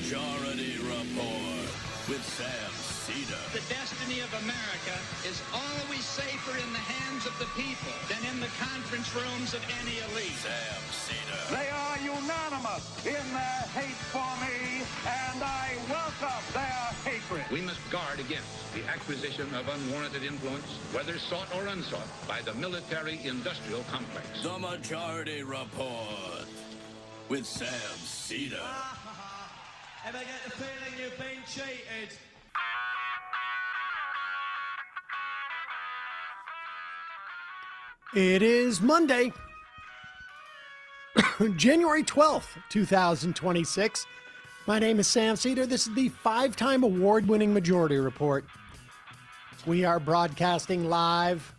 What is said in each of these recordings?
Majority Report with Sam Seder. The destiny of America is always safer in the hands of the people than in the conference rooms of any elite. Sam Seder. They are unanimous in their hate for me, and I welcome their hatred. We must guard against the acquisition of unwarranted influence, whether sought or unsought, by the military-industrial complex. The Majority Report with Sam Seder. Ever get the feeling you've been cheated? It is Monday, January 12th, 2026. My name is Sam Seder. This is the 5-time award-winning Majority Report. We are broadcasting live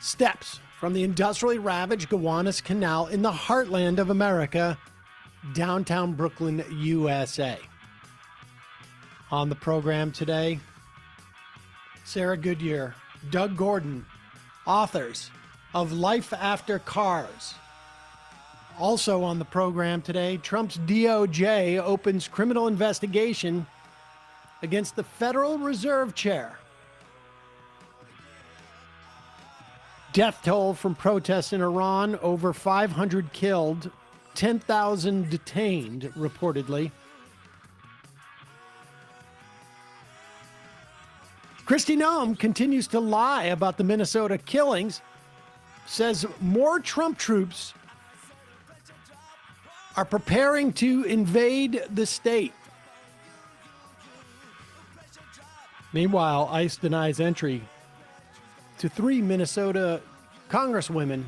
steps from the industrially ravaged Gowanus Canal in the heartland of America, downtown Brooklyn, USA. On the program today, Sarah Goodyear, Doug Gordon, authors of Life After Cars. Also on the program today, Trump's DOJ opens criminal investigation against the Federal Reserve Chair. Death toll from protests in Iran, over 500 killed, 10,000 detained, reportedly. Kristi Noem continues to lie about the Minnesota killings, says more Trump troops are preparing to invade the state. Meanwhile, ICE denies entry to 3 Minnesota congresswomen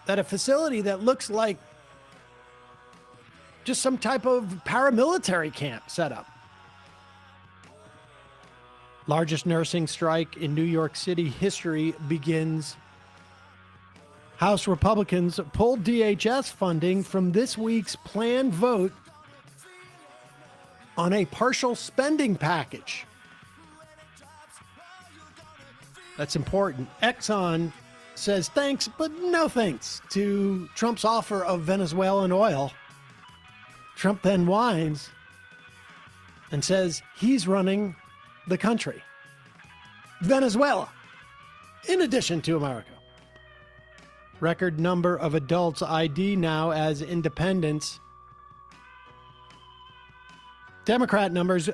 at a facility that looks like just some type of paramilitary camp setup. Largest nursing strike in New York City history begins. House Republicans pulled DHS funding from this week's planned vote on a partial spending package. That's important. Exxon says thanks, but no thanks to Trump's offer of Venezuelan oil. Trump then whines and says he's running the country. Venezuela, in addition to America. Record number of adults ID now as independents. Democrat numbers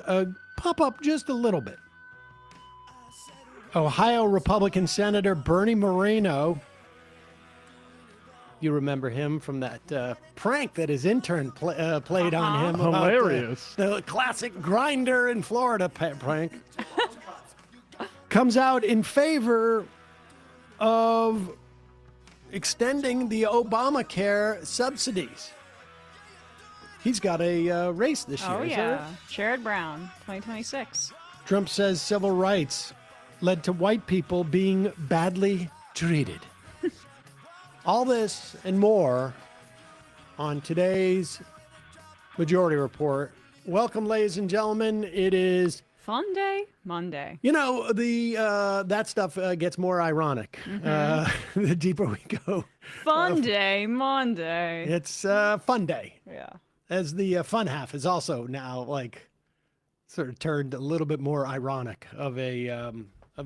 pop up just a little bit. Ohio Republican Senator Bernie Moreno, you remember him from that prank that his intern played on him. Hilarious. About the classic grinder in Florida prank. Comes out in favor of extending the Obamacare subsidies. He's got a race this year. Oh, is yeah. that right? Sherrod Brown, 2026. Trump says civil rights led to white people being badly treated. All this and more on today's Majority Report. Welcome, ladies and gentlemen. It is Fun day, Monday. You know, the that stuff gets more ironic the deeper we go. Fun day, Monday. It's fun day. Yeah. As the fun half is also now like sort of turned a little bit more ironic of a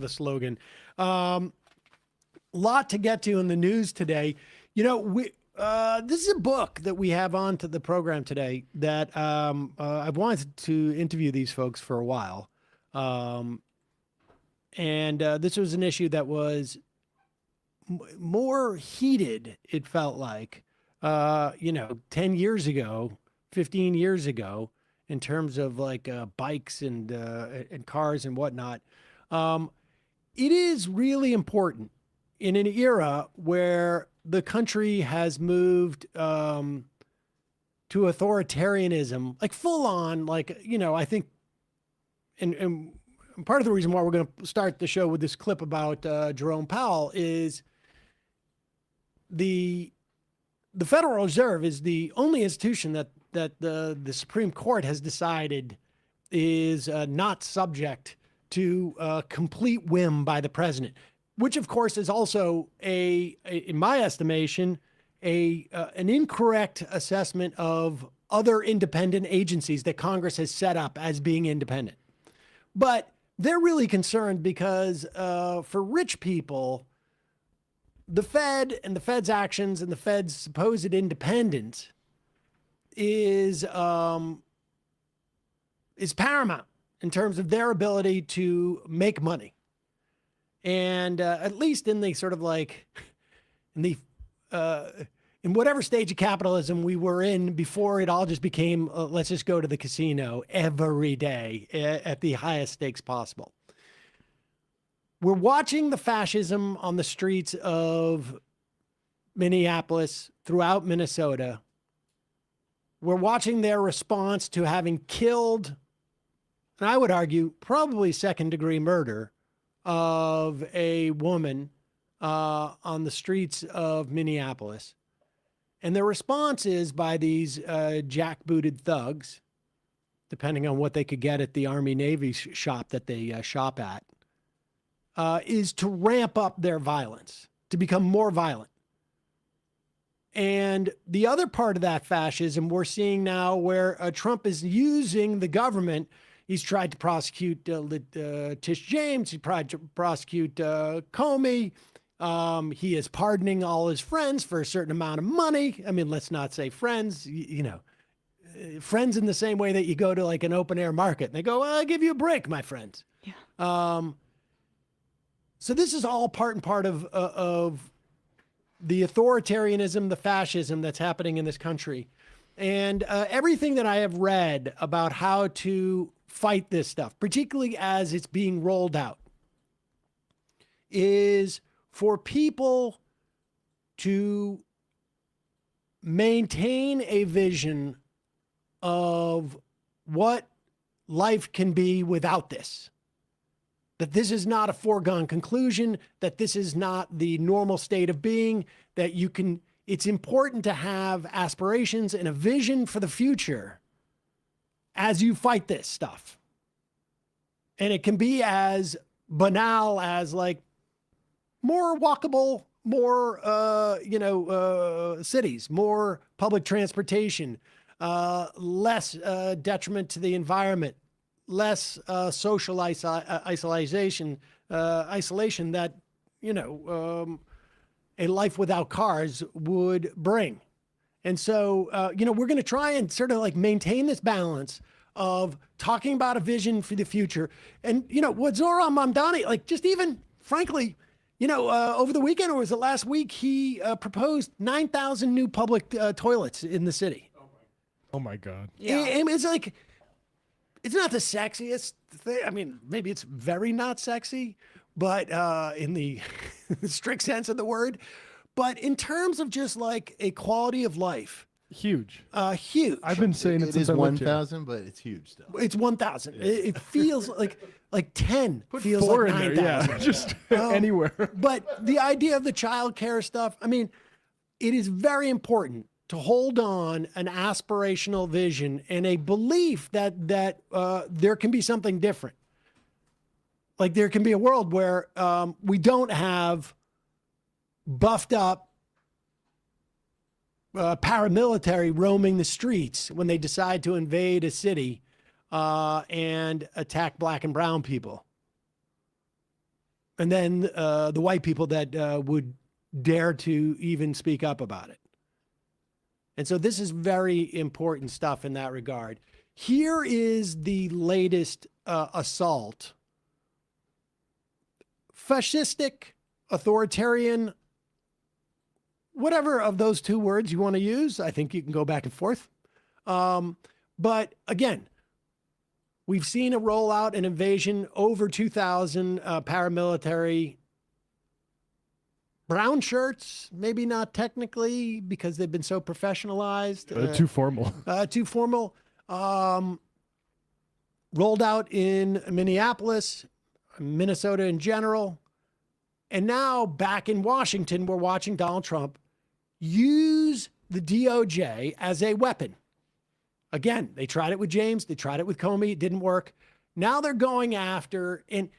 slogan. Lot to get to in the news today. You know, we this is a book that we have on to the program today that I've wanted to interview these folks for a while. And this was an issue that was more heated, it felt like, 10 years ago, 15 years ago, in terms of like bikes and cars and whatnot. It is really important in an era where the country has moved to authoritarianism, like full on, like, I think, and part of the reason why we're going to start the show with this clip about Jerome Powell is the Federal Reserve is the only institution that the Supreme Court has decided is not subject to complete whim by the president, which of course is also in my estimation, an incorrect assessment of other independent agencies that Congress has set up as being independent. But they're really concerned because for rich people, the Fed and the Fed's actions and the Fed's supposed independence is paramount in terms of their ability to make money. And at least in the sort of like in whatever stage of capitalism we were in before it all just became, let's just go to the casino every day at the highest stakes possible. We're watching the fascism on the streets of Minneapolis, throughout Minnesota. We're watching their response to having killed, and I would argue, probably second-degree murder of a woman on the streets of Minneapolis. And the response is by these jackbooted thugs, depending on what they could get at the Army-Navy shop that they shop at, is to ramp up their violence, to become more violent. And the other part of that fascism we're seeing now where Trump is using the government. He's tried to prosecute Tish James. He tried to prosecute Comey. He is pardoning all his friends for a certain amount of money. I mean, let's not say friends, friends in the same way that you go to like an open air market and they go, well, I'll give you a break, my friends. Yeah. So this is all part and part of the authoritarianism, the fascism that's happening in this country. And everything that I have read about how to fight this stuff, particularly as it's being rolled out, is for people to maintain a vision of what life can be without this. That this is not a foregone conclusion, that this is not the normal state of being, that you can, it's important to have aspirations and a vision for the future as you fight this stuff. And it can be as banal as like more walkable, more, cities, more public transportation, less detriment to the environment, less social isolation that, a life without cars would bring. And so, we're going to try and sort of like maintain this balance of talking about a vision for the future. And, what Zohran Mamdani, like just even frankly, over the weekend, or was it last week, he proposed 9,000 new public toilets in the city. Oh my God. Yeah. It's like, it's not the sexiest thing. I mean, maybe it's very not sexy, but in the strict sense of the word. But in terms of just like a quality of life, huge. Huge. I've been saying it It since is I lived here. 1,000, but it's huge still. It's 1,000. It feels like 10 Put feels 4 like in there, 9,000. yeah, just anywhere. But the idea of the child care stuff, I mean, it is very important to hold on an aspirational vision and a belief that there can be something different. Like there can be a world where we don't have buffed up paramilitary roaming the streets when they decide to invade a city and attack black and brown people. And then the white people that would dare to even speak up about it. And so this is very important stuff in that regard. Here is the latest assault. Fascistic, authoritarian, whatever of those two words you want to use. I think you can go back and forth. But again, we've seen a rollout, an invasion, over 2,000 paramilitary brown shirts, maybe not technically because they've been so professionalized. Too formal. Too formal. Rolled out in Minneapolis, Minnesota in general. And now back in Washington, we're watching Donald Trump use the DOJ as a weapon. Again, they tried it with James. They tried it with Comey. It didn't work. Now they're going after, and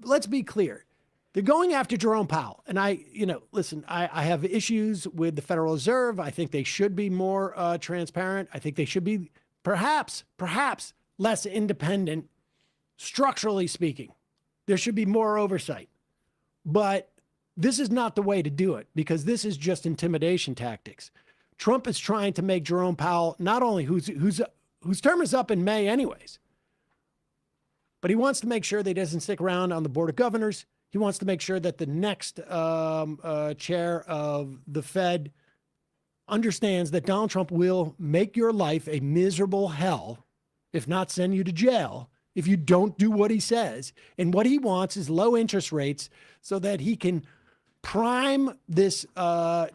let's be clear. They're going after Jerome Powell. And listen, I have issues with the Federal Reserve. I think they should be more transparent. I think they should be perhaps less independent, structurally speaking. There should be more oversight. But this is not the way to do it, because this is just intimidation tactics. Trump is trying to make Jerome Powell, not only whose term is up in May anyways, but he wants to make sure that he doesn't stick around on the Board of Governors. He wants to make sure that the next chair of the Fed understands that Donald Trump will make your life a miserable hell, if not send you to jail, if you don't do what he says. And what he wants is low interest rates so that he can prime this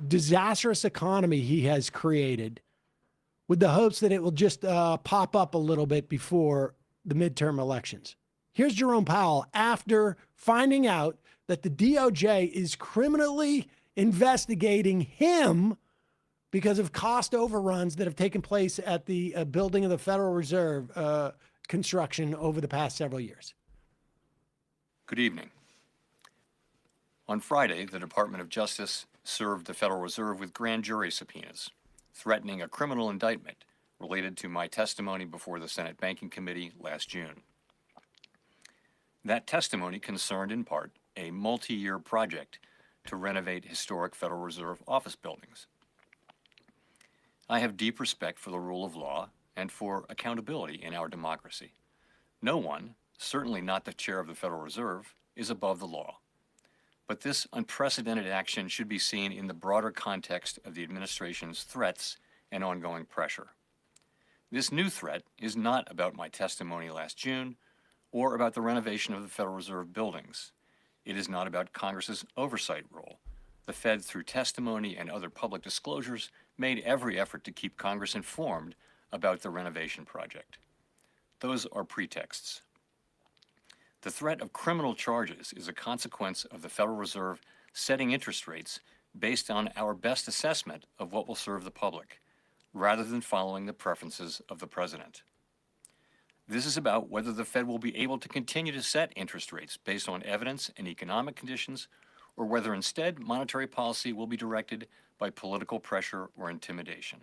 disastrous economy he has created with the hopes that it will just pop up a little bit before the midterm elections. Here's Jerome Powell after finding out that the DOJ is criminally investigating him because of cost overruns that have taken place at the building of the Federal Reserve construction over the past several years. Good evening. On Friday, the Department of Justice served the Federal Reserve with grand jury subpoenas, threatening a criminal indictment related to my testimony before the Senate Banking Committee last June. That testimony concerned in part a multi-year project to renovate historic Federal Reserve office buildings. I have deep respect for the rule of law and for accountability in our democracy. No one, certainly not the chair of the Federal Reserve, is above the law. But this unprecedented action should be seen in the broader context of the administration's threats and ongoing pressure. This new threat is not about my testimony last June or about the renovation of the Federal Reserve buildings. It is not about Congress's oversight role. The Fed, through testimony and other public disclosures, made every effort to keep Congress informed about the renovation project. Those are pretexts. The threat of criminal charges is a consequence of the Federal Reserve setting interest rates based on our best assessment of what will serve the public, rather than following the preferences of the president. This is about whether the Fed will be able to continue to set interest rates based on evidence and economic conditions, or whether instead monetary policy will be directed by political pressure or intimidation.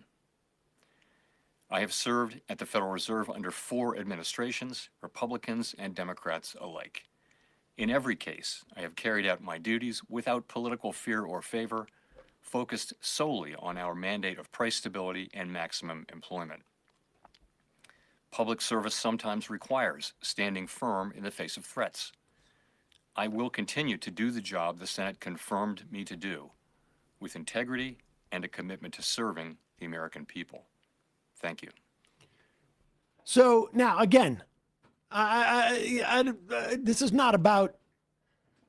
I have served at the Federal Reserve under 4 administrations, Republicans and Democrats alike. In every case, I have carried out my duties without political fear or favor, focused solely on our mandate of price stability and maximum employment. Public service sometimes requires standing firm in the face of threats. I will continue to do the job the Senate confirmed me to do, with integrity and a commitment to serving the American people. Thank you. So now, again, this is not about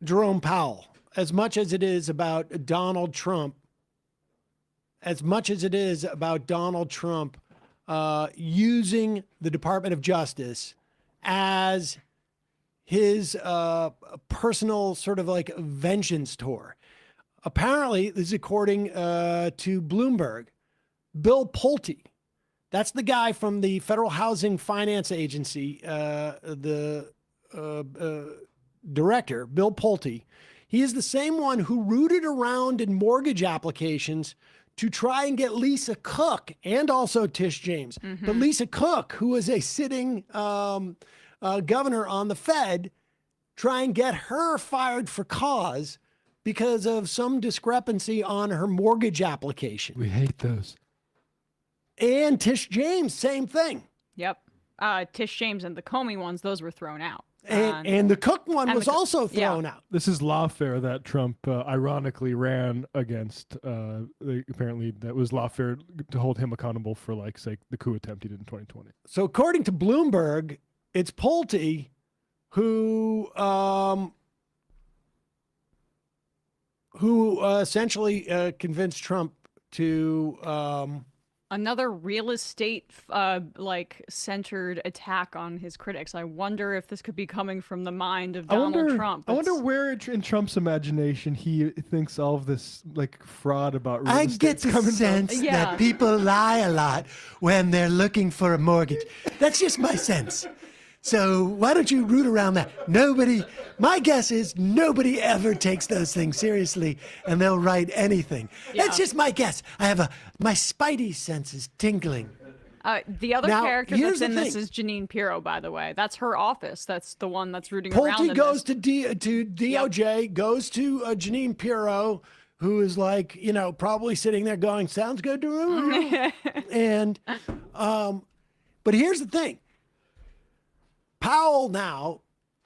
Jerome Powell as much as it is about Donald Trump, using the Department of Justice as his personal sort of like vengeance tour. Apparently, this is according to Bloomberg, Bill Pulte. That's the guy from the Federal Housing Finance Agency, the director, Bill Pulte. He is the same one who rooted around in mortgage applications to try and get Lisa Cook and also Tish James. But Lisa Cook, who is a sitting governor on the Fed, try and get her fired for cause because of some discrepancy on her mortgage application. We hate those. And Tish James, same thing. Yep. Tish James and the Comey ones, those were thrown out. And the Cook one was also thrown out. This is lawfare that Trump ironically ran against. Apparently, that was lawfare to hold him accountable for, like, say, the coup attempt he did in 2020. So according to Bloomberg, it's Pulte who essentially convinced Trump to another real estate centered attack on his critics. I wonder if this could be coming from the mind of Donald Trump. I wonder where in Trump's imagination he thinks all of this like fraud about real estate. I get the sense that people lie a lot when they're looking for a mortgage. That's just my sense. So why don't you root around that? My guess is nobody ever takes those things seriously, and they'll write anything. Yeah. That's just my guess. My spidey sense is tingling. The other Now, character here's that's in the this thing. is Janine Pirro, by the way. That's her office. That's the one that's rooting around Pulte in goes this. to DOJ, goes to Janine Pirro, who is like, probably sitting there going, sounds good to her. And, but here's the thing. Powell now,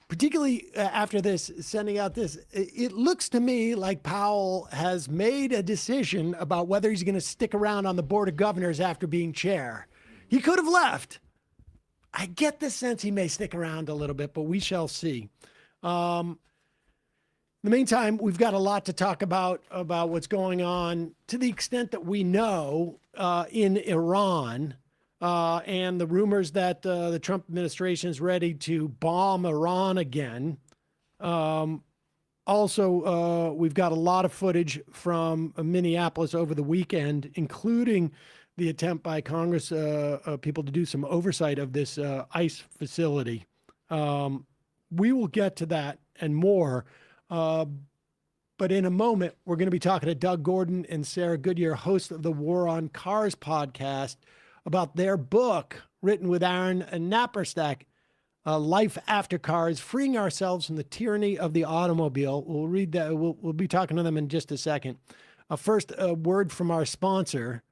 particularly after this, sending out this, it looks to me like Powell has made a decision about whether he's going to stick around on the Board of Governors after being chair. He could have left. I get the sense he may stick around a little bit, but we shall see. In the meantime, we've got a lot to talk about what's going on to the extent that we know in Iran. And the rumors that the Trump administration is ready to bomb Iran again. Also, we've got a lot of footage from Minneapolis over the weekend, including the attempt by Congress people to do some oversight of this ICE facility. We will get to that and more. But in a moment, we're going to be talking to Doug Gordon and Sarah Goodyear, host of the War on Cars podcast, about their book written with Aaron Naparstek, Life After Cars, Freeing Ourselves from the Tyranny of the Automobile. We'll read that. We'll be talking to them in just a second. First, a word from our sponsor.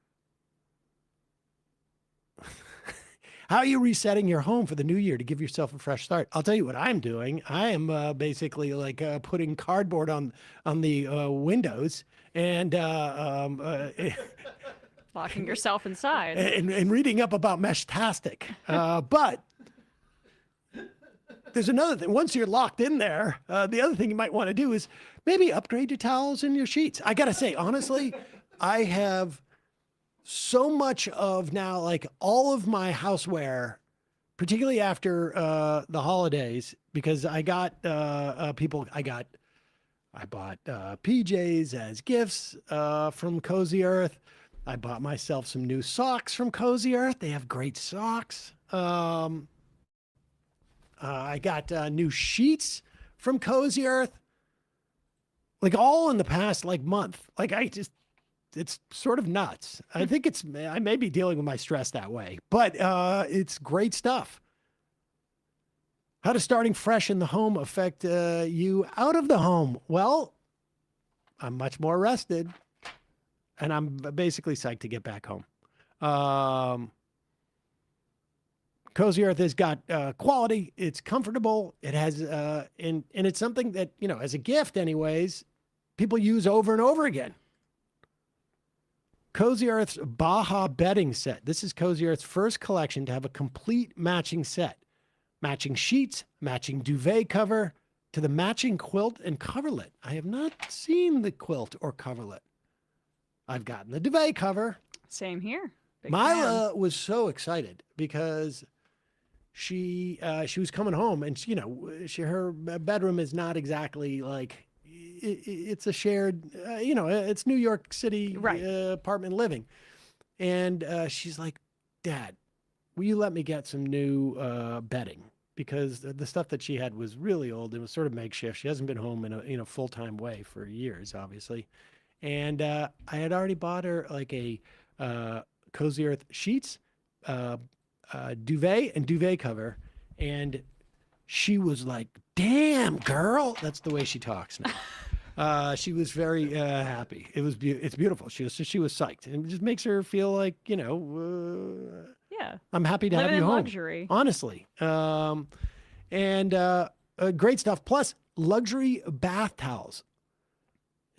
How are you resetting your home for the new year to give yourself a fresh start? I'll tell you what I'm doing. I am basically like putting cardboard on the windows and locking yourself inside and reading up about Meshtastic. But there's another thing. Once you're locked in there, the other thing you might want to do is maybe upgrade your towels and your sheets. I got to say, honestly, I have so much of now, like all of my houseware, particularly after the holidays, because I got I bought PJs as gifts from Cozy Earth. I bought myself some new socks from Cozy Earth. They have great socks. I got new sheets from Cozy Earth. Like all in the past month. It's sort of nuts. I think I may be dealing with my stress that way, but it's great stuff. How does starting fresh in the home affect you out of the home? Well, I'm much more rested. And I'm basically psyched to get back home. Cozy Earth has got quality. It's comfortable. It has, and it's something that, as a gift anyways, people use over and over again. Cozy Earth's Baja bedding set. This is Cozy Earth's first collection to have a complete matching set. Matching sheets, matching duvet cover, to the matching quilt and coverlet. I have not seen the quilt or coverlet. I've gotten the duvet cover. Same here. Big Mila was so excited because she was coming home, and her bedroom is not exactly like it's a shared it's New York City apartment living, and she's like, Dad, will you let me get some new bedding, because the stuff that she had was really old. It was sort of makeshift. She hasn't been home in a full-time way for years, obviously. And I had already bought her like a Cozy Earth sheets, duvet, and duvet cover. And she was like, damn, girl. That's the way she talks now. She was very happy. It's beautiful. She was psyched. And it just makes her feel like, yeah, I'm happy to living have you in home. luxury. Honestly. Great stuff. Plus, luxury bath towels.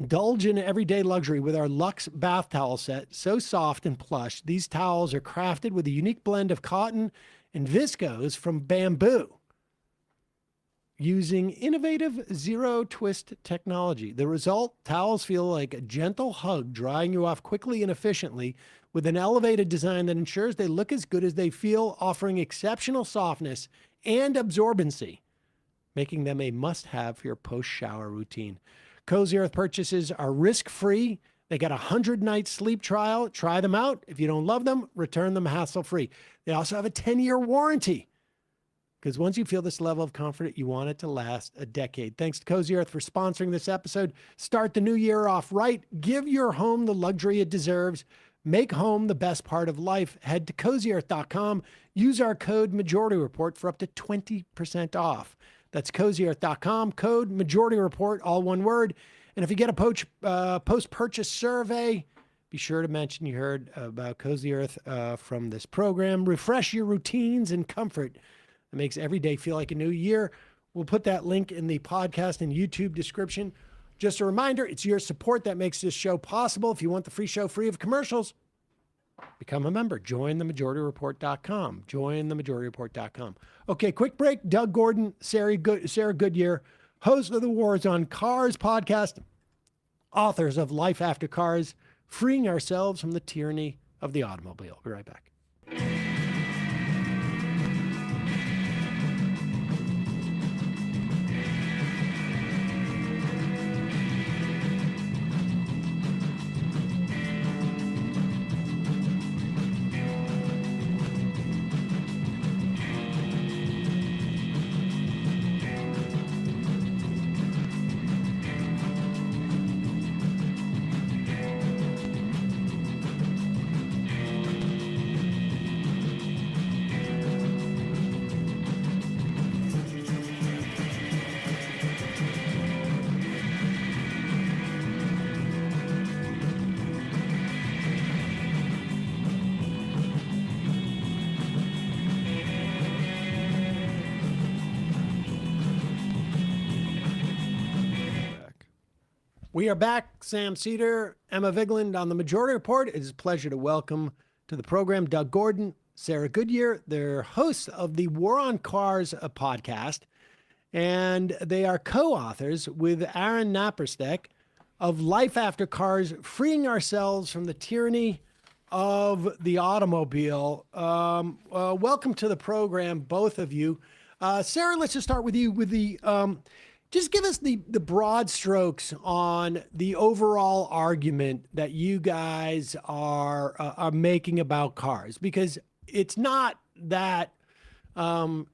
Indulge in everyday luxury with our Luxe bath towel set. So soft and plush, these towels are crafted with a unique blend of cotton and viscose from bamboo, using innovative zero-twist technology. The result, towels feel like a gentle hug, drying you off quickly and efficiently with an elevated design that ensures they look as good as they feel, offering exceptional softness and absorbency, making them a must-have for your post-shower routine. Cozy Earth purchases are risk-free. They got a 100-night sleep trial. Try them out. If you don't love them, return them hassle-free. They also have a 10-year warranty. Because once you feel this level of comfort, you want it to last a decade. Thanks to Cozy Earth for sponsoring this episode. Start the new year off right. Give your home the luxury it deserves. Make home the best part of life. Head to CozyEarth.com. Use our code Majority Report for up to 20% off. That's CozyEarth.com. Code Majority Report, all one word. And if you get a post-purchase survey, be sure to mention you heard about Cozy Earth from this program. Refresh your routines and comfort. It makes every day feel like a new year. We'll put that link in the podcast and YouTube description. Just a reminder, it's your support that makes this show possible. If you want the free show free of commercials, become a member. Join themajorityreport.com. Join themajorityreport.com. Okay, quick break. Doug Gordon, Sarah Goodyear, host of the Wars on Cars podcast, authors of Life After Cars, Freeing Ourselves from the Tyranny of the Automobile. Be right back. We are back. Sam Seder, Emma Vigland on the Majority Report. It is a pleasure to welcome to the program Doug Gordon, Sarah Goodyear. They're hosts of the War on Cars podcast, and they are co-authors with Aaron Naparstek of Life After Cars, Freeing Ourselves from the Tyranny of the Automobile. Welcome to the program, both of you. Sarah, let's just start with you with the... Just give us the broad strokes on the overall argument that you guys are making about cars, because it's not that no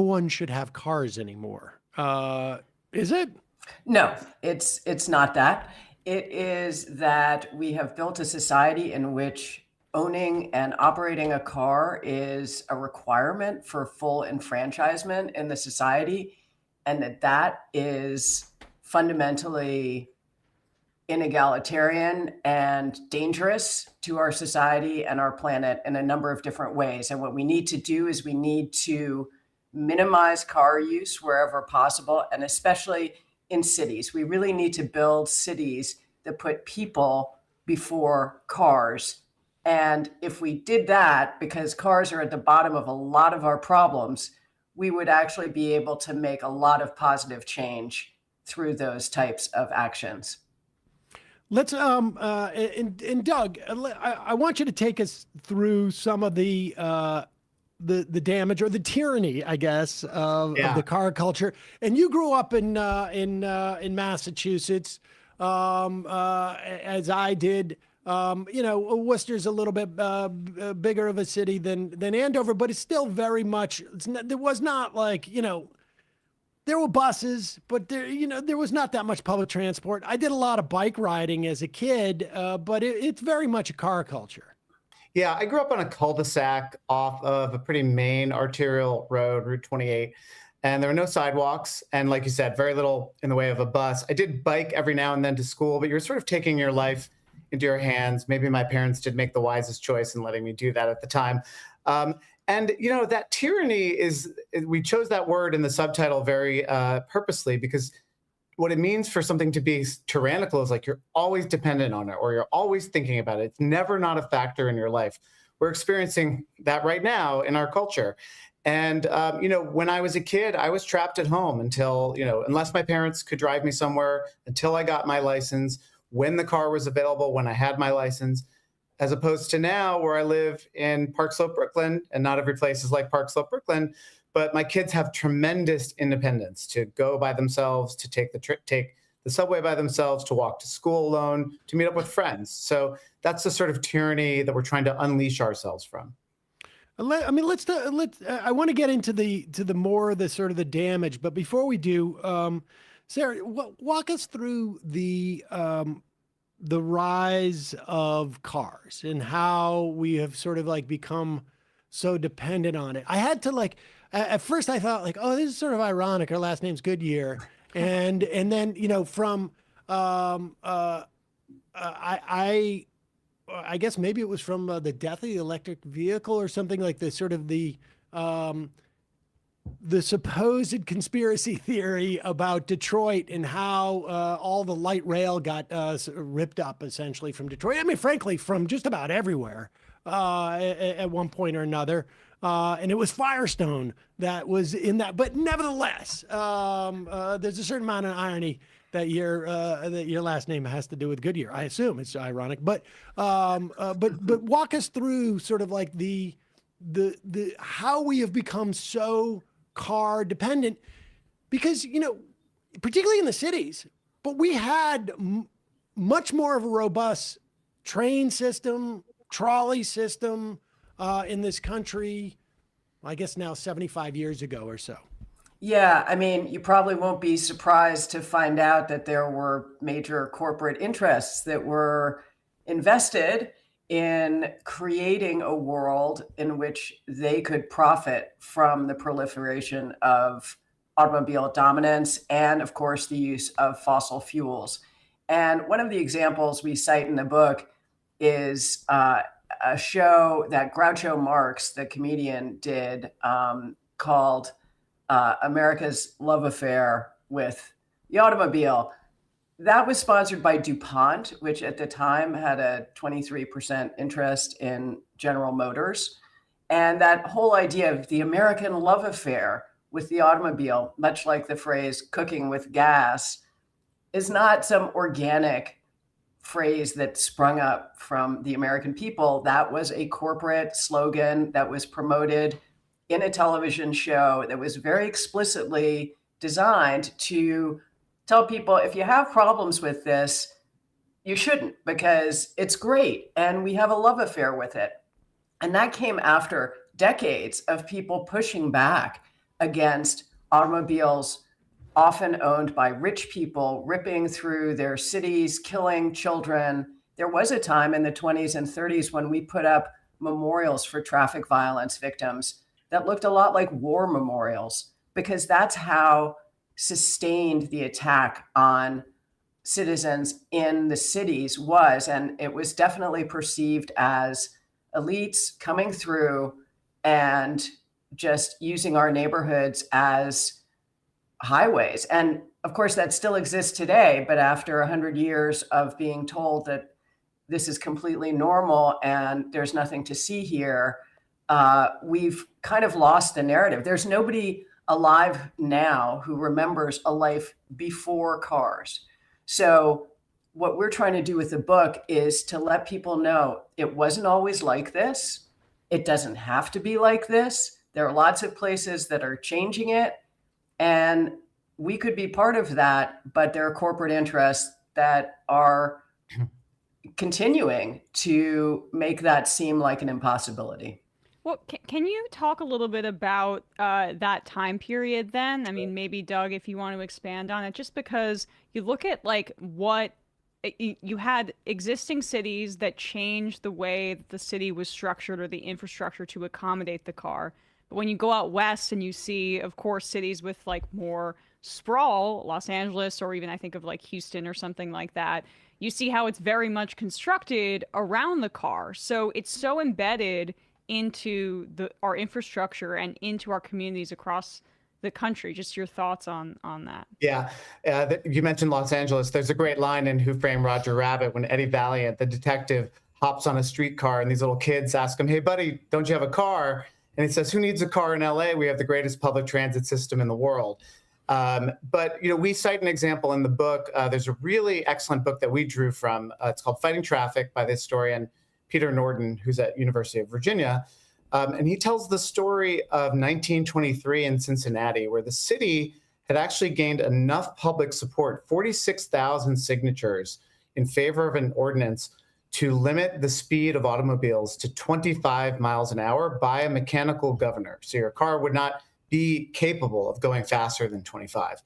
one should have cars anymore. Is it? No, it's not that. It is that we have built a society in which owning and operating a car is a requirement for full enfranchisement in the society. And that is fundamentally inegalitarian and dangerous to our society and our planet in a number of different ways. And what we need to do is we need to minimize car use wherever possible, and especially in cities. We really need to build cities that put people before cars. And if we did that, because cars are at the bottom of a lot of our problems, we would actually be able to make a lot of positive change through those types of actions. Let's and Doug, I want you to take us through some of the damage or the tyranny, I guess, of the car culture. And you grew up in Massachusetts, as I did. Worcester's a little bit bigger of a city than Andover, but it's still very much, there was not like, there were buses, but there was not that much public transport. I did a lot of bike riding as a kid, but it's very much a car culture. Yeah, I grew up on a cul-de-sac off of a pretty main arterial road, Route 28, and there were no sidewalks. And like you said, very little in the way of a bus. I did bike every now and then to school, but you're sort of taking your life into your hands. Maybe my parents did make the wisest choice in letting me do that at the time. And that tyranny we chose that word in the subtitle very purposely, because what it means for something to be tyrannical is like you're always dependent on it, or you're always thinking about it. It's never not a factor in your life. We're experiencing that right now in our culture. And, when I was a kid, I was trapped at home until, unless my parents could drive me somewhere, until I got my license, when the car was available, when I had my license, as opposed to now where I live in Park Slope, Brooklyn, and not every place is like Park Slope, Brooklyn, but my kids have tremendous independence to go by themselves, to take the subway by themselves, to walk to school alone, to meet up with friends. So that's the sort of tyranny that we're trying to unleash ourselves from. I want to get into the more the sort of the damage, but before we do, Sarah, walk us through the rise of cars and how we have sort of like become so dependent on it. I had to like, at first I thought like, oh, this is sort of ironic. Our last name's Goodyear. And then, from, I guess maybe it was from the death of the electric vehicle or something like the sort of the supposed conspiracy theory about Detroit and how all the light rail got ripped up essentially from Detroit. I mean, frankly, from just about everywhere at one point or another. And it was Firestone that was in that. But nevertheless, there's a certain amount of irony that your last name has to do with Goodyear. I assume it's ironic, but walk us through sort of like the how we have become so car dependent, because particularly in the cities, but we had much more of a robust train system, trolley system in this country. I guess now 75 years ago or so. Yeah, I mean, you probably won't be surprised to find out that there were major corporate interests that were invested in creating a world in which they could profit from the proliferation of automobile dominance and, of course, the use of fossil fuels. And one of the examples we cite in the book is a show that Groucho Marx, the comedian, did called America's Love Affair with the Automobile. That was sponsored by DuPont, which at the time had a 23% interest in General Motors. And that whole idea of the American love affair with the automobile, much like the phrase cooking with gas, is not some organic phrase that sprung up from the American people. That was a corporate slogan that was promoted in a television show that was very explicitly designed to tell people, if you have problems with this, you shouldn't, because it's great and we have a love affair with it. And that came after decades of people pushing back against automobiles often owned by rich people, ripping through their cities, killing children. There was a time in the 20s and 30s when we put up memorials for traffic violence victims that looked a lot like war memorials, because that's how sustained the attack on citizens in the cities was. And it was definitely perceived as elites coming through and just using our neighborhoods as highways. And of course, that still exists today. But after 100 years of being told that this is completely normal and there's nothing to see here, we've kind of lost the narrative. There's nobody alive now who remembers a life before cars. So what we're trying to do with the book is to let people know it wasn't always like this. It doesn't have to be like this. There are lots of places that are changing it, and we could be part of that, but there are corporate interests that are continuing to make that seem like an impossibility. Well, can you talk a little bit about that time period then? I mean, maybe Doug, if you want to expand on it, just because you look at like what you had existing cities that changed the way that the city was structured or the infrastructure to accommodate the car. But when you go out west and you see, of course, cities with like more sprawl, Los Angeles, or even I think of like Houston or something like that, you see how it's very much constructed around the car. So it's so embedded into our infrastructure and into our communities across the country. Just your thoughts on that. Yeah, you mentioned Los Angeles. There's a great line in Who Framed Roger Rabbit when Eddie Valiant, the detective, hops on a streetcar and these little kids ask him, "Hey, buddy, don't you have a car?" And he says, "Who needs a car in LA? We have the greatest public transit system in the world." But we cite an example in the book. There's a really excellent book that we drew from. It's called Fighting Traffic by the historian Peter Norton, who's at University of Virginia. And he tells the story of 1923 in Cincinnati, where the city had actually gained enough public support, 46,000 signatures in favor of an ordinance to limit the speed of automobiles to 25 miles an hour by a mechanical governor. So your car would not be capable of going faster than 25.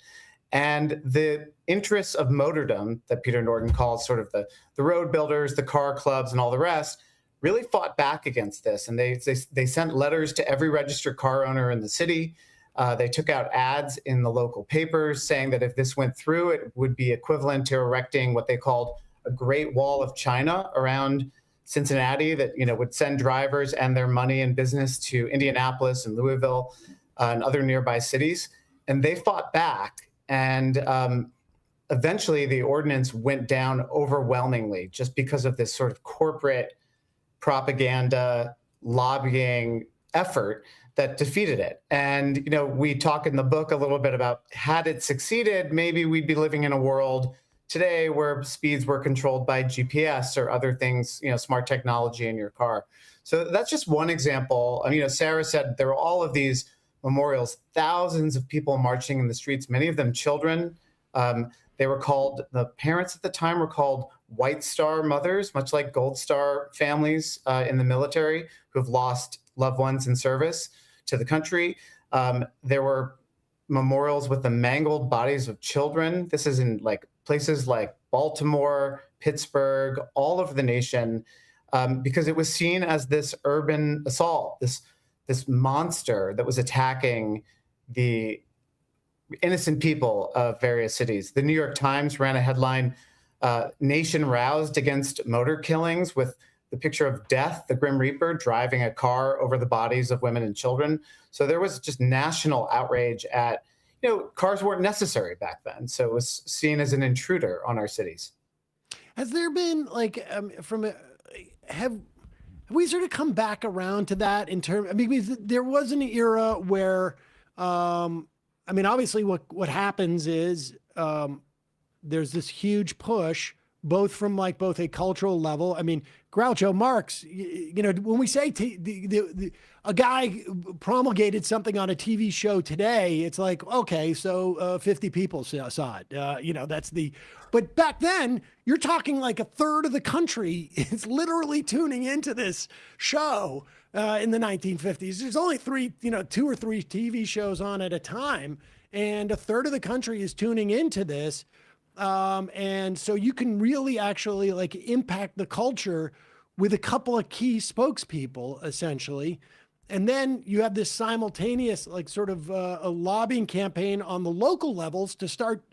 And the interests of motordom that Peter Norton calls sort of the road builders, the car clubs, and all the rest really fought back against this. And they sent letters to every registered car owner in the city. They took out ads in the local papers saying that if this went through, it would be equivalent to erecting what they called a Great Wall of China around Cincinnati that, would send drivers and their money and business to Indianapolis and Louisville and other nearby cities. And they fought back. And eventually the ordinance went down overwhelmingly just because of this sort of corporate propaganda lobbying effort that defeated it. And, we talk in the book a little bit about had it succeeded, maybe we'd be living in a world today where speeds were controlled by GPS or other things, smart technology in your car. So that's just one example. Sarah said there were all of these memorials, thousands of people marching in the streets, many of them children. They were called, the parents at the time were called White Star mothers, much like Gold Star families in the military who have lost loved ones in service to the country. There were memorials with the mangled bodies of children. This is in places like Baltimore, Pittsburgh, all over the nation, because it was seen as this urban assault, this monster that was attacking the innocent people of various cities. The New York Times ran a headline, "Nation Roused Against Motor Killings," with the picture of Death, the Grim Reaper, driving a car over the bodies of women and children. So there was just national outrage at, cars weren't necessary back then. So it was seen as an intruder on our cities. Has there been have we sort of come back around to that in terms, because there was an era where, obviously what happens is there's this huge push both from both a cultural level. Groucho Marx, when we say a guy promulgated something on a TV show today, it's like, okay, so 50 people saw it. But back then you're talking a third of the country is literally tuning into this show in the 1950s. There's only 2 or 3 TV shows on at a time, and a third of the country is tuning into this. And so you can really actually impact the culture with a couple of key spokespeople, essentially. And then you have this simultaneous, a lobbying campaign on the local levels to start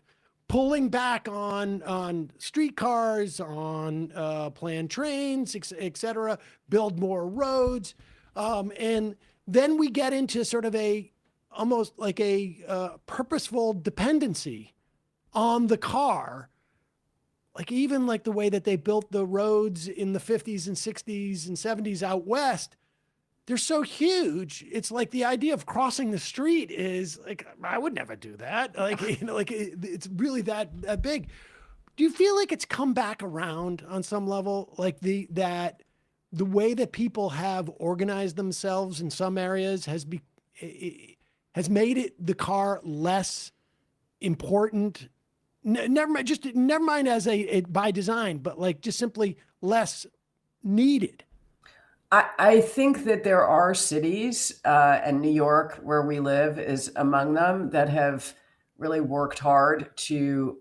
pulling back on streetcars, on planned trains, et cetera, build more roads. And then we get into sort of almost like a purposeful dependency on the car, even the way that they built the roads in the 50s and 60s and 70s out west, they're so huge. It's the idea of crossing the street is I would never do that. It's really that big. Do you feel like it's come back around on some level? The way that people have organized themselves in some areas has made the car less important. Never mind as a by design, but just simply less needed. I think that there are cities, and New York, where we live, is among them, that have really worked hard to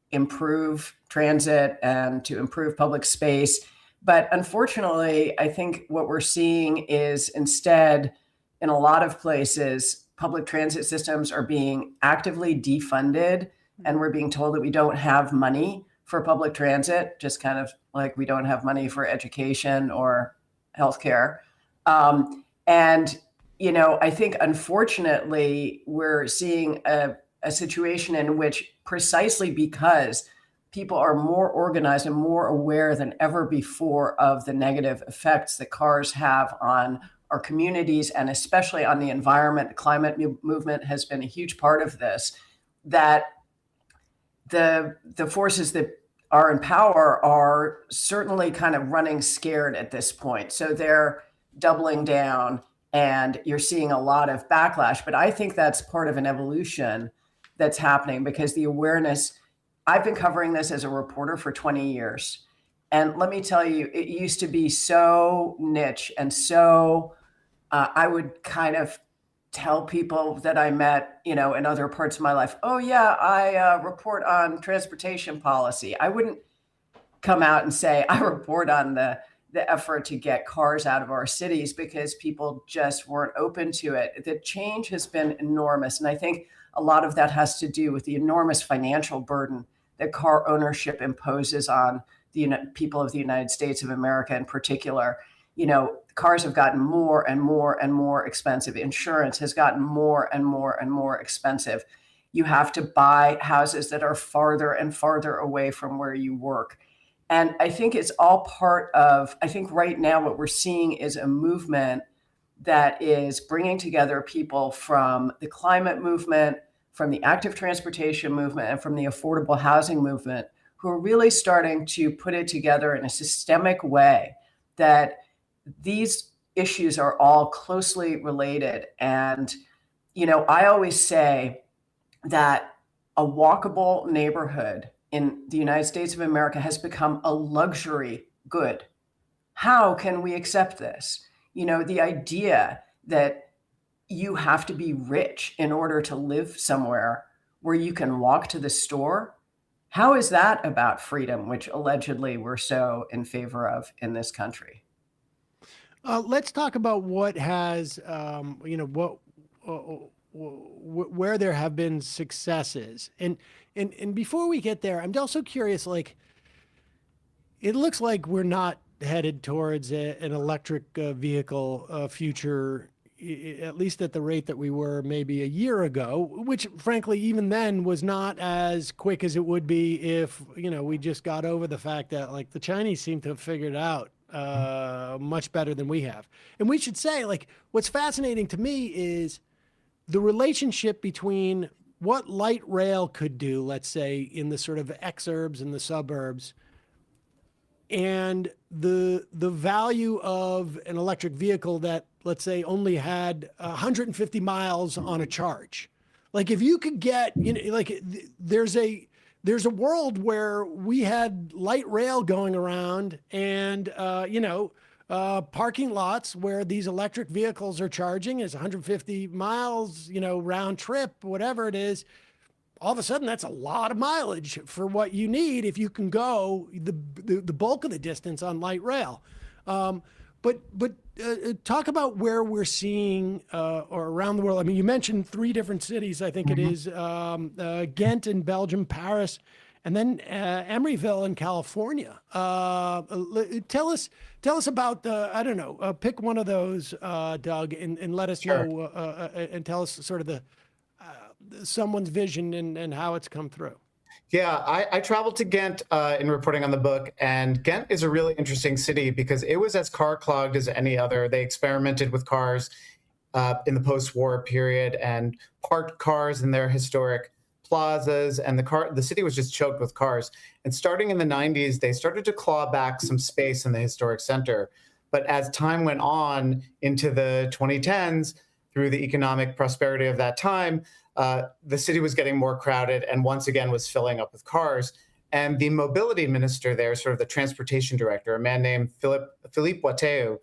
improve transit and to improve public space. But unfortunately, I think what we're seeing is instead, in a lot of places, public transit systems are being actively defunded. And we're being told that we don't have money for public transit, just kind of like we don't have money for education or healthcare. And, I think unfortunately, we're seeing a situation in which precisely because people are more organized and more aware than ever before of the negative effects that cars have on our communities and especially on the environment, the climate movement has been a huge part of this, that the forces that are in power are certainly kind of running scared at this point. So they're doubling down and you're seeing a lot of backlash. But I think that's part of an evolution that's happening because the awareness, I've been covering this as a reporter for 20 years. And let me tell you, it used to be so niche and so I would kind of tell people that I met, in other parts of my life, oh yeah, I report on transportation policy. I wouldn't come out and say I report on the effort to get cars out of our cities because people just weren't open to it. The change has been enormous. And I think a lot of that has to do with the enormous financial burden that car ownership imposes on the people of the United States of America in particular. Cars have gotten more and more and more expensive. Insurance has gotten more and more and more expensive. You have to buy houses that are farther and farther away from where you work. And I think it's all part of, I think right now what we're seeing is a movement that is bringing together people from the climate movement, from the active transportation movement, and from the affordable housing movement, who are really starting to put it together in a systemic way that these issues are all closely related. And, I always say that a walkable neighborhood in the United States of America has become a luxury good. How can we accept this? The idea that you have to be rich in order to live somewhere where you can walk to the store. How is that about freedom, which allegedly we're so in favor of in this country? Let's talk about what has, where there have been successes. And before we get there, I'm also curious, it looks like we're not headed towards an electric vehicle future, at least at the rate that we were maybe a year ago, which frankly, even then was not as quick as it would be if, we just got over the fact that the Chinese seem to have figured out much better than we have. And we should say, what's fascinating to me is the relationship between what light rail could do, let's say, in the sort of exurbs and the suburbs, and the value of an electric vehicle that, let's say, only had 150 miles on a charge. If you could get, there's a world where we had light rail going around and, parking lots where these electric vehicles are charging is 150 miles, round trip, whatever it is. All of a sudden, that's a lot of mileage for what you need if you can go the bulk of the distance on light rail. But talk about where we're seeing or around the world. I mean, you mentioned 3 different cities. I think it is Ghent in Belgium, Paris, and then Emeryville in California. Tell us about I don't know. Pick one of those, Doug, and let us know and tell us sort of someone's vision and how it's come through. Yeah, I traveled to Ghent in reporting on the book, and Ghent is a really interesting city because it was as car clogged as any other. They experimented with cars in the post-war period and parked cars in their historic plazas, and the city was just choked with cars. And starting in the 90s, they started to claw back some space in the historic center. But as time went on into the 2010s, through the economic prosperity of that time, the city was getting more crowded and once again was filling up with cars. And the mobility minister there, sort of the transportation director, a man named Philippe Watteau,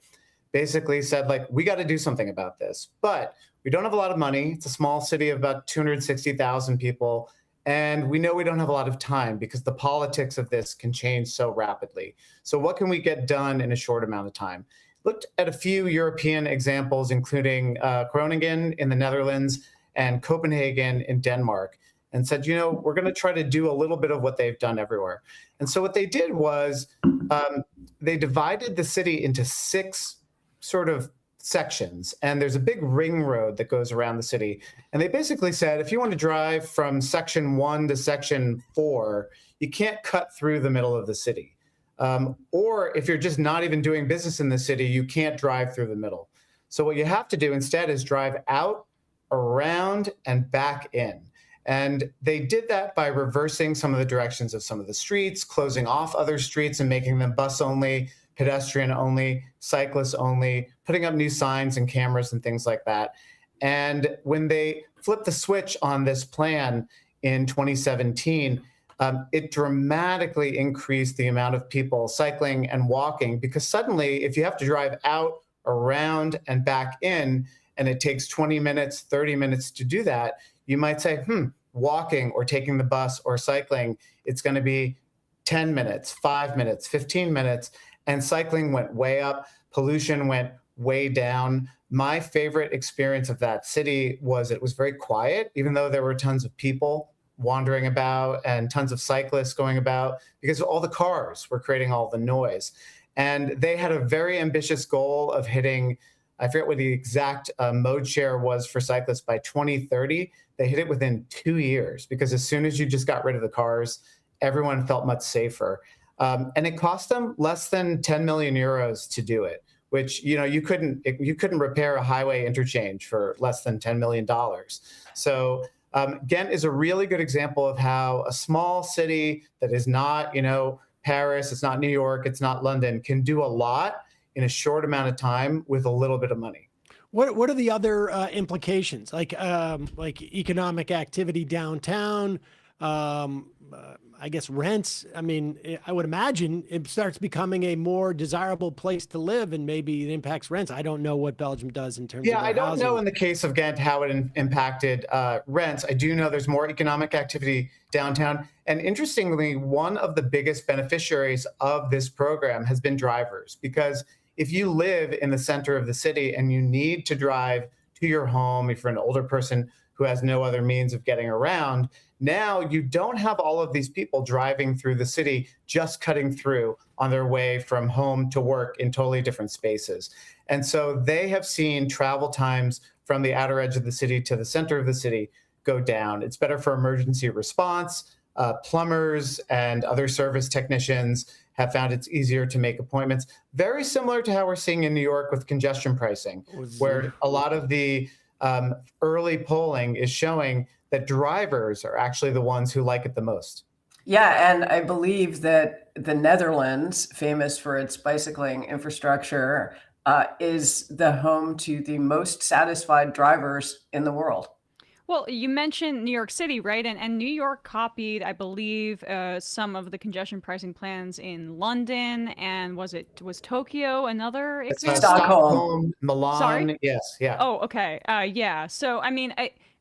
basically said, we got to do something about this. But we don't have a lot of money. It's a small city of about 260,000 people. And we know we don't have a lot of time because the politics of this can change so rapidly. So what can we get done in a short amount of time? Looked at a few European examples, including Groningen in the Netherlands and Copenhagen in Denmark, and said, we're going to try to do a little bit of what they've done everywhere. And so what they did was they divided the city into 6 sort of sections, and there's a big ring road that goes around the city. And they basically said, if you want to drive from section 1 to section 4, you can't cut through the middle of the city. Or if you're just not even doing business in the city, you can't drive through the middle. So what you have to do instead is drive out, around, and back in. And they did that by reversing some of the directions of some of the streets, closing off other streets and making them bus only, pedestrian only, cyclist only, putting up new signs and cameras and things like that. And when they flipped the switch on this plan in 2017, it dramatically increased the amount of people cycling and walking, because suddenly if you have to drive out, around, and back in, and it takes 20 minutes, 30 minutes to do that, you might say, walking or taking the bus or cycling, it's going to be 10 minutes, 5 minutes, 15 minutes. And cycling went way up. Pollution went way down. My favorite experience of that city was it was very quiet, even though there were tons of people wandering about and tons of cyclists going about, because all the cars were creating all the noise. And they had a very ambitious goal of hitting, I forget what the exact mode share was for cyclists by 2030. They hit it within 2 years, because as soon as you just got rid of the cars, everyone felt much safer. And it cost them less than 10 million euros to do it, which, you couldn't repair a highway interchange for less than $10 million. So Ghent is a really good example of how a small city that is not, Paris, it's not New York, it's not London, can do a lot in a short amount of time with a little bit of money. What are the other implications, like economic activity downtown? I guess rents. I mean, I would imagine it starts becoming a more desirable place to live, and maybe it impacts rents. I don't know what Belgium does in terms of I don't housing. know in the case of Ghent how it impacted rents. I do know there's more economic activity downtown. And interestingly, one of the biggest beneficiaries of this program has been drivers, because if you live in the center of the city and you need to drive to your home, if you're an older person who has no other means of getting around, now you don't have all of these people driving through the city, just cutting through on their way from home to work in totally different spaces. And so they have seen travel times from the outer edge of the city to the center of the city go down. It's better for emergency response. Plumbers and other service technicians have found it's easier to make appointments. Very similar to how we're seeing in New York with congestion pricing, where a lot of the early polling is showing that drivers are actually the ones who like it the most. Yeah, and I believe that the Netherlands, famous for its bicycling infrastructure, is the home to the most satisfied drivers in the world. Well, you mentioned New York City, right? And New York copied, I believe, some of the congestion pricing plans in London. And was Tokyo another example? Stockholm, Milan. Sorry? Yes, yeah. Oh, okay. Yeah. So, I mean,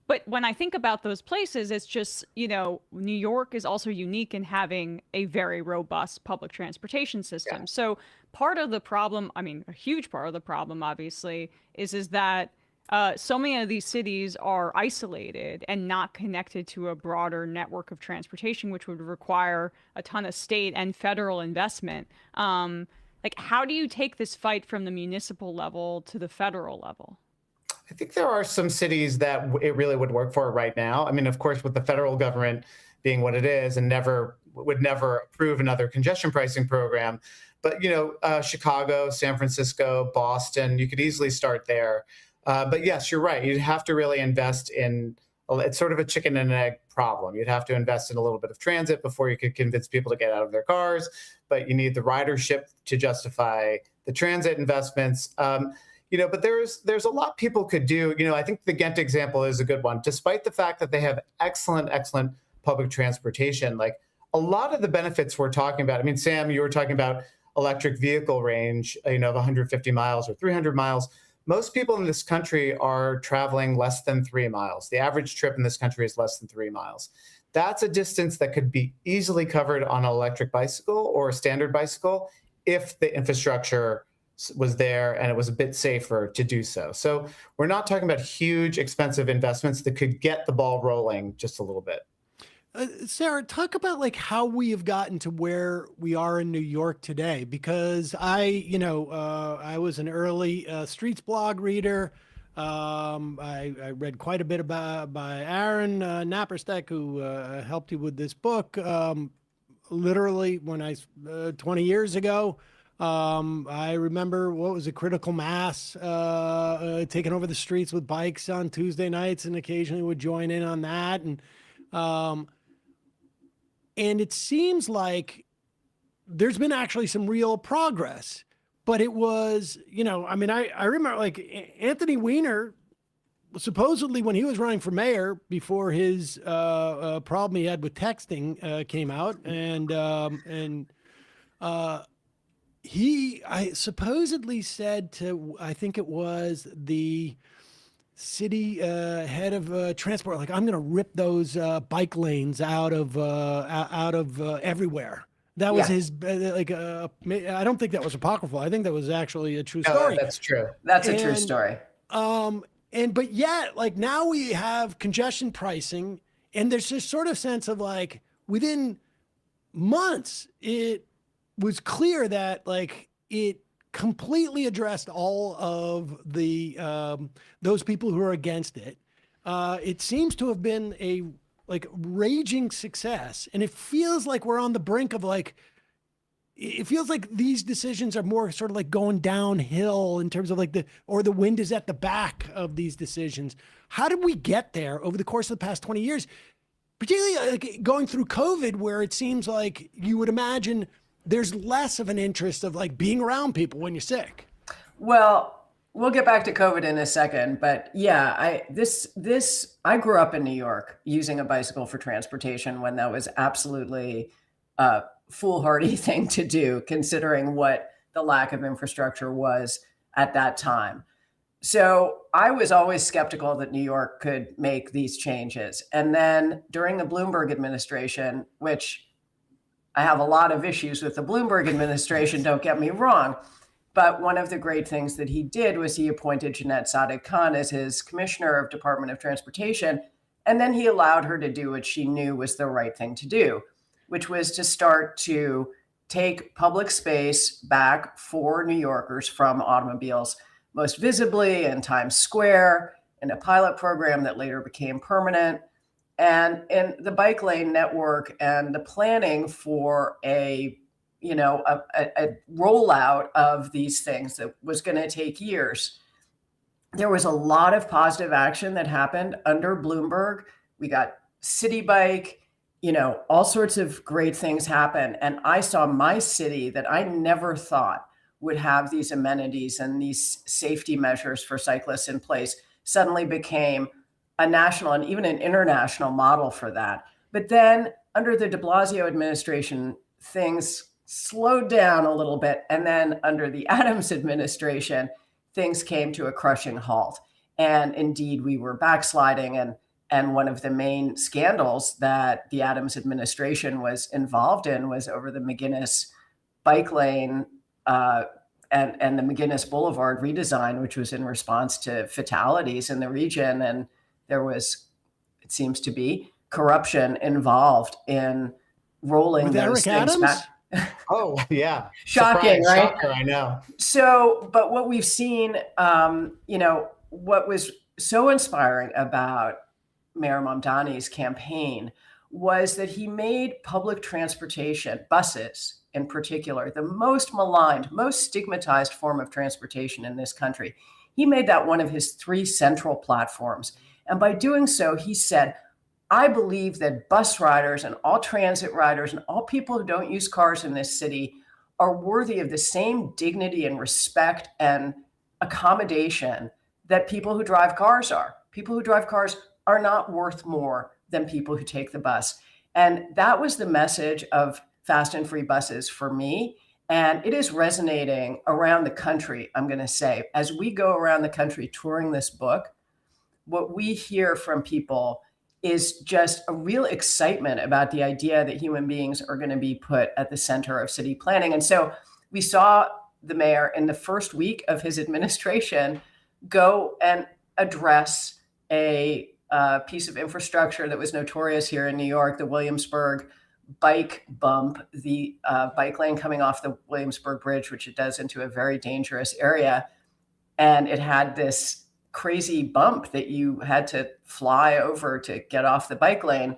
but when I think about those places, it's just, New York is also unique in having a very robust public transportation system. Yeah. So part of the problem, I mean, a huge part of the problem, obviously, is that so many of these cities are isolated and not connected to a broader network of transportation, which would require a ton of state and federal investment. Like, how do you take this fight from the municipal level to the federal level? I think there are some cities that it really would work for right now. I mean, of course, with the federal government being what it is and would never approve another congestion pricing program. But, Chicago, San Francisco, Boston, you could easily start there. But yes, you're right. You'd have to really invest in, it's sort of a chicken and egg problem. You'd have to invest in a little bit of transit before you could convince people to get out of their cars. But you need the ridership to justify the transit investments. But there's a lot people could do. I think the Ghent example is a good one. Despite the fact that they have excellent public transportation, like a lot of the benefits we're talking about. I mean, Sam, you were talking about electric vehicle range, of 150 miles or 300 miles. Most people in this country are traveling less than 3 miles. The average trip in this country is less than 3 miles. That's a distance that could be easily covered on an electric bicycle or a standard bicycle if the infrastructure was there and it was a bit safer to do so. So we're not talking about huge, expensive investments that could get the ball rolling just a little bit. Sarah, talk about like how we have gotten to where we are in New York today, because I was an early Streets blog reader. I read quite a bit by Aaron Naparstek, who helped you with this book. Literally when 20 years ago, I remember what was a critical mass taking over the streets with bikes on Tuesday nights, and occasionally would join in on that. And it seems like there's been actually some real progress, but it was, I remember like Anthony Weiner supposedly when he was running for mayor before his problem he had with texting came out, I supposedly said to, I think it was the city head of transport, like, I'm going to rip those bike lanes out of everywhere. That was his I don't think that was apocryphal. I think that was actually a true story. That's true. That's a true story. But yet, like, now we have congestion pricing, and there's this sort of sense of, like, within months, it was clear that, like, it completely addressed all of the those people who are against it. It seems to have been a, like, raging success, and it feels like we're on the brink of, like, it feels like these decisions are more sort of like going downhill in terms of, like, the wind is at the back of these decisions. How did we get there over the course of the past 20 years, particularly, like, going through COVID, where it seems like you would imagine there's less of an interest of, like, being around people when you're sick? Well, we'll get back to COVID in a second, but yeah, I grew up in New York using a bicycle for transportation when that was absolutely a foolhardy thing to do, considering what the lack of infrastructure was at that time. So I was always skeptical that New York could make these changes. And then during the Bloomberg administration, which I have a lot of issues with the Bloomberg administration, don't get me wrong, but one of the great things that he did was he appointed Jeanette Sadik-Khan as his commissioner of Department of Transportation. And then he allowed her to do what she knew was the right thing to do, which was to start to take public space back for New Yorkers from automobiles, most visibly in Times Square, in a pilot program that later became permanent, and in the bike lane network, and the planning for a rollout of these things that was going to take years. There was a lot of positive action that happened under Bloomberg. We got City Bike, all sorts of great things happen. And I saw my city that I never thought would have these amenities and these safety measures for cyclists in place suddenly became a national and even an international model for that. But then under the de Blasio administration, things slowed down a little bit. And then under the Adams administration, things came to a crushing halt. And indeed, we were backsliding. And one of the main scandals that the Adams administration was involved in was over the McGinnis bike lane and the McGinnis Boulevard redesign, which was in response to fatalities in the region. And there was, it seems to be, corruption involved in rolling with those Eric things Adams? back. Oh, yeah. Shocking, Surprise, right? Shocker, I know. So, but what we've seen, what was so inspiring about Mayor Mamdani's campaign was that he made public transportation, buses in particular, the most maligned, most stigmatized form of transportation in this country. He made that one of his 3 central platforms. And by doing so, he said, I believe that bus riders and all transit riders and all people who don't use cars in this city are worthy of the same dignity and respect and accommodation that people who drive cars are. People who drive cars are not worth more than people who take the bus. And that was the message of Fast and Free buses for me. And it is resonating around the country, I'm going to say. As we go around the country touring this book, what we hear from people is just a real excitement about the idea that human beings are going to be put at the center of city planning. And so we saw the mayor in the first week of his administration go and address a piece of infrastructure that was notorious here in New York, the Williamsburg bike bump, the bike lane coming off the Williamsburg Bridge, which it does into a very dangerous area. And it had this crazy bump that you had to fly over to get off the bike lane.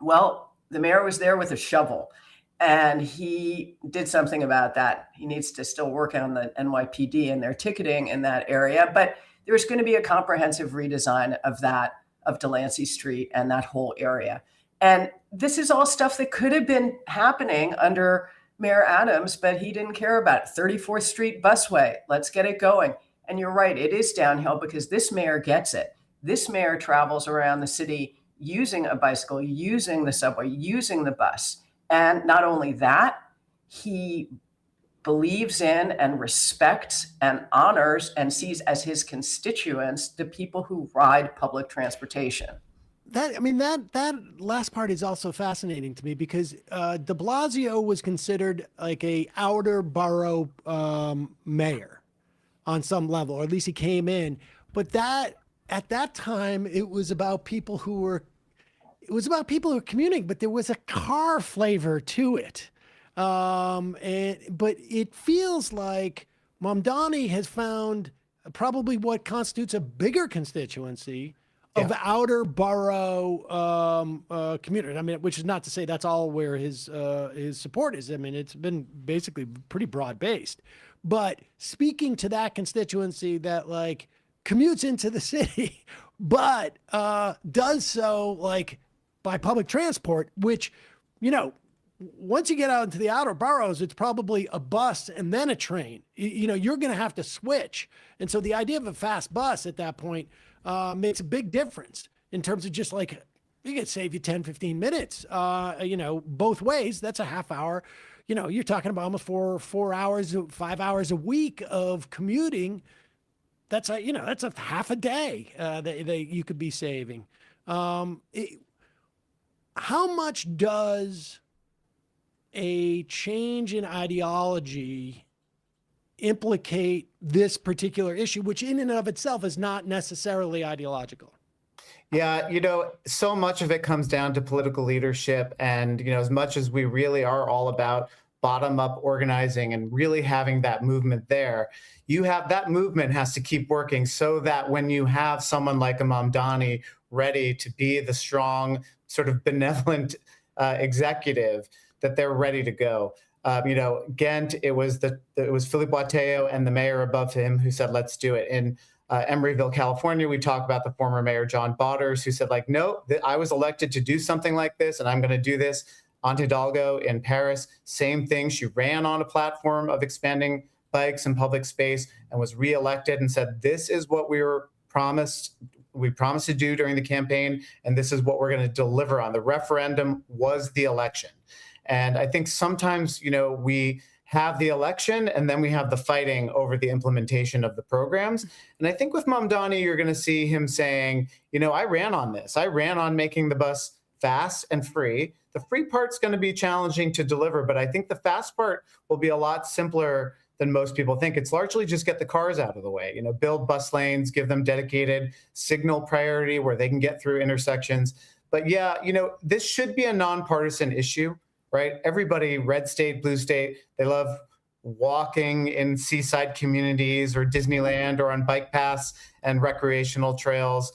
Well, the mayor was there with a shovel and he did something about that. He needs to still work on the NYPD and their ticketing in that area, but there's going to be a comprehensive redesign of that, of Delancey Street and that whole area. And this is all stuff that could have been happening under Mayor Adams, but he didn't care about it. 34th Street busway, let's get it going. And you're right, it is downhill because this mayor gets it. This mayor travels around the city using a bicycle, using the subway, using the bus. And not only that, he believes in and respects and honors and sees as his constituents the people who ride public transportation. That last part is also fascinating to me because de Blasio was considered like a outer borough mayor on some level, or at least he came in. But that at that time, it was about people who were commuting, but there was a car flavor to it. But it feels like Mamdani has found probably what constitutes a bigger constituency of outer borough community. I mean, which is not to say that's all where his support is. I mean, it's been basically pretty broad based. But speaking to that constituency that like commutes into the city, but does so like by public transport, which, you know, once you get out into the outer boroughs, it's probably a bus and then a train. You know, you're going to have to switch. And so the idea of a fast bus at that point makes a big difference in terms of just like, you can save you 10, 15 minutes, you know, both ways. That's a half hour. You know, you're talking about almost 4 hours, 5 hours a week of commuting. That's a, you know, that's a half a day that you could be saving. How much does a change in ideology implicate this particular issue, which in and of itself is not necessarily ideological? Yeah, you know, so much of it comes down to political leadership. And, you know, as much as we really are all about bottom-up organizing and really having that movement there, you have that movement has to keep working so that when you have someone like a Mamdani ready to be the strong, sort of benevolent executive, that they're ready to go. You know, Ghent, it was Philippe Boiteo and the mayor above him who said, let's do it. In Emeryville, California, we talk about the former mayor, John Bauters, who said, like, no, I was elected to do something like this, and I'm going to do this. Ante Hidalgo in Paris, same thing. She ran on a platform of expanding bikes and public space and was reelected and said, this is what we promised to do during the campaign, and this is what we're going to deliver on. The referendum was the election. And I think sometimes, you know, we have the election and then we have the fighting over the implementation of the programs. And I think with Mamdani, you're going to see him saying, you know, I ran on this. I ran on making the bus fast and free. The free part's going to be challenging to deliver, but I think the fast part will be a lot simpler than most people think. It's largely just get the cars out of the way, you know, build bus lanes, give them dedicated signal priority where they can get through intersections. But yeah, you know, this should be a nonpartisan issue. Right? Everybody, red state, blue state, they love walking in seaside communities or Disneyland or on bike paths and recreational trails.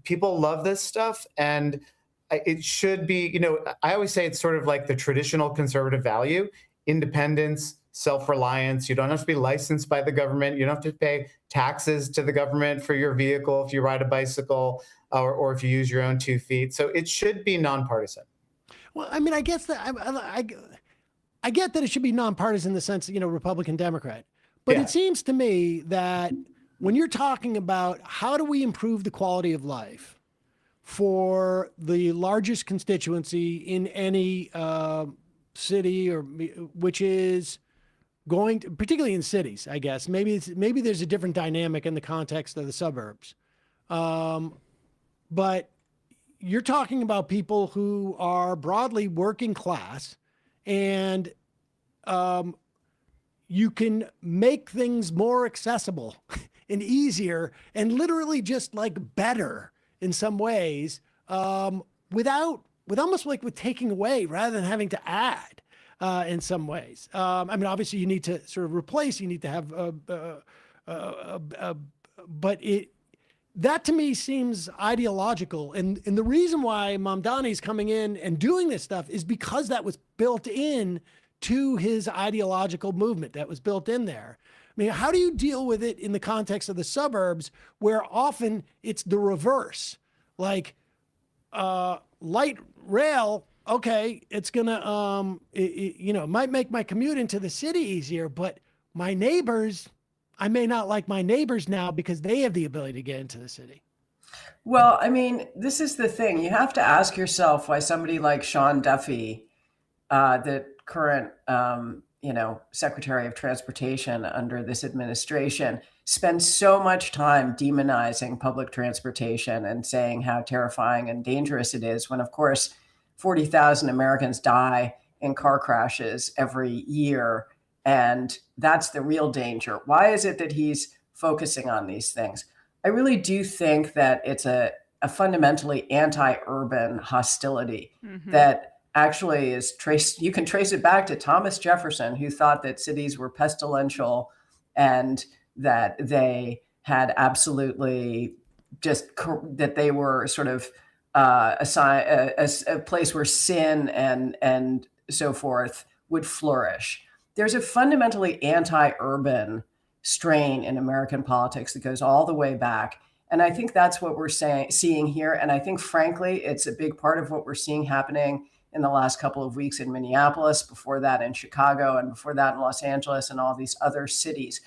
People love this stuff. And it should be, you know, I always say it's sort of like the traditional conservative value, independence, self-reliance. You don't have to be licensed by the government. You don't have to pay taxes to the government for your vehicle if you ride a bicycle or if you use your own 2 feet. So it should be nonpartisan. Well, I mean, I guess that I get that it should be nonpartisan in the sense that, you know, Republican, Democrat. But It seems to me that when you're talking about how do we improve the quality of life for the largest constituency in any city, or which is going to, particularly in cities, I guess, maybe there's a different dynamic in the context of the suburbs. But you're talking about people who are broadly working class, and you can make things more accessible and easier and literally just like better in some ways, with almost like with taking away rather than having to add in some ways. I mean, obviously you need to sort of replace, you need to have, but that to me seems ideological. And the reason why Mamdani is coming in and doing this stuff is because that was built in to his ideological movement that was built in there. I mean, how do you deal with it in the context of the suburbs where often it's the reverse? Like light rail, okay, it's gonna, you know, it might make my commute into the city easier, but my neighbors, I may not like my neighbors now because they have the ability to get into the city. Well, I mean, this is the thing. You have to ask yourself why somebody like Sean Duffy, the current, Secretary of Transportation under this administration, spends so much time demonizing public transportation and saying how terrifying and dangerous it is, when, of course, 40,000 Americans die in car crashes every year. And that's the real danger. Why is it that he's focusing on these things? I really do think that it's a fundamentally anti-urban hostility that actually is traced. You can trace it back to Thomas Jefferson, who thought that cities were pestilential and that they had absolutely that they were sort of a place where sin and so forth would flourish. There's a fundamentally anti-urban strain in American politics that goes all the way back. And I think that's what we're seeing here. And I think, frankly, it's a big part of what we're seeing happening in the last couple of weeks in Minneapolis, before that in Chicago, and before that in Los Angeles and all these other cities.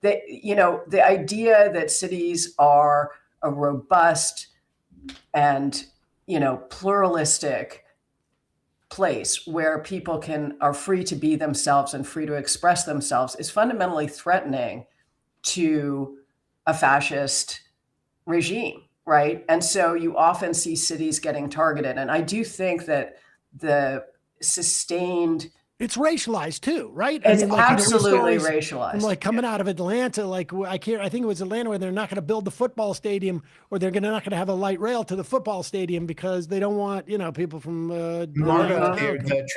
The idea that cities are a robust and, pluralistic place where people are free to be themselves and free to express themselves is fundamentally threatening to a fascist regime, right? And so you often see cities getting targeted. And I do think that the sustained... It's racialized too, right? It's absolutely racialized. From coming out of Atlanta, I think it was Atlanta, where they're not going to build the football stadium, or they're not going to have a light rail to the football stadium because they don't want, people from the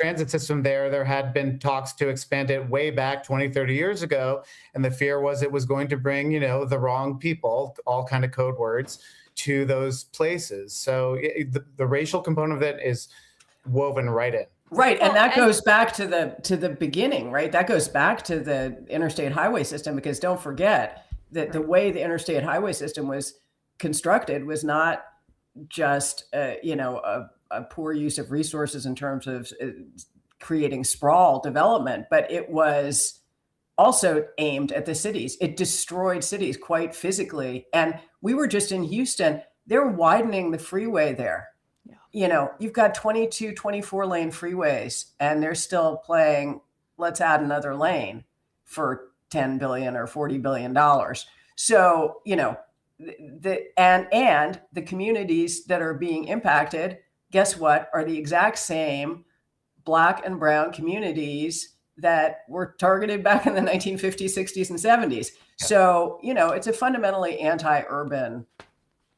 transit system there had been talks to expand it way back 20, 30 years ago. And the fear was it was going to bring, the wrong people, all kind of code words, to those places. So the racial component of it is woven right in. Right. And that goes back to the beginning, right? That goes back to the interstate highway system, because don't forget that the way the interstate highway system was constructed was not just, a poor use of resources in terms of creating sprawl development, but it was also aimed at the cities. It destroyed cities quite physically. And we were just in Houston. They're widening the freeway there. You've got 22, 24 lane freeways, and they're still playing, let's add another lane for $10 billion or $40 billion. So, the communities that are being impacted, guess what, are the exact same Black and brown communities that were targeted back in the 1950s, 60s, and 70s. So, it's a fundamentally anti-urban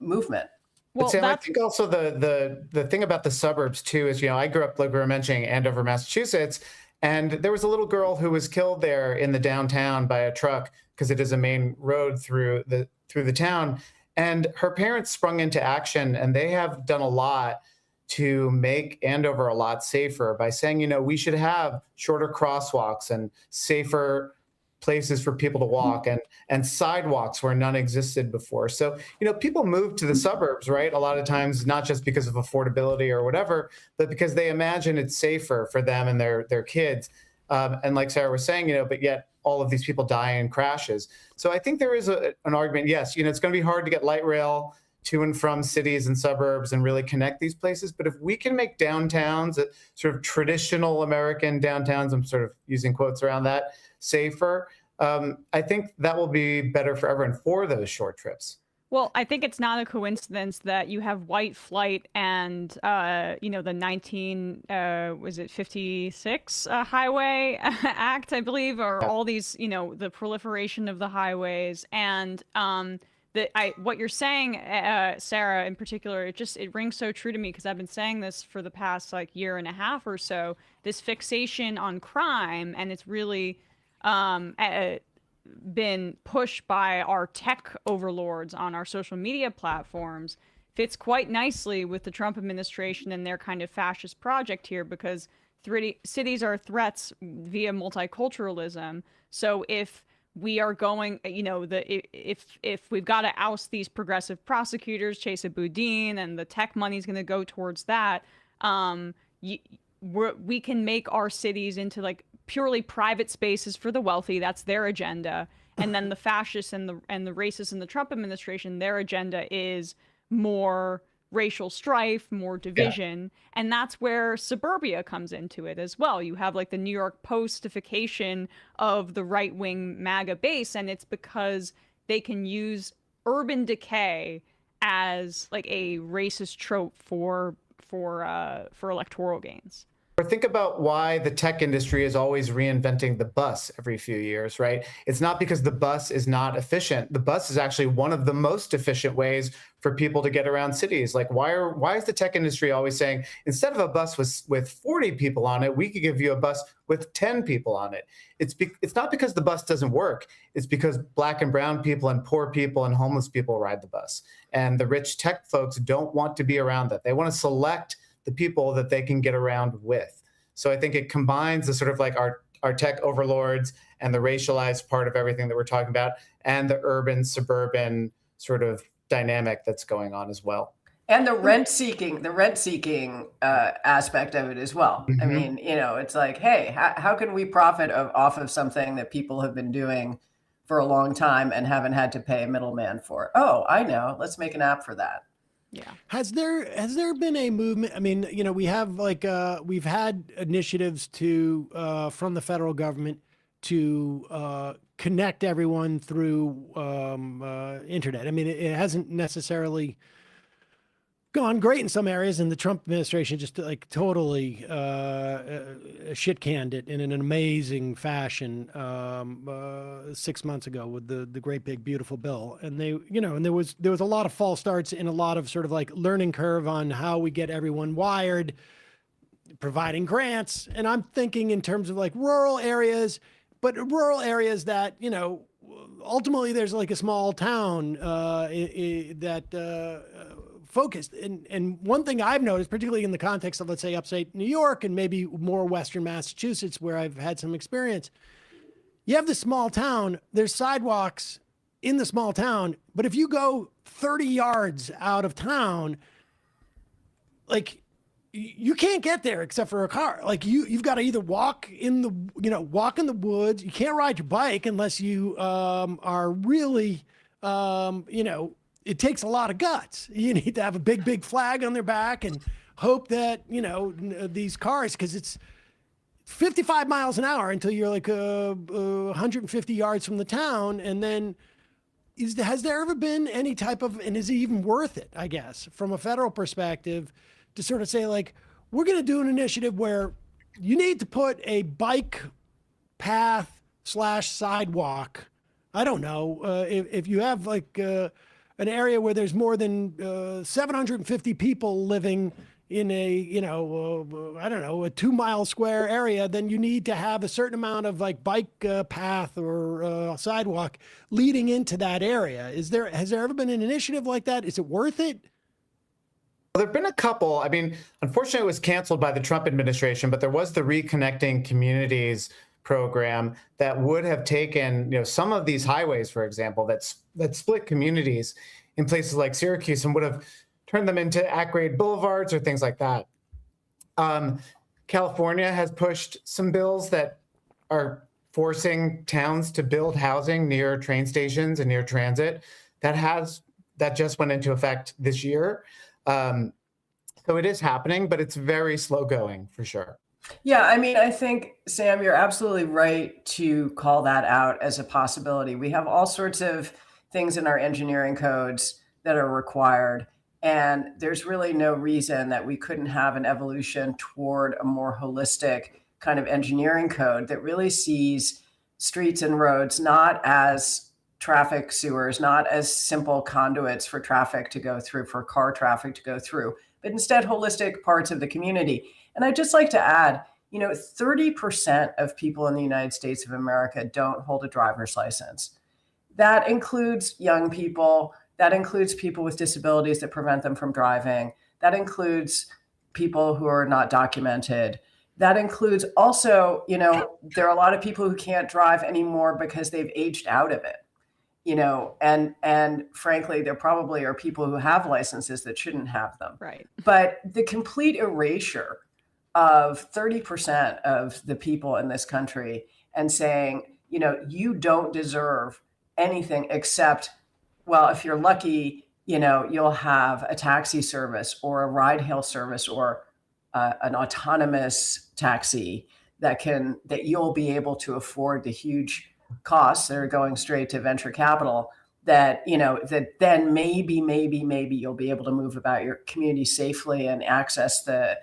movement. Well, Sam, I think also the thing about the suburbs too is, I grew up, like we were mentioning, Andover, Massachusetts, and there was a little girl who was killed there in the downtown by a truck, because it is a main road through the town. And her parents sprung into action, and they have done a lot to make Andover a lot safer by saying, we should have shorter crosswalks and safer places for people to walk, and sidewalks where none existed before. So, people move to the suburbs, right? A lot of times, not just because of affordability or whatever, but because they imagine it's safer for them and their kids. And like Sarah was saying, but yet all of these people die in crashes. So I think there is an argument. Yes, it's going to be hard to get light rail to and from cities and suburbs and really connect these places. But if we can make downtowns, sort of traditional American downtowns, I'm sort of using quotes around that, safer, I think that will be better for everyone for those short trips. Well, I think it's not a coincidence that you have white flight and, the 1956 Highway Act, I believe, or all these, the proliferation of the highways. And what you're saying, Sarah, in particular, it rings so true to me, because I've been saying this for the past year and a half or so, this fixation on crime, and it's really been pushed by our tech overlords on our social media platforms, fits quite nicely with the Trump administration and their kind of fascist project here, because cities are threats via multiculturalism. So if we are going, if we've got to oust these progressive prosecutors, Chesa Boudin, and the tech money is going to go towards that, we can make our cities into purely private spaces for the wealthy. That's their agenda. And then the fascists and the racists in the Trump administration, their agenda is more racial strife, more division. And that's where suburbia comes into it as well. You have like the New York Postification of the right-wing MAGA base, and it's because they can use urban decay as like a racist trope for electoral gains. Or think about why the tech industry is always reinventing the bus every few years, right? It's not because the bus is not efficient. The bus is actually one of the most efficient ways for people to get around cities. Like, why is the tech industry always saying, instead of a bus with 40 people on it, we could give you a bus with 10 people on it? It's not because the bus doesn't work. It's because Black and brown people and poor people and homeless people ride the bus. And the rich tech folks don't want to be around that. They want to select the people that they can get around with. So I think it combines the sort of like our tech overlords and the racialized part of everything that we're talking about, and the urban suburban sort of dynamic that's going on as well. And the rent seeking aspect of it as well. Mm-hmm. I mean, it's like, hey, how can we profit off of something that people have been doing for a long time and haven't had to pay a middleman for? Oh, I know. Let's make an app for that. Yeah. Has there been a movement? I mean, we have we've had initiatives to from the federal government to connect everyone through internet. I mean, it hasn't necessarily gone great in some areas, and the Trump administration just like totally shit canned it in an amazing fashion 6 months ago with the great big beautiful bill. And they, and there was a lot of false starts and a lot of sort of like learning curve on how we get everyone wired, providing grants. And I'm thinking in terms of like rural areas, but rural areas that, ultimately there's like a small town that focused. And one thing I've noticed, particularly in the context of, let's say, upstate New York and maybe more Western Massachusetts, where I've had some experience, you have this small town, there's sidewalks in the small town, but if you go 30 yards out of town, like you can't get there except for a car. Like you've got to either walk in the woods. You can't ride your bike unless you are really, it takes a lot of guts. You need to have a big flag on their back and hope that, these cars, because it's 55 miles an hour until you're like 150 yards from the town. And then has there ever been any type of, and is it even worth it, I guess, from a federal perspective, to sort of say like, we're going to do an initiative where you need to put a bike path / sidewalk. I don't know if you have like, an area where there's more than 750 people living in a, a 2 mile square area, then you need to have a certain amount of like bike path or sidewalk leading into that area. Has there ever been an initiative like that? Is it worth it? Well, there've been a couple. I mean, unfortunately, it was canceled by the Trump administration, but there was the Reconnecting Communities program that would have taken, some of these highways, for example, that split communities in places like Syracuse and would have turned them into at-grade boulevards or things like that. California has pushed some bills that are forcing towns to build housing near train stations and near transit. That just went into effect this year. So it is happening, but it's very slow going for sure. Yeah, I mean, I think, Sam, you're absolutely right to call that out as a possibility. We have all sorts of things in our engineering codes that are required, and there's really no reason that we couldn't have an evolution toward a more holistic kind of engineering code that really sees streets and roads not as traffic sewers, not as simple conduits for traffic to go through, for car traffic to go through, but instead holistic parts of the community. And I'd just like to add, 30% of people in the United States of America don't hold a driver's license. That includes young people. That includes people with disabilities that prevent them from driving. That includes people who are not documented. That includes also, there are a lot of people who can't drive anymore because they've aged out of it. And frankly, there probably are people who have licenses that shouldn't have them. Right. But the complete erasure of 30% of the people in this country and saying, you don't deserve anything except, well, if you're lucky, you'll have a taxi service or a ride hail service or an autonomous taxi that you'll be able to afford the huge costs that are going straight to venture capital, that then maybe you'll be able to move about your community safely and access the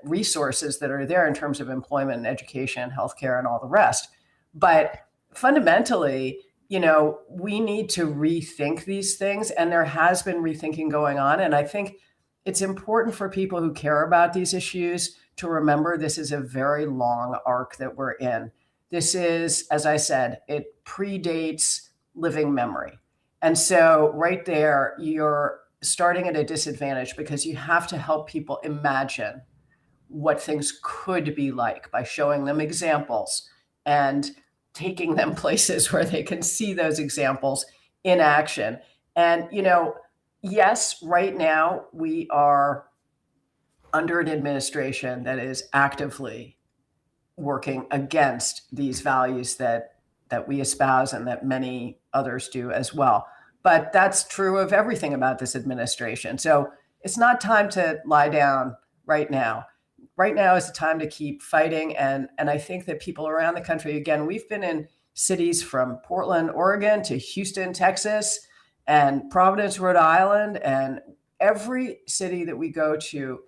resources that are there in terms of employment and education, healthcare, and all the rest. But fundamentally, we need to rethink these things, and there has been rethinking going on. And I think it's important for people who care about these issues to remember this is a very long arc that we're in. This is, as I said, it predates living memory. And so right there, you're starting at a disadvantage because you have to help people imagine what things could be like by showing them examples and taking them places where they can see those examples in action. And, yes, right now we are under an administration that is actively working against these values that we espouse and that many others do as well. But that's true of everything about this administration. So it's not time to lie down right now. Right now is the time to keep fighting. And I think that people around the country, again, we've been in cities from Portland, Oregon to Houston, Texas, and Providence, Rhode Island. And every city that we go to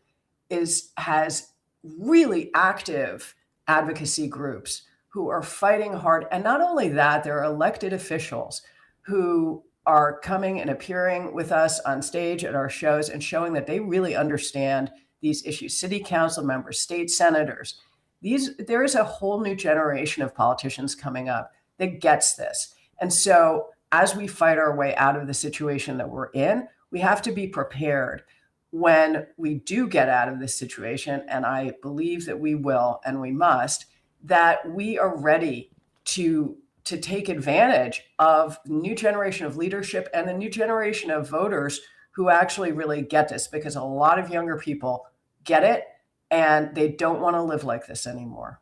has really active advocacy groups who are fighting hard. And not only that, there are elected officials who are coming and appearing with us on stage at our shows and showing that they really understand these issues. City council members, state senators. There is a whole new generation of politicians coming up that gets this. And so as we fight our way out of the situation that we're in, we have to be prepared when we do get out of this situation, and I believe that we will and we must, that we are ready to take advantage of the new generation of leadership and the new generation of voters who actually really get this, because a lot of younger people get it and they don't want to live like this anymore.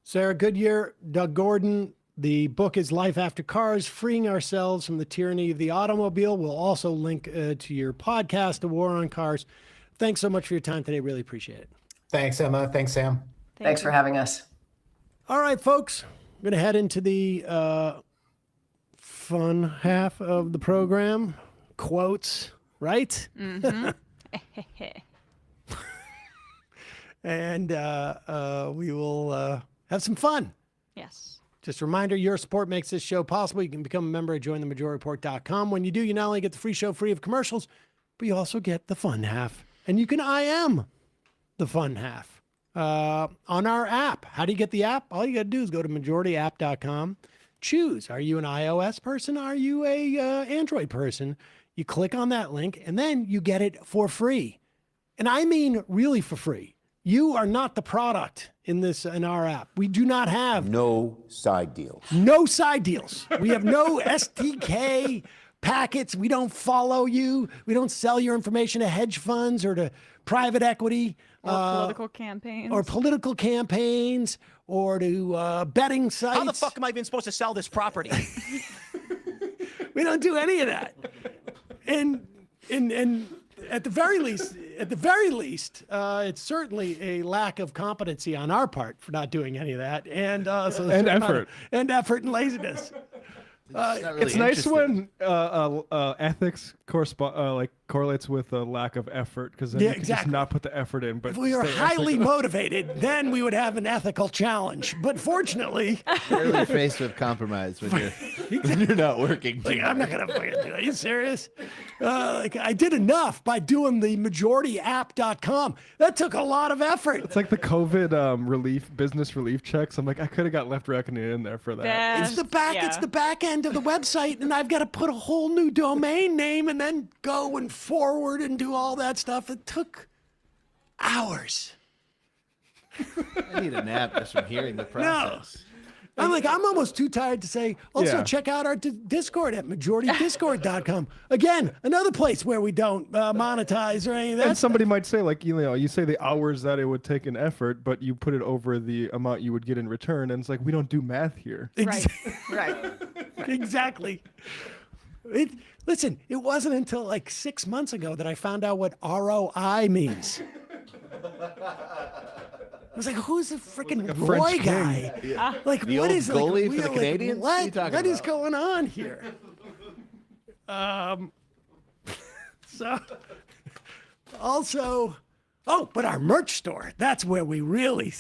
Sarah Goodyear, Doug Gordon. The book is Life After Cars, Freeing Ourselves from the Tyranny of the Automobile. We'll also link to your podcast, A War on Cars. Thanks so much for your time today. Really appreciate it. Thanks, Emma. Thanks, Sam. Thanks for having us. All right, folks. I'm going to head into the fun half of the program. Quotes, right? Mm-hmm. And we will have some fun. Yes. Just a reminder, your support makes this show possible. You can become a member at jointhemajorityReport.com. When you do, you not only get the free show free of commercials, but you also get the fun half. And you can IM the fun half on our app. How do you get the app? All you got to do is go to majorityapp.com. Choose. Are you an iOS person? Are you a Android person? You click on that link, and then you get it for free. And I mean really for free. You are not the product in our app. We do not have no side deals. No side deals. We have no SDK packets. We don't follow you. We don't sell your information to hedge funds or to private equity. Or political campaigns. Or political campaigns or to betting sites. How the fuck am I even supposed to sell this property? We don't do any of that. And at the very least, it's certainly a lack of competency on our part for not doing any of that, and effort and laziness. It's nice when ethics correlates with a lack of effort, because then you can just not put the effort in. But if we were highly motivated, then we would have an ethical challenge. But fortunately, rarely faced with compromise when you're not working. I'm not gonna fucking do it. Are you serious? I did enough by doing the majorityapp.com. That took a lot of effort. It's like the COVID business relief checks. I'm like, I could have got left reckoning in there for that. It's the back end of the website, and I've got to put a whole new domain name and then go and forward and do all that stuff. It took hours. I need a nap just from hearing the process. No. I'm almost too tired to say, also check out our Discord at majoritydiscord.com. Again, another place where we don't monetize or any of that. And somebody might say, you say the hours that it would take an effort, but you put it over the amount you would get in return. And it's like, we don't do math here. Right. Exactly. Listen, it wasn't until like 6 months ago that I found out what ROI means. I was like, who's the freaking like Roy guy? Yeah. Like, The what old is goalie like, for the like, Canadians? What are you talking what is about? going on here? So, also, but our merch store, that's where we really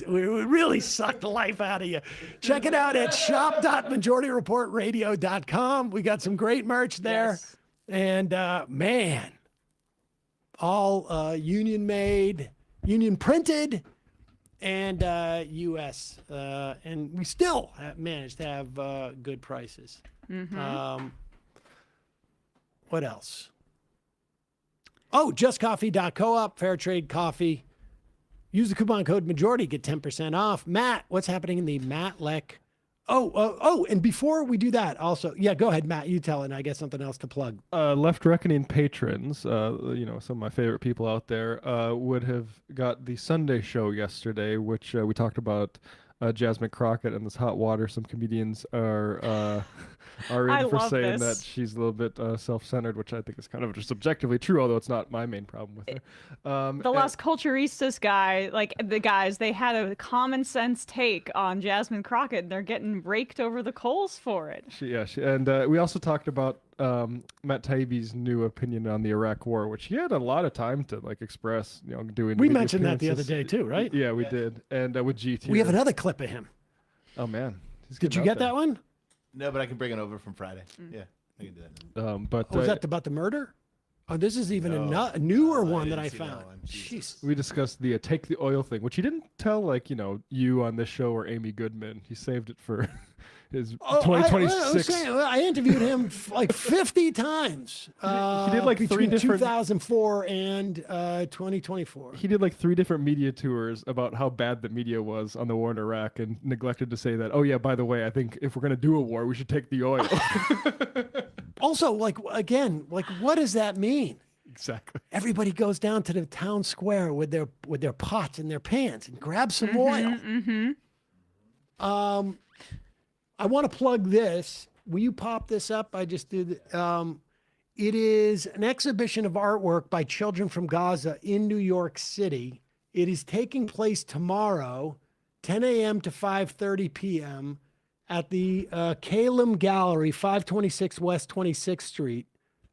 suck the life out of you. Check it out at shop.majorityreportradio.com. We got some great merch there. Yes. And man, all union made, union printed, and U.S. And we still have managed to have good prices. Mm-hmm. What else? Oh, justcoffee.coop, fair trade coffee. Use the coupon code majority, get 10% off. Matt, what's happening in the Matt Leck? And before we do that, also, yeah, go ahead, Matt. You tell it, and I got something else to plug. Left Reckoning patrons, some of my favorite people out there, would have got the Sunday show yesterday, which we talked about Jasmine Crockett and this hot water. Some comedians are in for saying that she's a little bit self-centered, which I think is kind of just objectively true, although it's not my main problem with her. The Las Culturistas guy, they had a common sense take on Jasmine Crockett. They're getting raked over the coals for it. We also talked about Matt Taibbi's new opinion on the Iraq War, which he had a lot of time to express. Doing. We mentioned that the other day too, right? Yeah, we did. And with GT, we have another clip of him. Oh man, did you get that one? No, but I can bring it over from Friday. Yeah, I can do that. Was that about the murder? Oh, this is even a newer one that I found. Jeez. We discussed the take the oil thing, which he didn't tell you on this show or Amy Goodman. He saved it for his 2026. I interviewed him like 50 times. He did like between 3 different 2004 and 2024. He did like 3 different media tours about how bad the media was on the war in Iraq, and neglected to say that. Oh yeah, by the way, I think if we're gonna do a war, we should take the oil. Also, what does that mean? Exactly. Everybody goes down to the town square with their pots and their pans and grabs some oil. I want to plug this. Will you pop this up? I just did. It is an exhibition of artwork by children from Gaza in New York City. It is taking place tomorrow, 10 a.m. to 5:30 p.m. at the Kalem Gallery, 526 West 26th Street,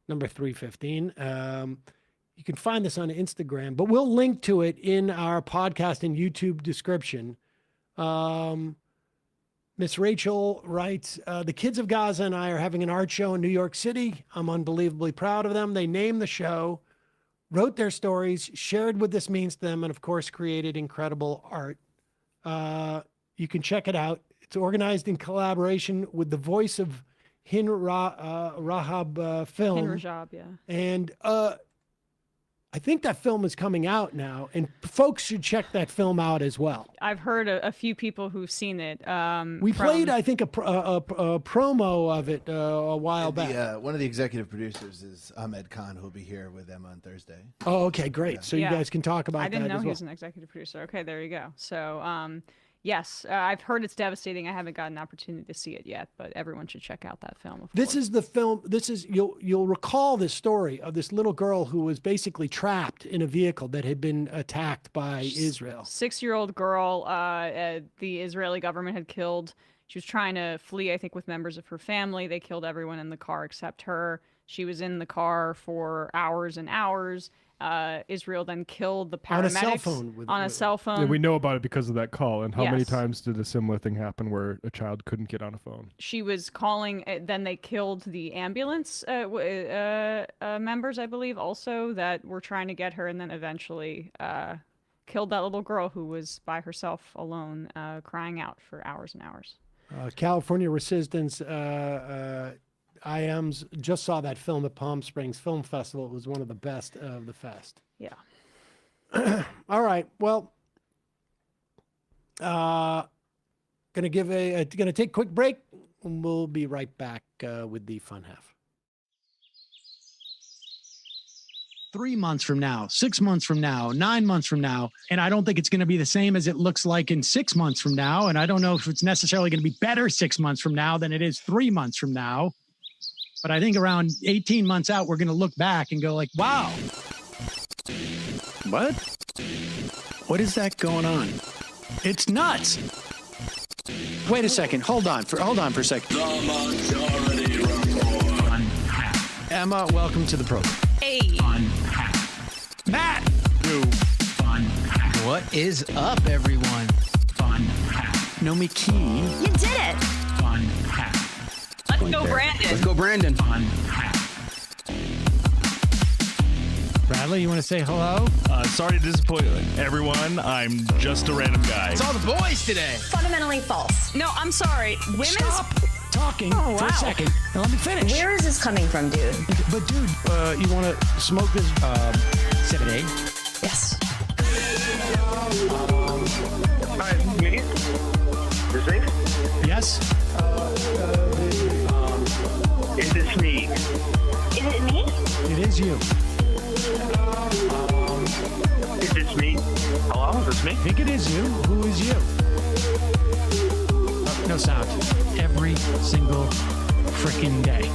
number 315. You can find this on Instagram, but we'll link to it in our podcast and YouTube description. Miss Rachel writes, the kids of Gaza and I are having an art show in New York City. I'm unbelievably proud of them. They named the show, wrote their stories, shared what this means to them, and of course, created incredible art. You can check it out. It's organized in collaboration with the voice of Hin Rahab film. Hin Rajab, yeah. And I think that film is coming out now, and folks should check that film out as well. I've heard a few people who've seen it. We played, I think, a promo of it a while back. One of the executive producers is Ahmed Khan, who'll be here with them on Thursday. Oh, okay, great. Yeah. So you guys can talk about that. I didn't know as he well. was an executive producer. Okay, there you go. So, yes, I've heard it's devastating. I haven't gotten an opportunity to see it yet, but everyone should check out that film. This is the film. This is you'll recall this story of this little girl who was basically trapped in a vehicle that had been attacked by Israel. 6-year-old girl. The Israeli government had killed. She was trying to flee, I think, with members of her family. They killed everyone in the car except her. She was in the car for hours and hours. Israel then killed the paramedics on a cell phone. Yeah, we know about it because of that call. And how many Yes. times did a similar thing happen where a child couldn't get on a phone? She was calling. Then they killed the ambulance members, I believe, also that were trying to get her, and then eventually killed that little girl who was by herself alone, crying out for hours and hours. California Resistance IMs just saw that film at Palm Springs Film Festival. It was one of the best of the fest. Yeah. All right. Well, gonna take a quick break, and we'll be right back with the fun half. 3 months from now, 6 months from now, 9 months from now. And I don't think it's going to be the same as it looks like in 6 months from now. And I don't know if it's necessarily going to be better 6 months from now than it is 3 months from now. But I think around 18 months out, we're going to look back and go like, wow. What? What is that going on? It's nuts. Wait a second. Hold on for a second. The Majority Report. Emma, welcome to the program. Hey. Matt. What is up, everyone? Nomi Key. You did it. Let's go, Brandon. Let's go, Brandon. Bradley, you want to say hello? Sorry to disappoint everyone. I'm just a random guy. It's all the boys today. Fundamentally false. No, I'm sorry. Women's Stop talking for a second. Now let me finish. Where is this coming from, dude? But dude, you want to smoke this 7A? Yes. Hi, me? Is this? Yes. Is this me? Is it me? It is you. Is this me? Hello? Is this me? I think it is you. Who is you? No sound. Every single freaking day.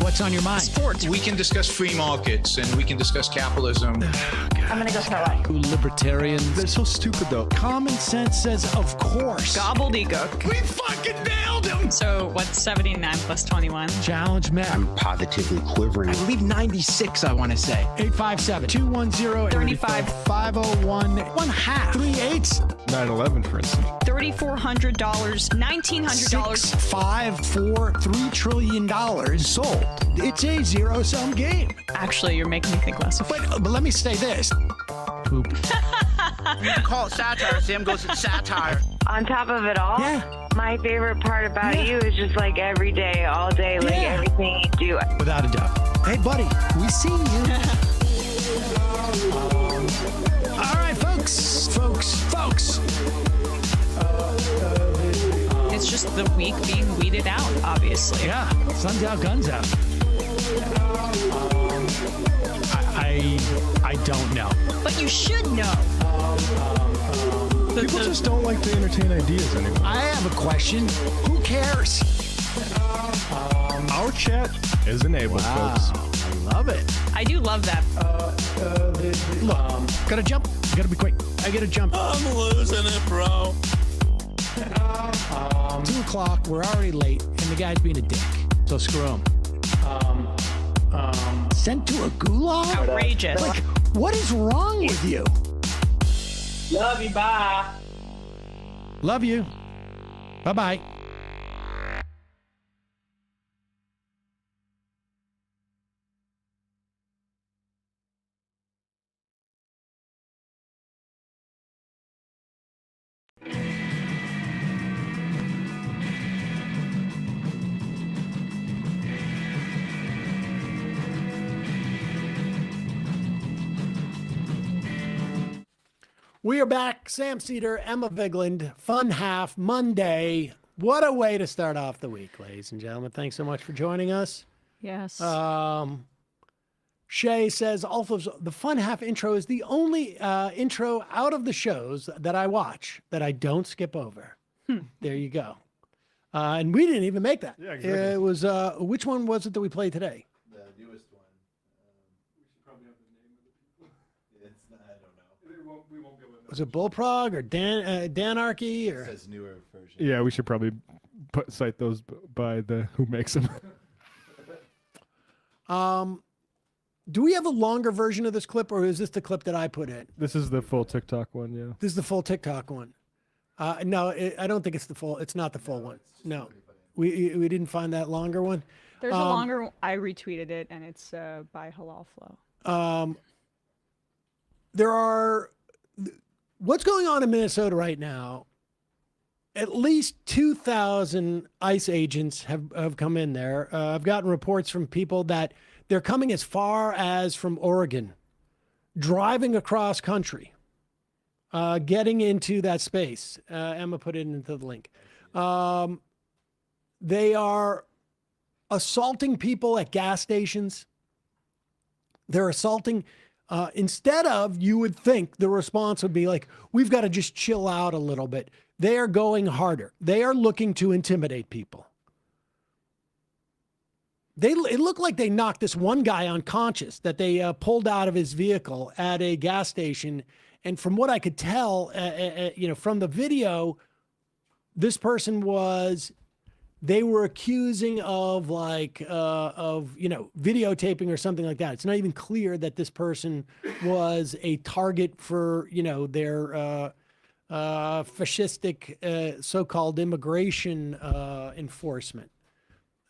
What's on your mind? Sports. We can discuss free markets and we can discuss capitalism. I'm gonna go throw up. Who libertarians? They're so stupid though. Common sense says, of course. gobbledygook. We fucking nailed him. So what's 79 plus 21? Challenge Matt. I'm positively quivering. I believe 96, I want to say. 857-210-35 501 1 half 3 8s 9/11, for instance. $3,400, $1,900. 5 4 $3 trillion sold. It's a zero-sum game. Actually, you're making me think less of it. But let me say this. Poop. You can call it satire. Sam goes, it's satire. On top of it all, Yeah. my favorite part about you is just like every day, all day, like everything you do. Without a doubt. Hey, buddy, we see you. All right, folks. It's just the week being weeded out, obviously. Yeah, sun's out, guns out. I don't know. But you should know. People just don't like to entertain ideas anymore. I have a question. Who cares? Our chat is enabled, folks. I love it. I do love that. Look, gotta jump. Gotta be quick. I gotta jump. I'm losing it, bro. 2 o'clock. We're already late, and the guy's being a dick. So screw him. Sent to a gulag? Outrageous. Like, what is wrong with you? Love you, bye. Love you. Bye-bye. We are back. Sam Seder, Emma Vigland, Fun Half Monday. What a way to start off the week, ladies and gentlemen. Thanks so much for joining us. Yes. Shay says, also, the Fun Half intro is the only intro out of the shows that I watch that I don't skip over. There you go. And we didn't even make that. Yeah, exactly. It was, which one was it that we played today? The newest one. We should probably have the name of the people. It's not, I don't know. We won't be able to know. Was it Bullprog or Danarchy? Or? It says newer version. Yeah, we should probably cite those by the who makes them. Do we have a longer version of this clip, or is this the clip that I put in? This is the full TikTok one, yeah. This is the full TikTok one. No, I don't think it's the full. It's not the full one. No, we didn't find that longer one. There's a longer. I retweeted it, and it's by Halal Flow. There are what's going on in Minnesota right now. At least 2,000 ICE agents have come in there. I've gotten reports from people that they're coming as far as from Oregon, driving across country, getting into that space. Emma put it into the link. They are assaulting people at gas stations. They're assaulting, instead of, you would think the response would be like, we've got to just chill out a little bit. They are going harder. They are looking to intimidate people. it looked like they knocked this one guy unconscious that they pulled out of his vehicle at a gas station. And from what I could tell, from the video, this person they were accusing of videotaping or something like that. It's not even clear that this person was a target for, their fascistic so-called immigration enforcement.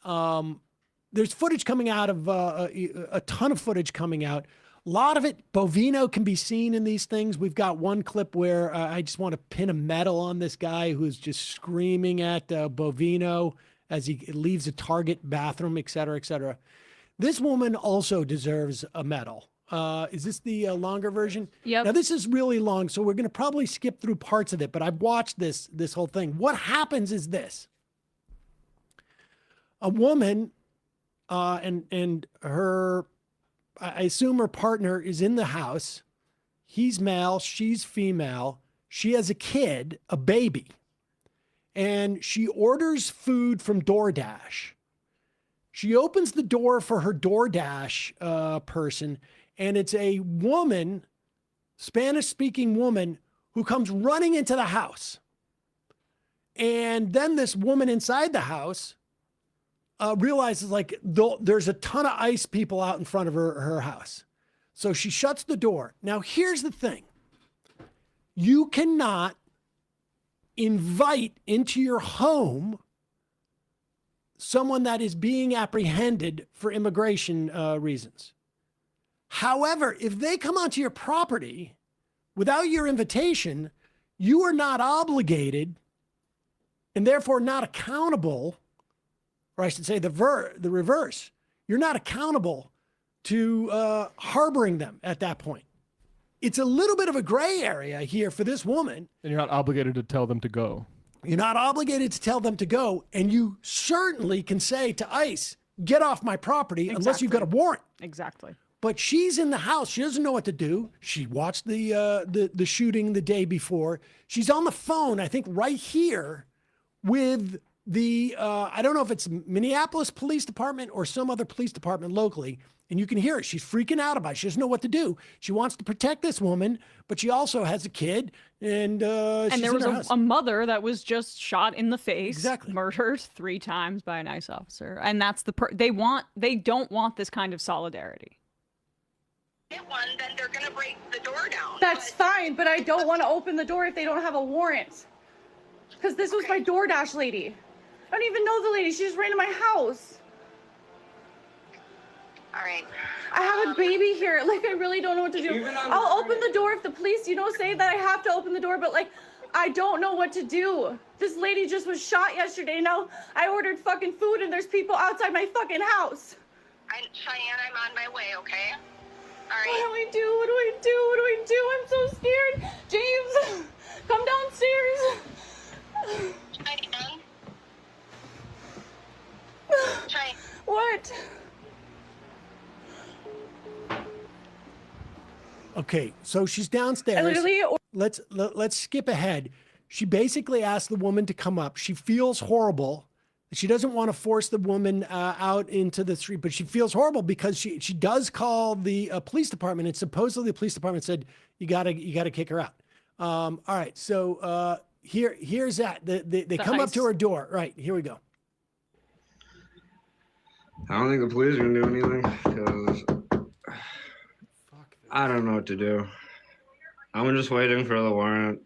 There's footage coming out of a ton of footage coming out. A lot of it, Bovino can be seen in these things. We've got one clip where I just want to pin a medal on this guy who's just screaming at Bovino as he leaves a Target bathroom, et cetera, et cetera. This woman also deserves a medal. Is this the longer version? Yep. Now, this is really long, so we're going to probably skip through parts of it, but I've watched this whole thing. What happens is this. A woman and her... I assume her partner is in the house. He's male, she's female. She has a kid, a baby, and she orders food from DoorDash. She opens the door for her DoorDash person, and it's a woman, Spanish-speaking woman, who comes running into the house. And then this woman inside the house realizes there's a ton of ICE people out in front of her house. So she shuts the door. Now, here's the thing. You cannot invite into your home someone that is being apprehended for immigration reasons. However, if they come onto your property without your invitation, you are not obligated and therefore not accountable, or I should say the reverse. You're not accountable to harboring them at that point. It's a little bit of a gray area here for this woman. And you're not obligated to tell them to go. You're not obligated to tell them to go. And you certainly can say to ICE, get off my property unless you've got a warrant. Exactly. But she's in the house. She doesn't know what to do. She watched the shooting the day before. She's on the phone, I think, right here with the, I don't know if it's Minneapolis Police Department or some other police department locally, and you can hear it. She's freaking out about it. She doesn't know what to do. She wants to protect this woman, but she also has a kid, and there was a mother that was just shot in the face, exactly, murdered 3 times by an ICE officer, and that's they don't want this kind of solidarity. Then they're gonna break the door down. That's fine, but I don't want to open the door if they don't have a warrant, because this was my DoorDash lady. I don't even know the lady. She just ran to my house. All right. I have a baby here. I really don't know what to do. I'll open the door if the police, say that I have to open the door, but I don't know what to do. This lady just was shot yesterday. Now I ordered fucking food and there's people outside my fucking house. Cheyenne, I'm on my way, okay? All right. What do I do? What do I do? What do I do? I'm so scared. James, come downstairs. Cheyenne. What? Okay, so she's downstairs. Let's skip ahead. She basically asked the woman to come up. She feels horrible. She doesn't want to force the woman out into the street, but she feels horrible because she does call the police department, and supposedly the police department said you gotta kick her out. All right, so here's that. They come up to her door. Right, here we go. I don't think the police are gonna do anything because I don't know what to do. I'm just waiting for the warrant.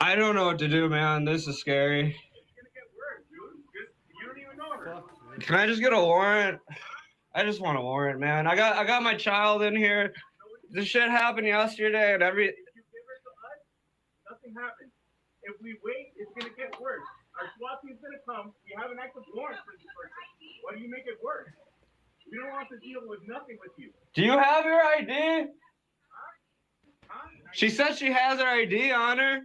I don't know what to do, man. This is scary. Can I just get a warrant? I just want a warrant, man. I got my child in here. This shit happened yesterday, and If you give it to us, nothing happens. If we wait, it's gonna get worse. Our SWAT team's gonna come. We have an active warrant for this person. Why do you make it worse? We don't want to deal with nothing with you. Do you have your ID? She said she has her ID on her.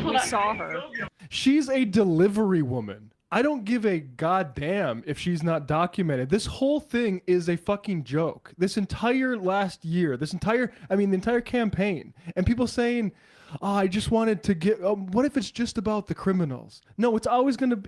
We saw her. She's a delivery woman. I don't give a goddamn if she's not documented. This whole thing is a fucking joke. This entire last year, the entire campaign, and people saying, oh, I just wanted to get. What if it's just about the criminals? No, it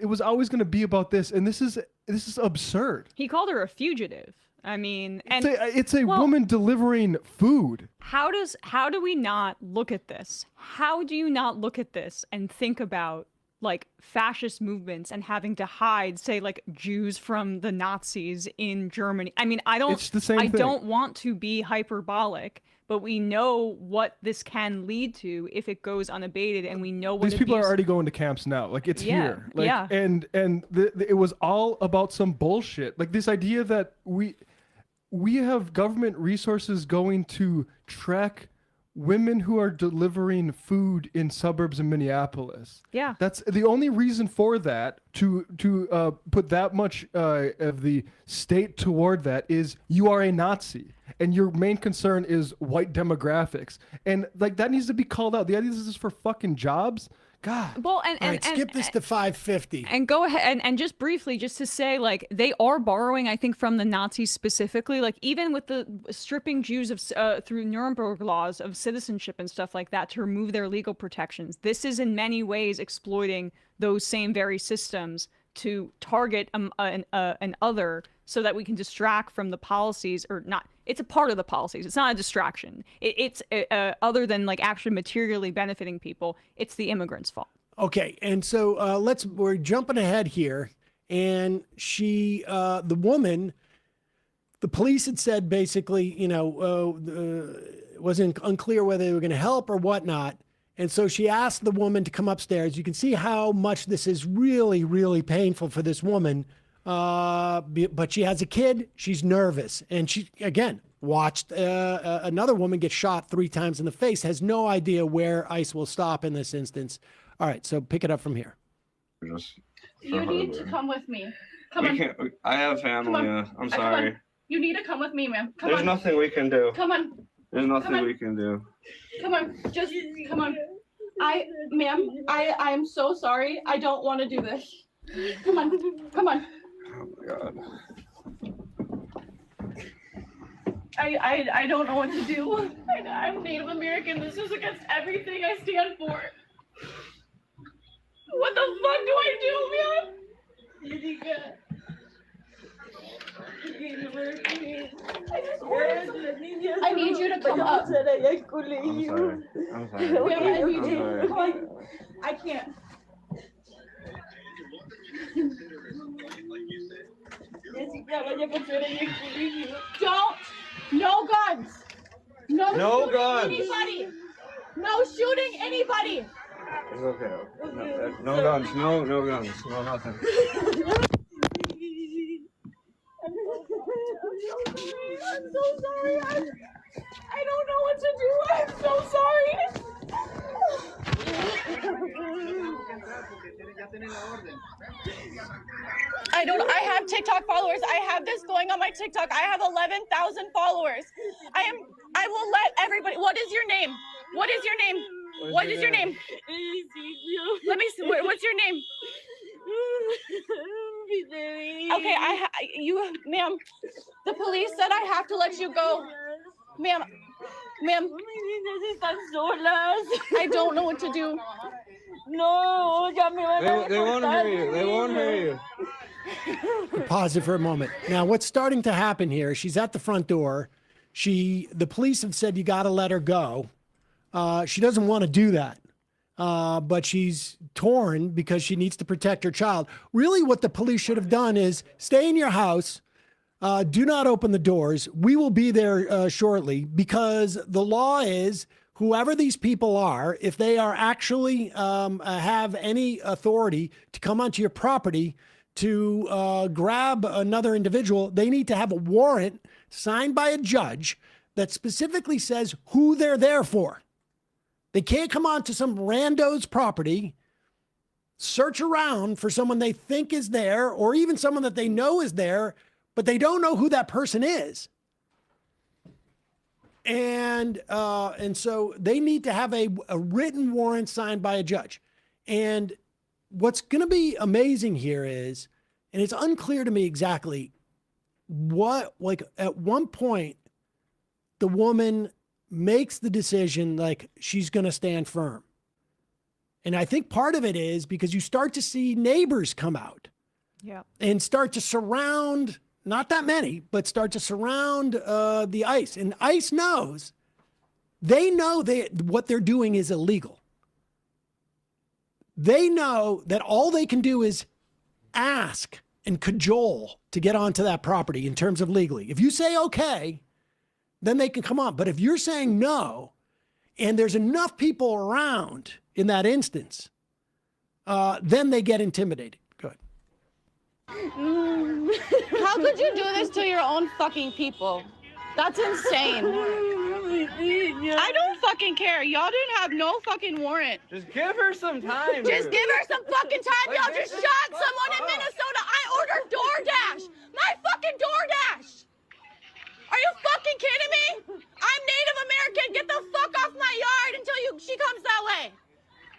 was always gonna be about this, and this is absurd. He called her a fugitive. I mean, and it's a woman delivering food. How do we not look at this? How do you not look at this and think about like fascist movements and having to hide, say, like Jews from the Nazis in Germany? I mean, It's the same I thing. don't want to be hyperbolic, but we know what this can lead to if it goes unabated, and we know what These people are abuse- already going to camps now. Like it's Yeah, here. Like, yeah. And it was all about some bullshit. Like this idea that we have government resources going to track women who are delivering food in suburbs in Minneapolis. Yeah. That's the only reason for that, to put that much of the state toward that, is you are a Nazi and your main concern is white demographics. And like that needs to be called out. The idea this is for fucking jobs. God. Well, All right, skip this to 550. And go ahead and just briefly, just to say, like, they are borrowing, I think, from the Nazis specifically. Like, even with the stripping Jews of through Nuremberg laws of citizenship and stuff like that to remove their legal protections. This is in many ways exploiting those same very systems to target an other so that we can distract from the policies, or not. It's a part of the policies. It's not a distraction. It's other than like actually materially benefiting people. It's the immigrants' fault. Okay, and so we're jumping ahead here, and the woman, the police had said basically, it wasn't unclear whether they were going to help or whatnot, and so she asked the woman to come upstairs. You can see how much this is really, really painful for this woman, but she has a kid. She's nervous, and she again watched another woman get shot 3 times in the face. Has no idea where ICE will stop in this instance. All right, so pick it up from here. You need to come with me. Come on. I have family. I'm sorry. Come on. You need to come with me, ma'am. Come There's on. nothing we can do. Come on. There's nothing Come on. we can do. Come on. Just come on. Ma'am, I am so sorry. I don't want to do this. Come on. Come on. Oh my God. I don't know what to do. I'm Native American. This is against everything I stand for. What the fuck do I do, man? I need you to come up. I'm sorry. I need you. sorry. Come on. I can't. Don't. No guns. No shooting guns. anybody. No shooting anybody. It's okay. No guns. No guns. No nothing. I'm so sorry. I don't know what to do. I'm so sorry. I have TikTok followers. I have this going on my TikTok. I have 11,000 followers. I will let everybody. What is your name? What is your name? What is your name? Let me see. What's your name? Okay, ma'am. The police said I have to let you go. Ma'am. I don't know what to do. No, They won't hear you. They won't hear you. Pause it for a moment. Now, what's starting to happen here? She's at the front door. The police have said you got to let her go. She doesn't want to do that, but she's torn because she needs to protect her child. Really, what the police should have done is stay in your house. Do not open the doors. We will be there shortly, because the law is whoever these people are, if they are actually have any authority to come onto your property to grab another individual, they need to have a warrant signed by a judge that specifically says who they're there for. They can't come onto some rando's property, search around for someone they think is there, or even someone that they know is there, but they don't know who that person is. And so they need to have a written warrant signed by a judge. And what's going to be amazing here is, and it's unclear to me exactly what, like at one point, the woman makes the decision like she's going to stand firm. And I think part of it is because you start to see neighbors come out and start to surround, not that many, but start to surround the ICE. And ICE knows, they know what they're doing is illegal. They know that all they can do is ask and cajole to get onto that property in terms of legally. If you say okay, then they can come on. But if you're saying no, and there's enough people around in that instance, then they get intimidated. Go ahead. How could you do this to your own fucking people? That's insane. I don't fucking care. Y'all didn't have no fucking warrant. Just give her some time. Just give her some fucking time. Y'all just shot someone in Minnesota. I ordered DoorDash. My fucking DoorDash. Are you fucking kidding me? I'm Native American. Get the fuck off my yard until she comes that way.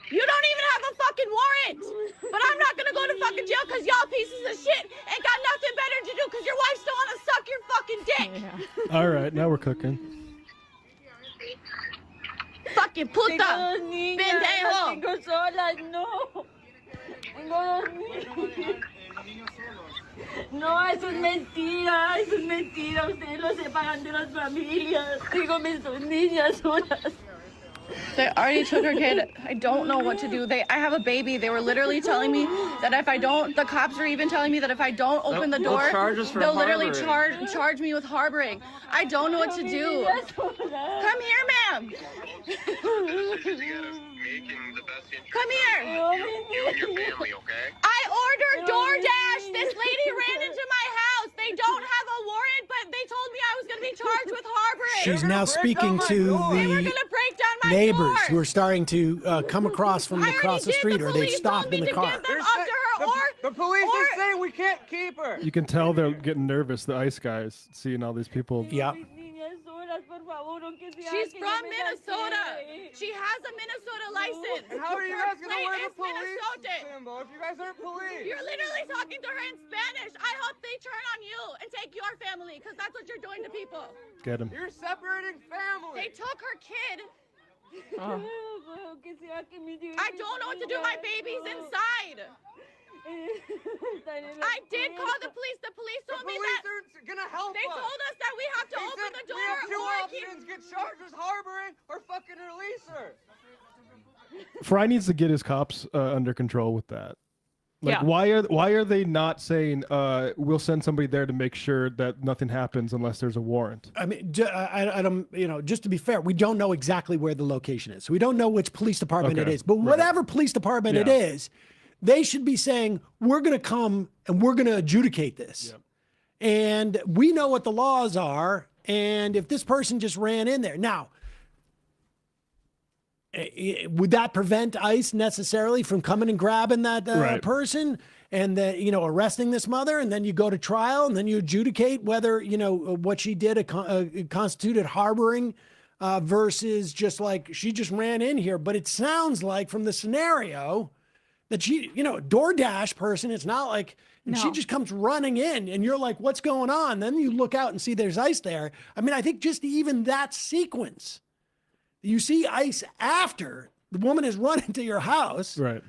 You don't even have a fucking warrant. But I'm not gonna go to fucking jail because y'all pieces of shit ain't got nothing better to do because your wife still wanna suck your fucking dick. All right, now we're cooking. Fucking puta. Pendejo. Tengo sola, no. No, eso es mentira, eso es mentira. Ustedes lo separan de las familias. Dígame, son niñas solas. They already took her kid. I don't know what to do. I have a baby. They were literally telling me that if I don't, the cops are even telling me that if I don't open the door, they'll literally charge me with harboring. I don't know what to do. Come here, ma'am. Come here. I ordered DoorDash. This lady ran into my house. They don't have a warrant, but they told me I was going to be charged with harboring. She's now speaking to the neighbors who are starting to come across from across the street, or they've stopped in the car. The police are saying we can't keep her. You can tell they're getting nervous, the ICE guys, seeing all these people. Yeah. She's from Minnesota. She has a Minnesota license. And how are you guys going to wear the police Minnesota symbol if you guys aren't police? You're literally talking to her in Spanish. I hope they turn on you and take your family because that's what you're doing to people. Get him. You're separating family. They took her kid. Oh. I don't know what to do. My baby's inside. I did call the police. The police told me that are gonna help they told us that we have to open the door. We have two or options: get charged with harboring or fucking release her. Fry needs to get his cops under control with that. Like, Yeah. why are they not saying we'll send somebody there to make sure that nothing happens unless there's a warrant? I mean, I don't, just to be fair, we don't know exactly where the location is. So we don't know which police department it is. But whatever police department it is, they should be saying, we're going to come and we're going to adjudicate this. Yep. And we know what the laws are. And if this person just ran in there. Now, would that prevent ICE necessarily from coming and grabbing that person and arresting this mother? And then you go to trial and then you adjudicate whether, what she did constituted harboring versus just like she just ran in here. But it sounds like from the scenario that she, DoorDash person, it's not like she just comes running in and you're like, what's going on? Then you look out and see there's ICE there. I mean, I think just even that sequence, you see ICE after the woman has run into your house, right?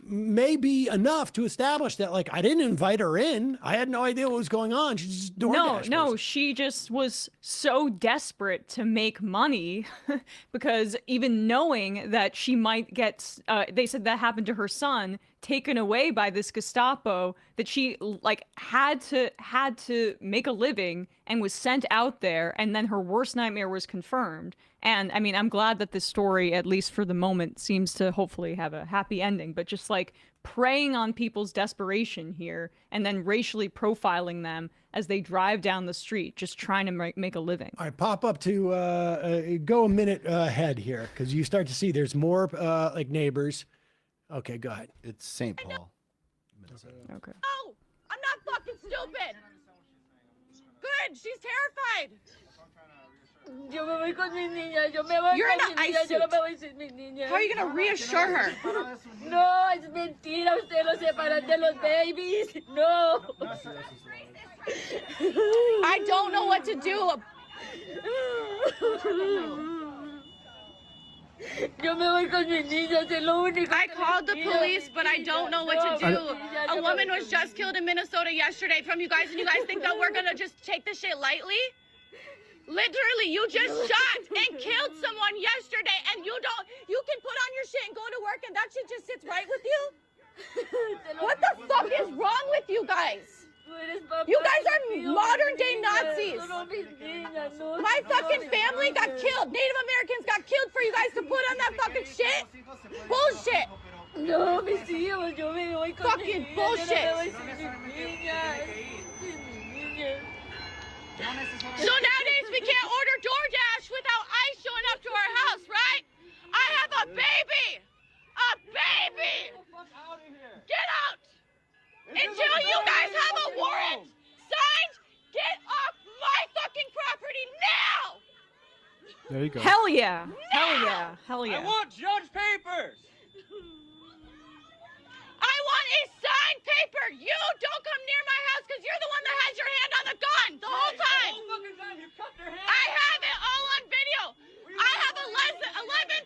May be enough to establish that, like, I didn't invite her in. I had no idea what was going on. She's just DoorDash. No, she just was so desperate to make money because even knowing that she might get, they said that happened to her son, taken away by this Gestapo, that she had to make a living and was sent out there, and then her worst nightmare was confirmed. And I mean, I'm glad that this story, at least for the moment, seems to hopefully have a happy ending, but just like preying on people's desperation here and then racially profiling them as they drive down the street, just trying to make a living. All right, pop up to go a minute ahead here because you start to see there's more neighbors. Okay, go ahead. It's St. Paul, Minnesota. Okay. Oh, I'm not fucking stupid. Good, she's terrified. Yo me voy con mis niñas, yo me voy You're in con an mis niñas, ice yo no suit. me voy sin mis niñas. How are you gonna reassure her? No, es mentira, ustedes los separan de los babies. No. I don't know what to do. Yo me voy con mis niñas, es lo único. I called the police, but I don't know what to do. A woman was just killed in Minnesota yesterday from you guys, and you guys think that we're gonna just take this shit lightly? Literally, you just shot and killed someone yesterday, and you can put on your shit and go to work, and that shit just sits right with you? What the fuck is wrong with you guys? You guys are modern day Nazis. My fucking family got killed. Native Americans got killed for you guys to put on that fucking shit. Bullshit. No, mis hijos, yo me voy con Fucking mis niñas, bullshit. yo me voy sin mis niñas. Sin mis niñas. So nowadays we can't order DoorDash without ICE showing up to our house, right? I have a baby. A baby. Get out. Until you guys have a warrant signed, get off my fucking property now! There you go. Hell yeah. Hell yeah. Hell yeah. I want judge papers. I want a signed paper! You don't come near my house because you're the one that has your hand on the gun the whole time! I have it all on video! I have 11,000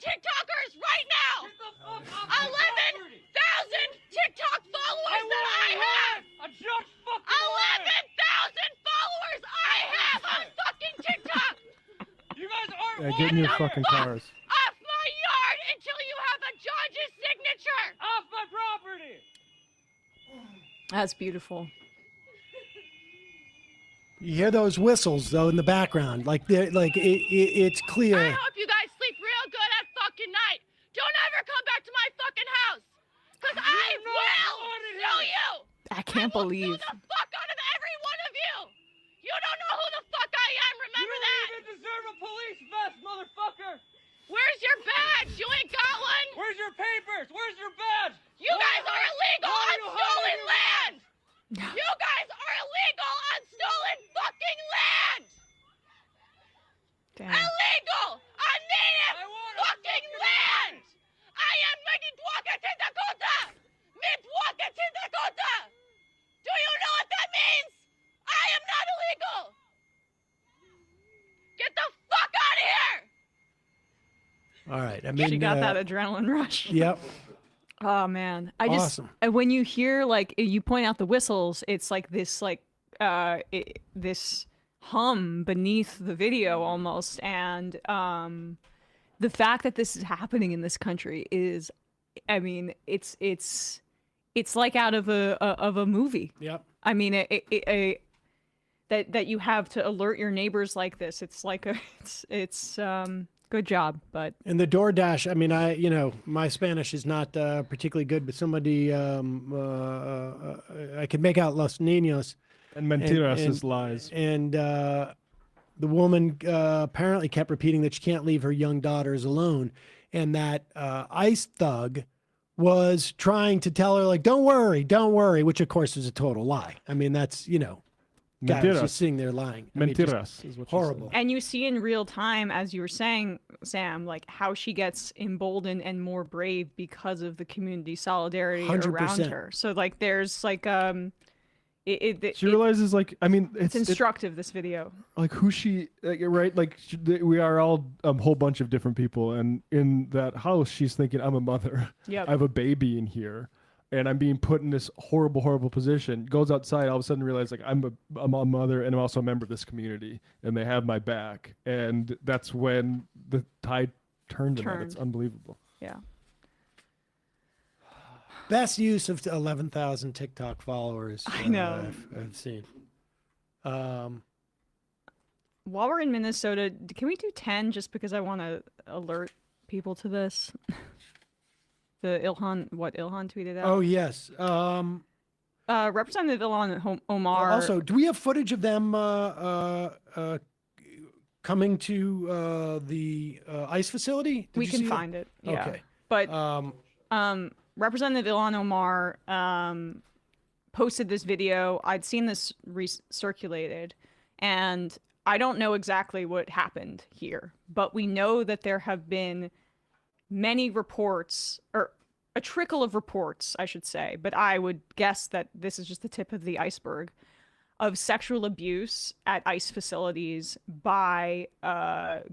TikTokers right now! 11,000 TikTok followers that I have! 11,000 followers I have on fucking TikTok! You guys aren't Get in your fucking cars. Off my yard until you have a judge's signature! Off my property! That's beautiful. You hear those whistles though in the background, like it's clear. I hope you guys sleep real good at fucking night. Don't ever come back to my fucking house, cause I will sue you. I can't believe. Sue the fuck out of every one of you. You don't know who the fuck I am. Remember that? You don't even deserve a police vest, motherfucker. Where's your badge? You ain't got one. Where's your papers? Where's your badge? You guys are illegal on stolen land. You guys are illegal on stolen fucking land. Damn. Illegal on native fucking land. I am Midwaka Dakota. Midwaka Dakota. Do you know what that means? I am not illegal. Get the fuck out of here. All right. I mean, she got that adrenaline rush. Yep. Oh man, I just Awesome. when you hear like you point out the whistles, it's like this this hum beneath the video almost, and the fact that this is happening in this country is, I mean, it's like out of a movie. Yep. I mean, that you have to alert your neighbors like this. It's like it's good job, but And the DoorDash, I mean, my Spanish is not particularly good, but somebody, I could make out Los Niños. And mentiras is lies. And the woman apparently kept repeating that she can't leave her young daughters alone. And that ICE thug was trying to tell her, like, don't worry, which of course is a total lie. I mean, that's, guys Mentiras. just sitting there lying. I mean, just Mentiras is what she horrible. and you see in real time, as you were saying, Sam, like how she gets emboldened and more brave because of the community solidarity around 100%. her. So like there's like She realizes, like, I mean, it's instructive, this video. Like who she, right? Like we are all a whole bunch of different people, and in that house, she's thinking, "I'm a mother. Yep. I have a baby in here, and I'm being put in this horrible, horrible position." Goes outside, all of a sudden realizes, like, I'm a mother, and I'm also a member of this community, and they have my back, and that's when the tide turned. In that. It's unbelievable. Yeah. Best use of 11,000 TikTok followers I know. I've seen. While we're in Minnesota, can we do 10 just because I want to alert people to this? The Ilhan tweeted out? Oh, yes. Representative Ilhan Omar. Also, do we have footage of them coming to the ICE facility? Did we you can see find it. Yeah. Okay. But Representative Ilhan Omar posted this video. I'd seen this circulated, and I don't know exactly what happened here, but we know that there have been many reports, or a trickle of reports, I should say, but I would guess that this is just the tip of the iceberg, of sexual abuse at ICE facilities by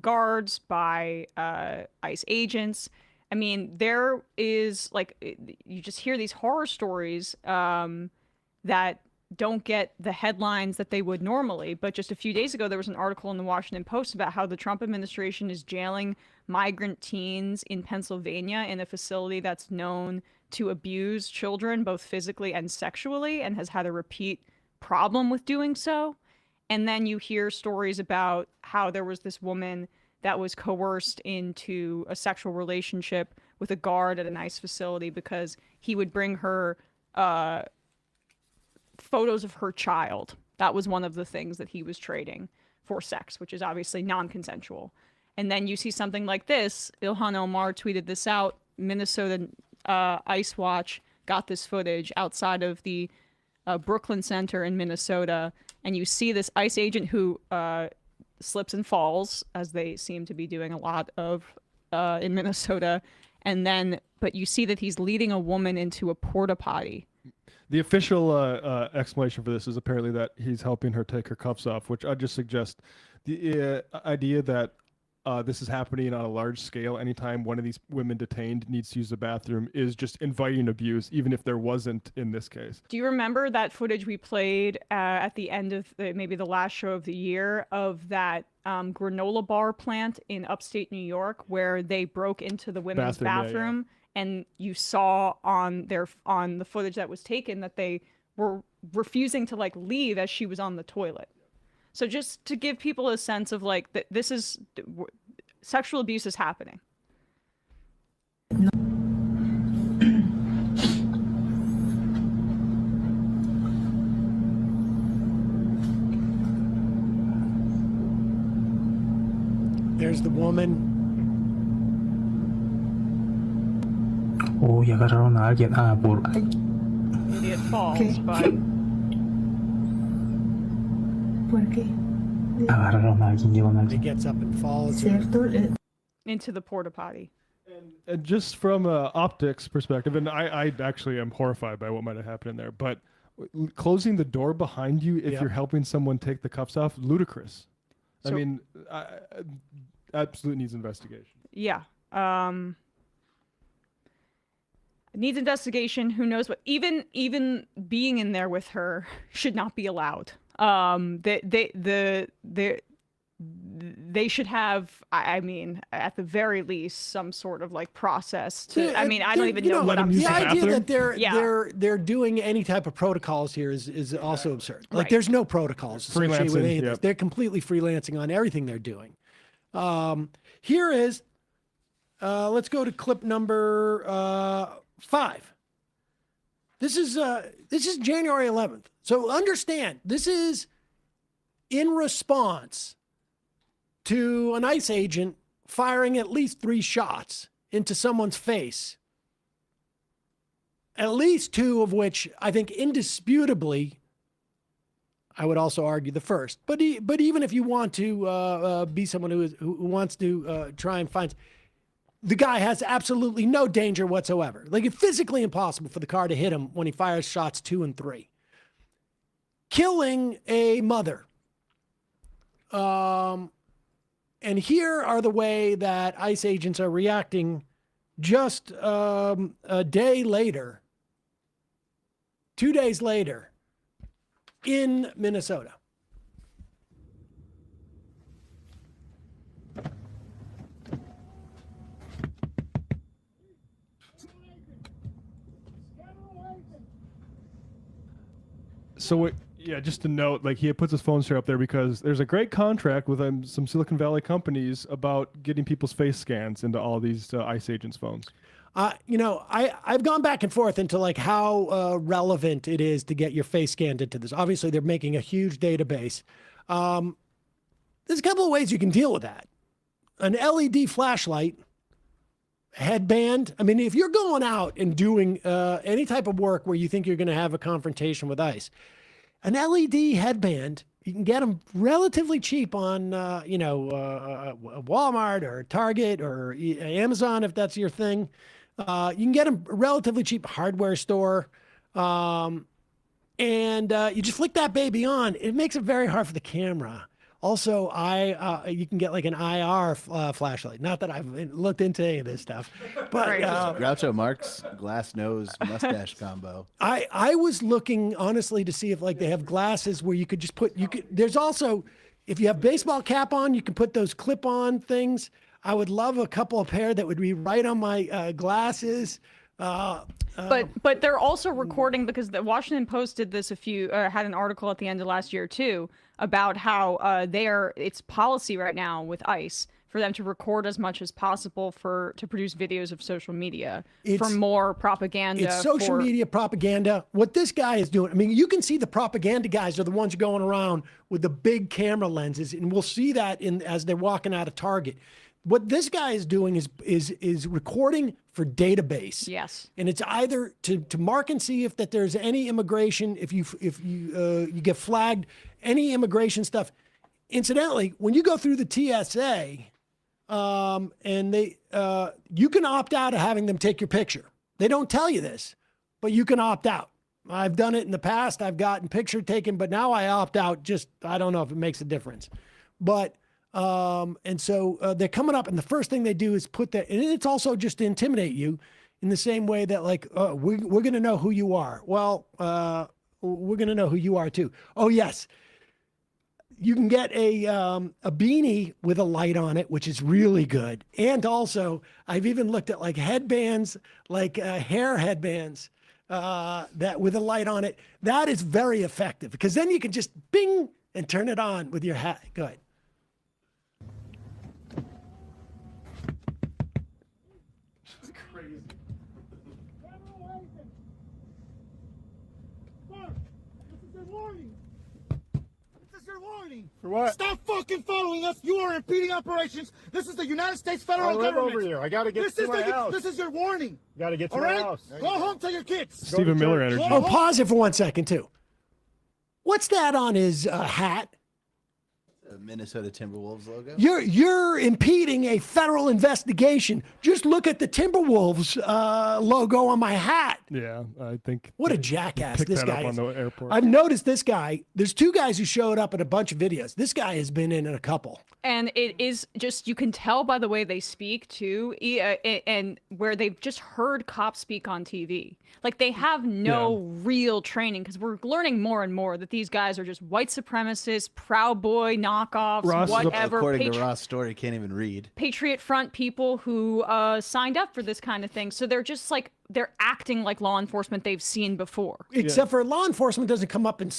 guards, by ICE agents. I mean, there is like, you just hear these horror stories that don't get the headlines that they would normally. But just a few days ago, there was an article in the Washington Post about how the Trump administration is jailing migrant teens in Pennsylvania in a facility that's known to abuse children, both physically and sexually, and has had a repeat problem with doing so. And then you hear stories about how there was this woman that was coerced into a sexual relationship with a guard at a nice facility because he would bring her photos of her child. That was one of the things that he was trading for sex, which is obviously non-consensual. And then you see something like this. Ilhan Omar tweeted this out. Minnesota Ice Watch got this footage outside of the Brooklyn Center in Minnesota. And you see this ICE agent who slips and falls, as they seem to be doing a lot of in Minnesota. And then, but you see that he's leading a woman into a porta potty. The official explanation for this is apparently that he's helping her take her cuffs off, which I just suggest the idea that this is happening on a large scale anytime one of these women detained needs to use the bathroom is just inviting abuse, even if there wasn't in this case. Do you remember that footage we played at the end of maybe the last show of the year of that granola bar plant in upstate New York where they broke into the women's bathroom? Yeah. And you saw on the footage that was taken that they were refusing to like leave as she was on the toilet. So just to give people a sense of like that this is sexual abuse is happening. There's the woman. Oh, y agarraron a alguien. Ah, por... Maybe it falls, but... ¿Por qué? Agarraron a alguien, llevan a alguien. He gets up and falls. Into the porta potty. And just from an optics perspective, and I actually am horrified by what might have happened in there, but closing the door behind you if you're helping someone take the cuffs off, ludicrous. So, I mean, absolutely needs investigation. Yeah. Needs investigation. Who knows what? Even being in there with her should not be allowed. They should have. I mean, at the very least, some sort of like process to. I mean, I don't even know what I'm saying. The idea that they're doing any type of protocols here is also absurd. Like, there's no protocols associated with any of this. They're completely freelancing on everything they're doing. Here is. Let's go to clip number 5. This is January 11th. So understand, this is in response to an ICE agent firing at least 3 shots into someone's face. At least 2 of which I think indisputably, I would also argue the first. But even if you want to be someone who wants to try and find, the guy has absolutely no danger whatsoever. Like, it's physically impossible for the car to hit him when he fires shots 2 and 3. Killing a mother. And here are the way that ICE agents are reacting just a day later, 2 days later, in Minnesota. So just to note, like, he puts his phone straight up there because there's a great contract with some Silicon Valley companies about getting people's face scans into all these ICE agents' phones. I've gone back and forth into like how relevant it is to get your face scanned into this. Obviously, they're making a huge database. There's a couple of ways you can deal with that. An LED flashlight, headband. I mean, if you're going out and doing any type of work where you think you're going to have a confrontation with ICE, an LED headband, you can get them relatively cheap on, Walmart or Target or Amazon, if that's your thing. You can get them relatively cheap hardware store. And and you just flick that baby on. It makes it very hard for the camera. Also, you can get like an IR flashlight. Not that I've looked into any of this stuff, but Groucho Marx glass nose mustache combo. I was looking honestly to see if like they have glasses where you could just put There's also, if you have baseball cap on, you can put those clip-on things. I would love a couple of pair that would be right on my glasses. But they're also recording, because the Washington Post did this had an article at the end of last year too about how it's policy right now with ICE for them to record as much as possible to produce videos of social media for more propaganda. It's social media propaganda. What this guy is doing, I mean, you can see the propaganda guys are the ones going around with the big camera lenses, and we'll see that as they're walking out of Target. What this guy is doing is recording for database. Yes. And it's either to mark and see if that there's any immigration, if you get flagged, any immigration stuff. Incidentally, when you go through the TSA, and you can opt out of having them take your picture. They don't tell you this, but you can opt out. I've done it in the past. I've gotten picture taken, but now I opt out. I don't know if it makes a difference, but. And so they're coming up, and the first thing they do is put that, and it's also just to intimidate you in the same way that like, we're going to know who you are. Well, we're going to know who you are too. Oh yes. You can get a beanie with a light on it, which is really good. And also I've even looked at like headbands, like hair headbands, that with a light on it. That is very effective, because then you can just bing and turn it on with your hat. Go ahead. For what? Stop fucking following us. You are impeding operations. This is the United States federal government. Over here. I gotta get to my house. This is your warning. Gotta get to All my right? house. Go home to your kids. Stephen Miller energy. Oh, pause it for 1 second too. What's that on his hat? The Minnesota Timberwolves logo. You're impeding a federal investigation. Just look at the Timberwolves logo on my hat. Yeah, I think. What a jackass picked this that guy up is. on the airport. I've noticed this guy. There's two guys who showed up in a bunch of videos. This guy has been in a couple. And it is just, you can tell by the way they speak too, and where they've just heard cops speak on TV. Like they have no real training, because we're learning more and more that these guys are just white supremacists, Proud Boy knockoffs, whatever. According to Ross' story, can't even read. Patriot Front people who signed up for this kind of thing. So they're just like, they're acting like law enforcement they've seen before. Except for law enforcement doesn't come up and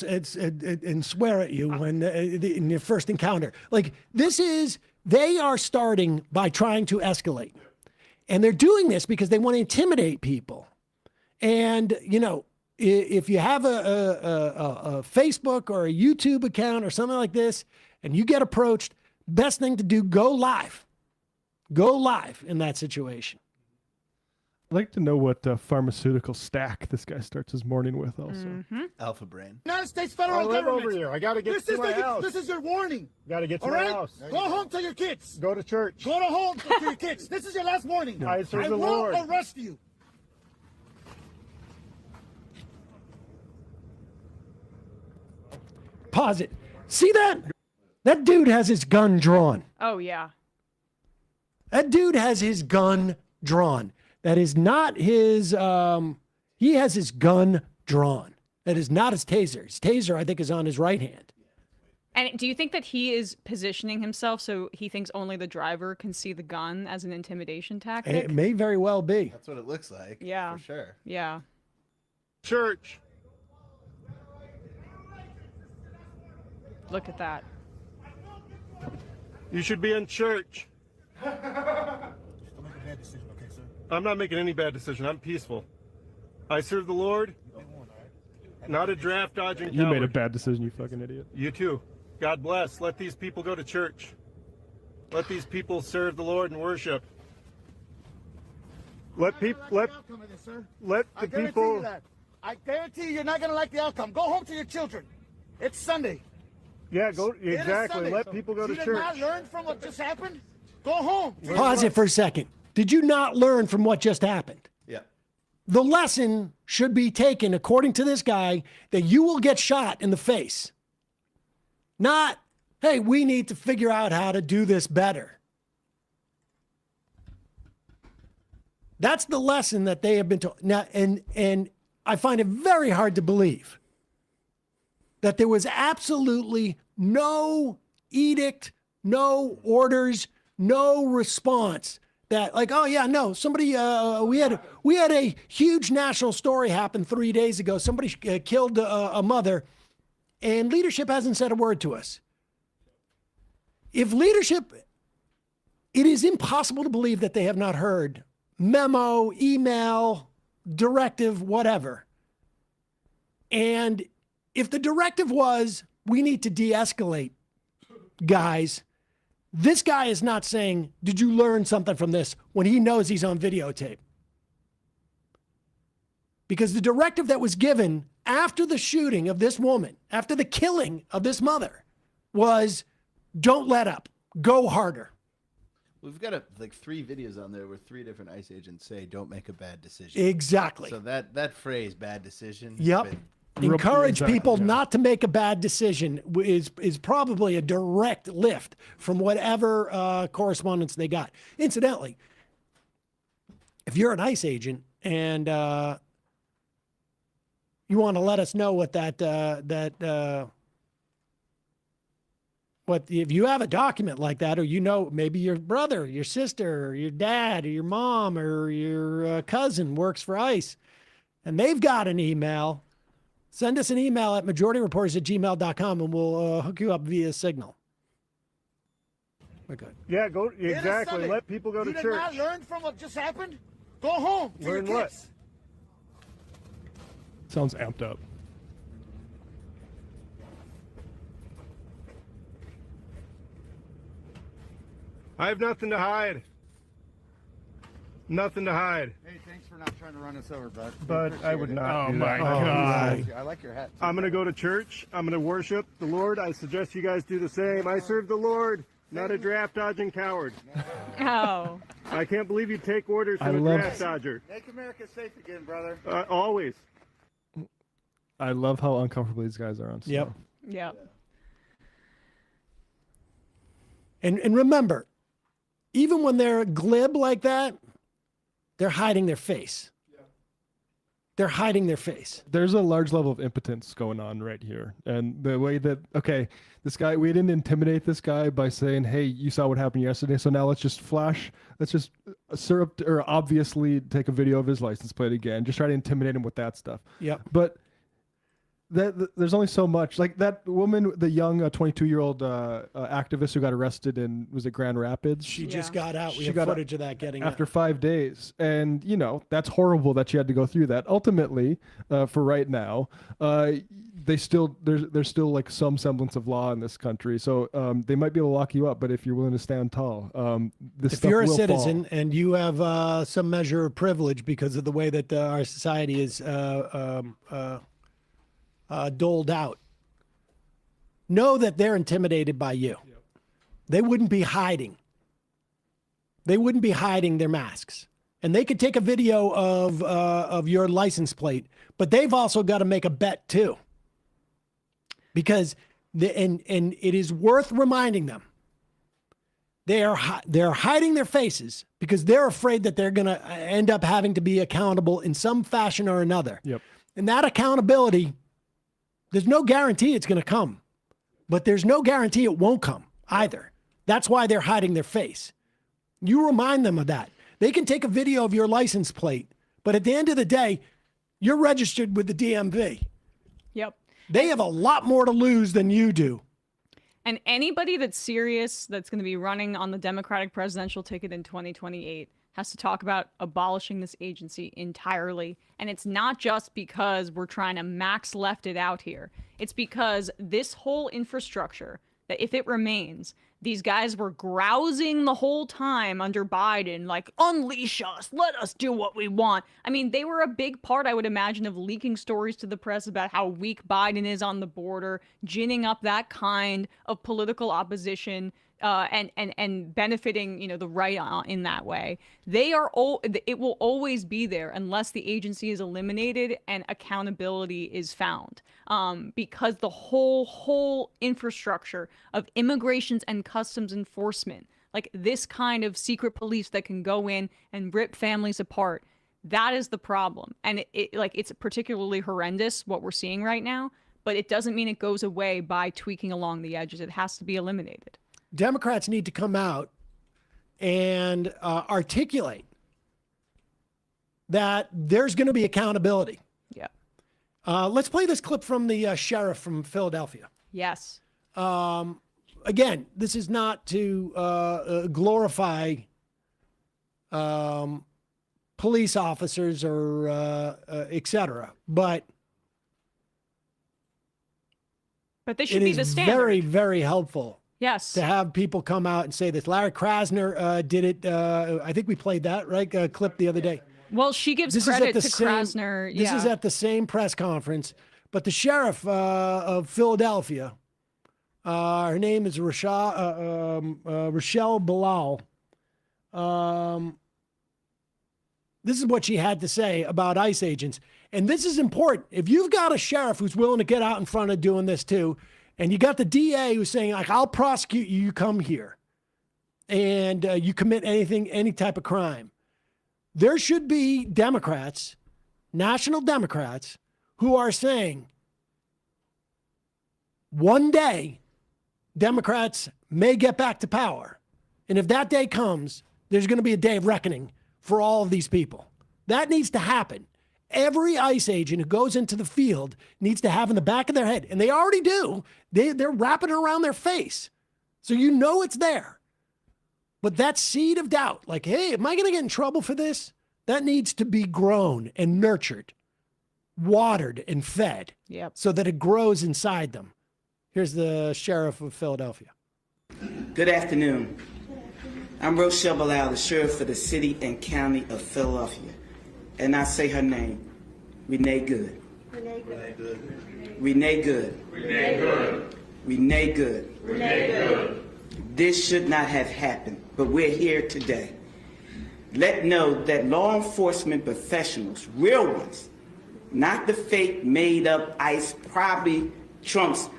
swear at you when in your first encounter. Like they are starting by trying to escalate. And they're doing this because they want to intimidate people. And, you know, if you have a Facebook or a YouTube account or something like this, and you get approached, best thing to do, go live. Go live in that situation. I'd like to know what pharmaceutical stack this guy starts his morning with also. Alpha Brain. United States federal government. Over here. I gotta get to my house. This is your warning. Gotta get to All my right? house. Go home to your kids. Go to church. Go to home to your kids. This is your last warning. I serve the will Lord. arrest you. Pause it. See that? That dude has his gun drawn. Oh, yeah. That dude has his gun drawn. That is not his, he has his gun drawn. That is not his taser. His taser, I think, is on his right hand. And do you think that he is positioning himself so he thinks only the driver can see the gun as an intimidation tactic? It may very well be. That's what it looks like. Yeah. For sure. Yeah. Church. Look at that. You should be in church. I'm not making any bad decision. I'm peaceful. I serve the Lord. Not a draft dodging coward. You made a bad decision, you fucking idiot. You too. God bless. Let these people go to church. Let these people serve the Lord and worship. Let people let the people. I guarantee you're not gonna like the outcome. Go home to your children. It's Sunday. Yeah, go exactly. Let people go to church. Did you not learn from what just happened? Go home. Pause it for a second. Did you not learn from what just happened? Yeah. the lesson should be taken, according to this guy, that you will get shot in the face. Not, hey, we need to figure out how to do this better. That's the lesson that they have been taught. Now, and I find it very hard to believe that there was absolutely no edict, no orders, no response. That like, oh yeah, no, somebody, we had a huge national story happen 3 days ago. Somebody killed a mother, and leadership hasn't said a word to us. If leadership, it is impossible to believe that they have not heard memo, email, directive, whatever. And if the directive was, we need to de-escalate, guys, this guy is not saying, did you learn something from this, when he knows he's on videotape. Because the directive that was given after the shooting of this woman, after the killing of this mother, was don't let up, go harder. We've got like 3 videos on there where 3 different ICE agents say, don't make a bad decision. Exactly. So that phrase, bad decision. Yep. Encourage people not to make a bad decision is probably a direct lift from whatever correspondence they got. Incidentally, if you're an ICE agent and you want to let us know what if you have a document like that, or maybe your brother, your sister, or your dad, or your mom, or your cousin works for ICE, and they've got an email, send us an email at majorityreporters@gmail.com, and we'll hook you up via Signal. Okay. Yeah, go exactly. Let people go to You did church. not learn from what just happened? Go home to Learn your what? kids. Sounds amped up. I have nothing to hide. Nothing to hide. Hey, thanks for not trying to run us over, bud. But I would not. Oh do my that. God. I like your hat. I'm going to go to church. I'm going to worship the Lord. I suggest you guys do the same. I serve the Lord, not a draft dodging coward. Oh. I can't believe you take orders from a draft dodger. Make America safe again, brother. Always. I love how uncomfortable these guys are on snow. Yep. Yep. And remember, even when they're glib like that, they're hiding their face. They're hiding their face. There's a large level of impotence going on right here. And the way that, okay, this guy, we didn't intimidate this guy by saying, hey, you saw what happened yesterday, so now let's just obviously take a video of his license plate again. Just try to intimidate him with that stuff. Yep. But there's only so much. Like that woman, the young 22-year-old activist who got arrested in, was it Grand Rapids? She just got out. We have got footage of that getting after out. 5 days. And, that's horrible that she had to go through that. Ultimately, for right now, there's still like some semblance of law in this country. So they might be able to lock you up, but if you're willing to stand tall, if you're a citizen and you have some measure of privilege because of the way that our society is doled out, know that they're intimidated by you. Yep. They wouldn't be hiding. They wouldn't be hiding their masks. And they could take a video of your license plate, but they've also got to make a bet too. Because and it is worth reminding them, they're hiding their faces because they're afraid that they're going to end up having to be accountable in some fashion or another. Yep. And that accountability, there's no guarantee it's going to come, but there's no guarantee it won't come either. That's why they're hiding their face. You remind them of that. They can take a video of your license plate, but at the end of the day, you're registered with the DMV. Yep. They have a lot more to lose than you do. And anybody that's serious, that's going to be running on the Democratic presidential ticket in 2028, has to talk about abolishing this agency entirely. And it's not just because we're trying to max left it out here. It's because this whole infrastructure, that if it remains, these guys were grousing the whole time under Biden, like, unleash us, let us do what we want. I mean, they were a big part, I would imagine, of leaking stories to the press about how weak Biden is on the border, ginning up that kind of political opposition, and benefiting, the right in that way. It will always be there unless the agency is eliminated and accountability is found. Because the whole infrastructure of immigrations and customs enforcement, like this kind of secret police that can go in and rip families apart, that is the problem. And it's particularly horrendous what we're seeing right now, but it doesn't mean it goes away by tweaking along the edges. It has to be eliminated. Democrats need to come out and articulate that there's going to be accountability. Yeah. Let's play this clip from the sheriff from Philadelphia. Yes. Again, this is not to glorify police officers or et cetera, but they should be the standard. Very, very helpful. Yes. To have people come out and say this. Larry Krasner did it. I think we played that, right? Clip the other day. Well, she gives credit to Krasner. This is at the same press conference, but the sheriff of Philadelphia, her name is Rochelle Bilal. This is what she had to say about ICE agents. And this is important. If you've got a sheriff who's willing to get out in front of doing this too, and you got the DA who's saying, like, I'll prosecute you, you come here, and you commit any type of crime, there should be Democrats, national Democrats, who are saying, one day, Democrats may get back to power. And if that day comes, there's going to be a day of reckoning for all of these people. That needs to happen. Every ICE agent who goes into the field needs to have in the back of their head, and they already do, they're wrapping it around their face. So you know it's there. But that seed of doubt, like, hey, am I going to get in trouble for this? That needs to be grown and nurtured, watered and fed, so that it grows inside them. Here's the sheriff of Philadelphia. Good afternoon. I'm Rochelle Bilal, the sheriff for the city and county of Philadelphia. And I say her name, Renee Good. Renee Good. Renee Good. Renee Good. Renee Good. Renee Good. This should not have happened, but we're here today. Let know that law enforcement professionals, real ones, not the fake made up ICE, probably Trump's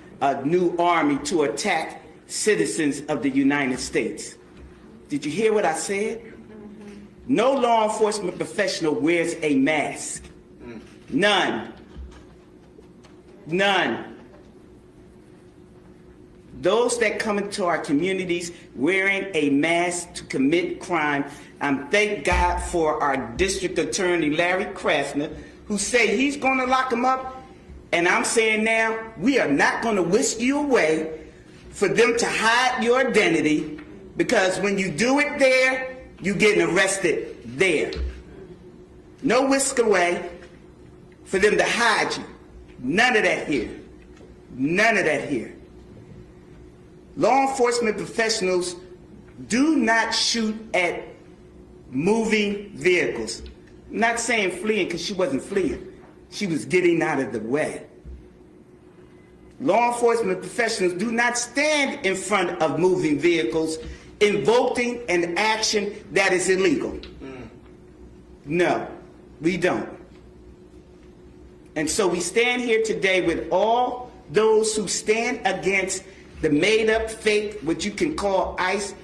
new army to attack citizens of the United States. Did you hear what I said? No law enforcement professional wears a mask. None. None. Those that come into our communities wearing a mask to commit crime, thank God for our district attorney, Larry Krasner, who say he's going to lock them up. And I'm saying now, we are not going to whisk you away for them to hide your identity, because when you do it there, you're getting arrested there. No whisk away for them to hide you. None of that here. None of that here. Law enforcement professionals do not shoot at moving vehicles. I'm not saying fleeing, because she wasn't fleeing. She was getting out of the way. Law enforcement professionals do not stand in front of moving vehicles invoking an action that is illegal. No, we don't. And so we stand here today with all those who stand against the made-up, fake, what you can call ICE,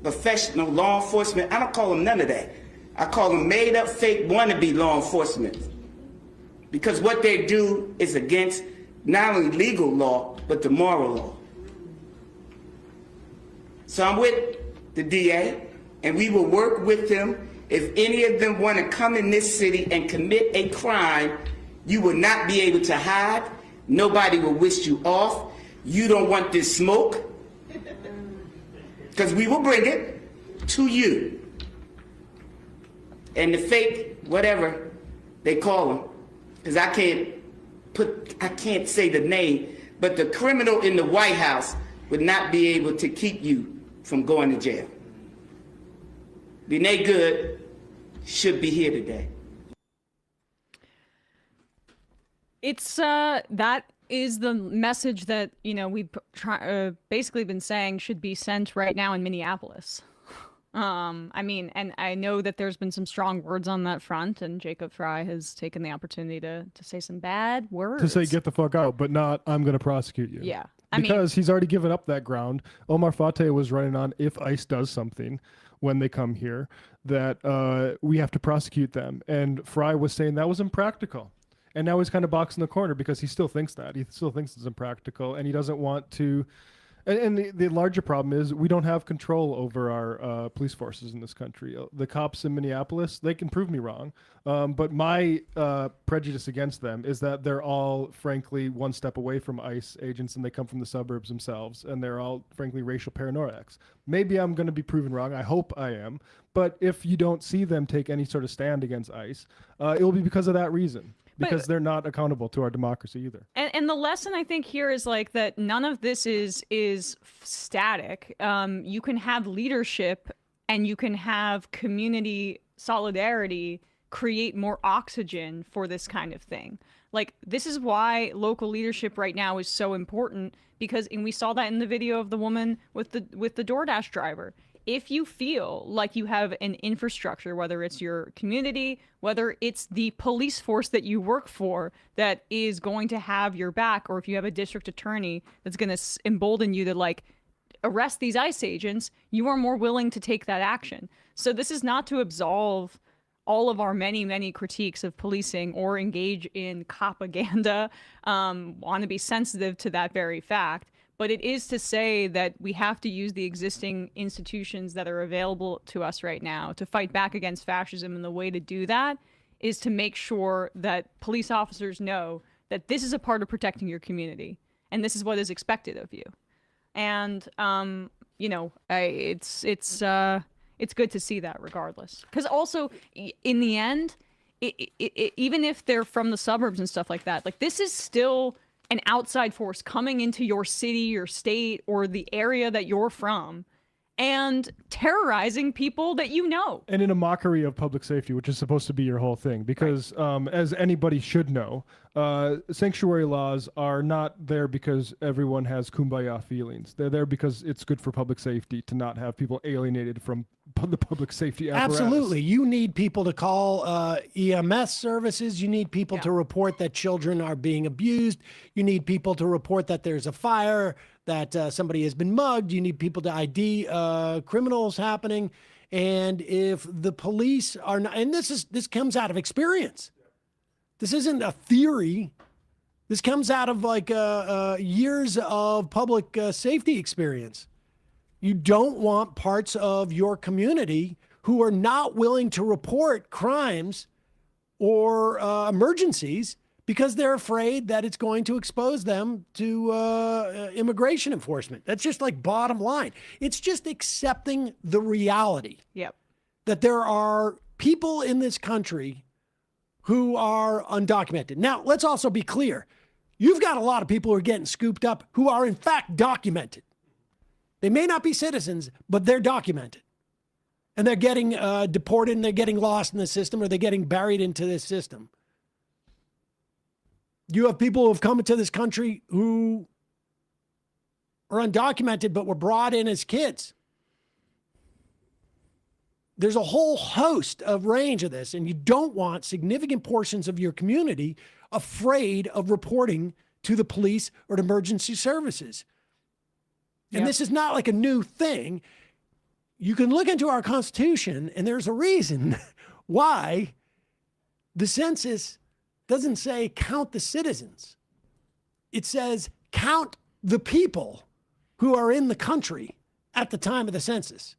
professional law enforcement. I don't call them none of that. I call them made-up, fake, wannabe law enforcement. Because what they do is against not only legal law, but the moral law. So I'm with the DA, and we will work with them. If any of them want to come in this city and commit a crime, you will not be able to hide. Nobody will whisk you off. You don't want this smoke, because we will bring it to you. And the fake, whatever they call them, because I can't say the name, but the criminal in the White House would not be able to keep you from going to jail. Renee Good should be here today. It's that is the message that, you know, we've basically been saying should be sent right now in Minneapolis. I mean, and I know that there's been some strong words on that front, and Jacob Fry has taken the opportunity to say some bad words. To say get the fuck out, but not I'm going to prosecute you. Yeah. Because he's already given up that ground. Omar Fateh was running on if ICE does something when they come here, that we have to prosecute them. And Fry was saying that was impractical. And now he's kind of boxing the corner because he still thinks that. He still thinks it's impractical, and he doesn't want to. And the larger problem is we don't have control over our police forces in this country. The cops in Minneapolis, they can prove me wrong, but my prejudice against them is that they're all, frankly, one step away from ICE agents, and they come from the suburbs themselves, and they're all, frankly, racial paranoiacs. Maybe I'm going to be proven wrong. I hope I am. But if you don't see them take any sort of stand against ICE, it will be because of that reason. Because they're not accountable to our democracy either. And the lesson I think here is like that none of this is static. You can have leadership and you can have community solidarity create more oxygen for this kind of thing. Like, this is why local leadership right now is so important, because, and we saw that in the video of the woman with the DoorDash driver. If you feel like you have an infrastructure, whether it's your community, whether it's the police force that you work for that is going to have your back, or if you have a district attorney that's going to embolden you to like arrest these ICE agents, you are more willing to take that action. So this is not to absolve all of our many, many critiques of policing or engage in propaganda, want to be sensitive to that very fact. But it is to say that we have to use the existing institutions that are available to us right now to fight back against fascism. And the way to do that is to make sure that police officers know that this is a part of protecting your community. And this is what is expected of you. And, you know, it's good to see that regardless. Because also, in the end, even if they're from the suburbs and stuff like that, like, this is still an outside force coming into your city, your state, or the area that you're from and terrorizing people that you know. And in a mockery of public safety, which is supposed to be your whole thing. Because as anybody should know, sanctuary laws are not there because everyone has kumbaya feelings. They're there because it's good for public safety to not have people alienated from the public safety apparatus. Absolutely. You need people to call EMS services. You need people to report that children are being abused. You need people to report that there's a fire, that somebody has been mugged. You need people to ID criminals happening. And if the police are not, and this comes out of experience. This isn't a theory. This comes out of like years of public safety experience. You don't want parts of your community who are not willing to report crimes or emergencies because they're afraid that it's going to expose them to immigration enforcement. That's just like bottom line. It's just accepting the reality that there are people in this country who are undocumented. Now, let's also be clear. You've got a lot of people who are getting scooped up who are in fact documented. They may not be citizens, but they're documented. And they're getting deported, and they're getting lost in the system, or they're getting buried into this system. You have people who have come into this country who are undocumented, but were brought in as kids. There's a whole host of range of this, and you don't want significant portions of your community afraid of reporting to the police or to emergency services. And this is not like a new thing. You can look into our Constitution, and there's a reason why the census doesn't say count the citizens. It says count the people who are in the country at the time of the census.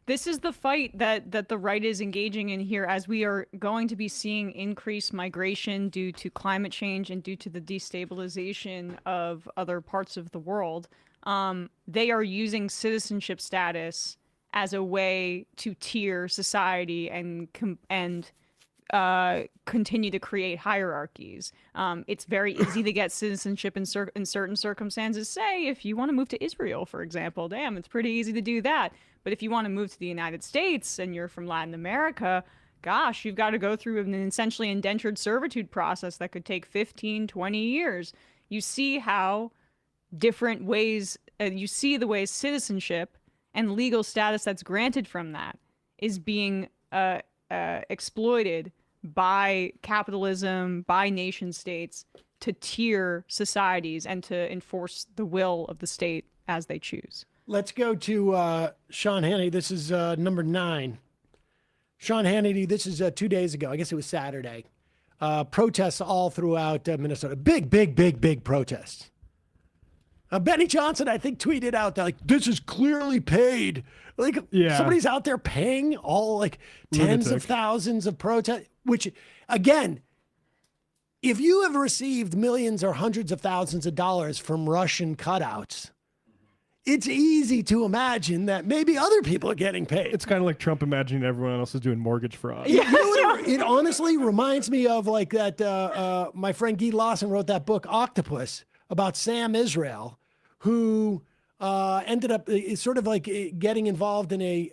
This is the fight that the right is engaging in here, as we are going to be seeing increased migration due to climate change and due to the destabilization of other parts of the world. They are using citizenship status as a way to tier society and continue to create hierarchies. It's very easy to get citizenship in certain circumstances. Say, if you want to move to Israel, for example, damn, it's pretty easy to do that. But if you want to move to the United States and you're from Latin America, gosh, you've got to go through an essentially indentured servitude process that could take 15, 20 years. You see how different ways, you see the ways citizenship and legal status that's granted from that is being exploited by capitalism, by nation states to tier societies and to enforce the will of the state as they choose. Let's go to Sean Hannity. This is number 9. Sean Hannity, this is 2 days ago. I guess it was Saturday. Protests all throughout Minnesota. Big protests. Benny Johnson, I think, tweeted out that, like, this is clearly paid. Like, somebody's out there paying all, like, tens of thousands of protests, which, again, if you have received millions or hundreds of thousands of dollars from Russian cutouts, it's easy to imagine that maybe other people are getting paid. It's kind of like Trump imagining everyone else is doing mortgage fraud. You know what it honestly reminds me of, like, that my friend Guy Lawson wrote that book, Octopus, about Sam Israel, who ended up sort of like getting involved in a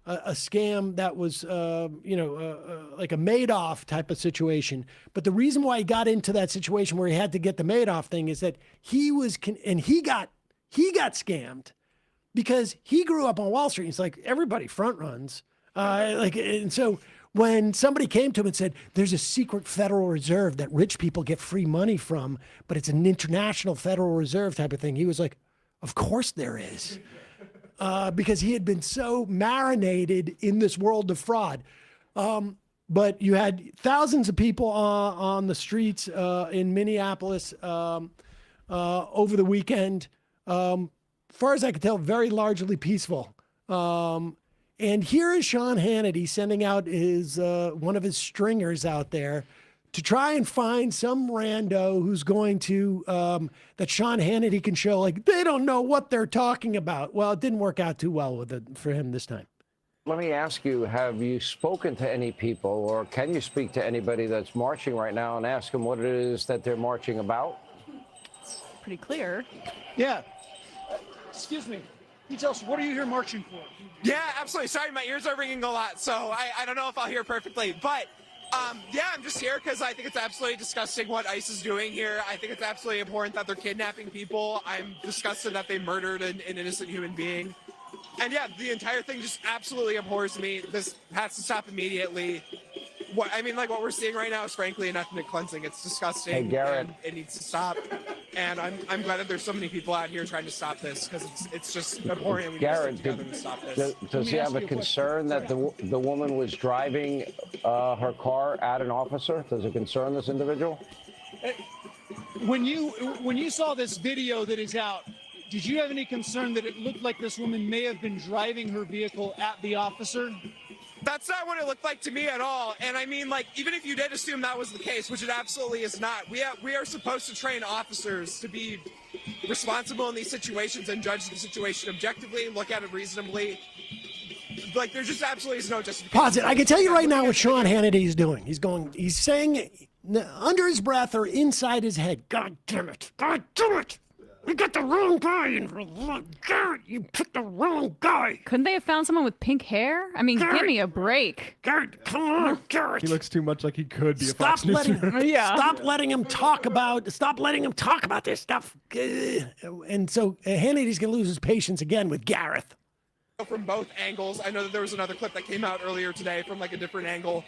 scam that was, like a Madoff type of situation. But the reason why he got into that situation where he had to get the Madoff thing is that he got scammed because he grew up on Wall Street. He's like, everybody front runs. And so when somebody came to him and said, there's a secret Federal Reserve that rich people get free money from, but it's an international Federal Reserve type of thing, he was like, of course there is. Because he had been so marinated in this world of fraud. But you had thousands of people on the streets in Minneapolis over the weekend. Far as I could tell, very largely peaceful. And here is Sean Hannity sending out his one of his stringers out there to try and find some rando who's going to, that Sean Hannity can show, like, they don't know what they're talking about. Well, it didn't work out too well for him this time. Let me ask you, have you spoken to any people, or can you speak to anybody that's marching right now and ask them what it is that they're marching about? Pretty clear. Yeah. Excuse me. Can you tell us, what are you here marching for? Yeah, absolutely. Sorry, my ears are ringing a lot, so I don't know if I'll hear perfectly. But, yeah, I'm just here because I think it's absolutely disgusting what ICE is doing here. I think it's absolutely abhorrent that they're kidnapping people. I'm disgusted that they murdered an innocent human being. And, yeah, the entire thing just absolutely abhors me. This has to stop immediately. What we're seeing right now is frankly an ethnic cleansing. It's disgusting. Hey, Garrett. And it needs to stop. And I'm glad that there's so many people out here trying to stop this because it's just abhorrent. We Garrett, need to stick together to stop this. Does he have a concern that the woman was driving her car at an officer? Does it concern this individual? When you saw this video that is out, did you have any concern that it looked like this woman may have been driving her vehicle at the officer? That's not what it looked like to me at all. And I mean, like, even if you did assume that was the case, which it absolutely is not, we are supposed to train officers to be responsible in these situations and judge the situation objectively, look at it reasonably. Like, there just absolutely is no justification. Pause it. I can tell you right now what Sean Hannity is doing. He's saying under his breath or inside his head, God damn it. God damn it. We got the wrong guy in. Garrett, you picked the wrong guy. Couldn't they have found someone with pink hair? I mean, give me a break. Garrett, come on, Garrett. He looks too much like he could be a Stop Fox News. Stop letting him talk about this stuff. And so Hannity's going to lose his patience again with Gareth. From both angles. I know that there was another clip that came out earlier today from like a different angle.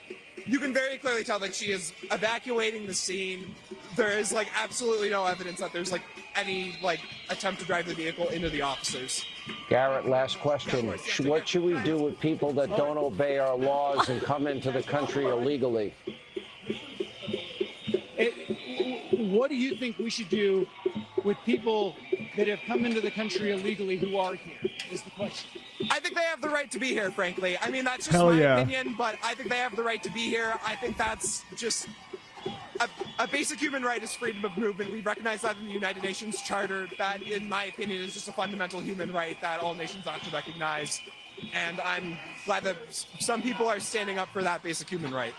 You can very clearly tell that she is evacuating the scene. There is like absolutely no evidence that there's like any like attempt to drive the vehicle into the officers. Garrett, last question. What should we do with people that don't obey our laws and come into the country illegally? What do you think we should do with people that have come into the country illegally who are here, is the question. I think they have the right to be here, frankly. I mean, that's just my opinion, but I think they have the right to be here. I think that's just a basic human right is freedom of movement. We recognize that in the United Nations Charter. That, in my opinion, is just a fundamental human right that all nations ought to recognize. And I'm glad that some people are standing up for that basic human right.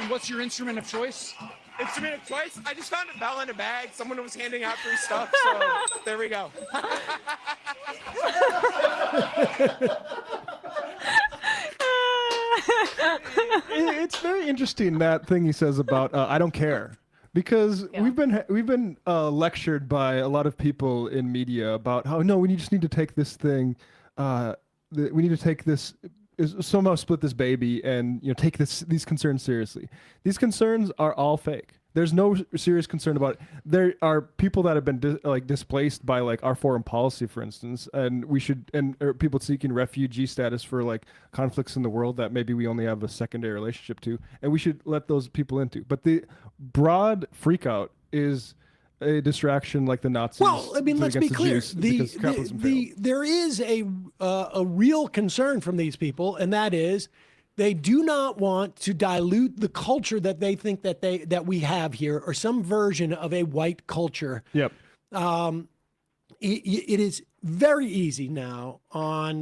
And what's your instrument of choice? Instrument of choice? I just found a bell in a bag. Someone was handing out free stuff, so there we go. It's very interesting, that thing he says about I don't care, because we've been lectured by a lot of people in media about how no, we just need to take this thing, we need to take this, somehow split this baby and take these concerns seriously. These concerns are all fake. There's no serious concern about it. There are people that have been displaced by our foreign policy, for instance, and or people seeking refugee status for conflicts in the world that maybe we only have a secondary relationship to, and we should let those people into. But the broad freakout is a distraction like the Nazis. Well, I mean, let's be clear. There is a real concern from these people, and that is they do not want to dilute the culture that they think that we have here, or some version of a white culture. Yep. It is very easy now on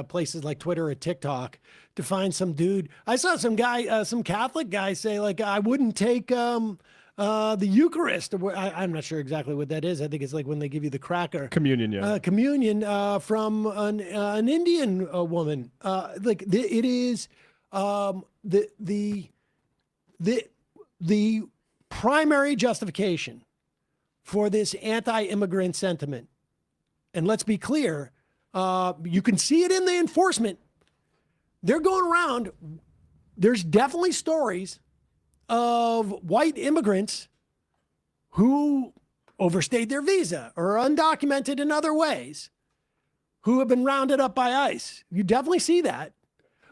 places like Twitter or TikTok to find some dude. I saw some guy, some Catholic guy say I wouldn't take the Eucharist. I'm not sure exactly what that is. I think it's when they give you the cracker. Communion, yeah. Communion from an Indian woman. It is the primary justification for this anti-immigrant sentiment. And let's be clear, you can see it in the enforcement. They're going around. There's definitely stories of white immigrants who overstayed their visa or are undocumented in other ways, who have been rounded up by ICE. You definitely see that.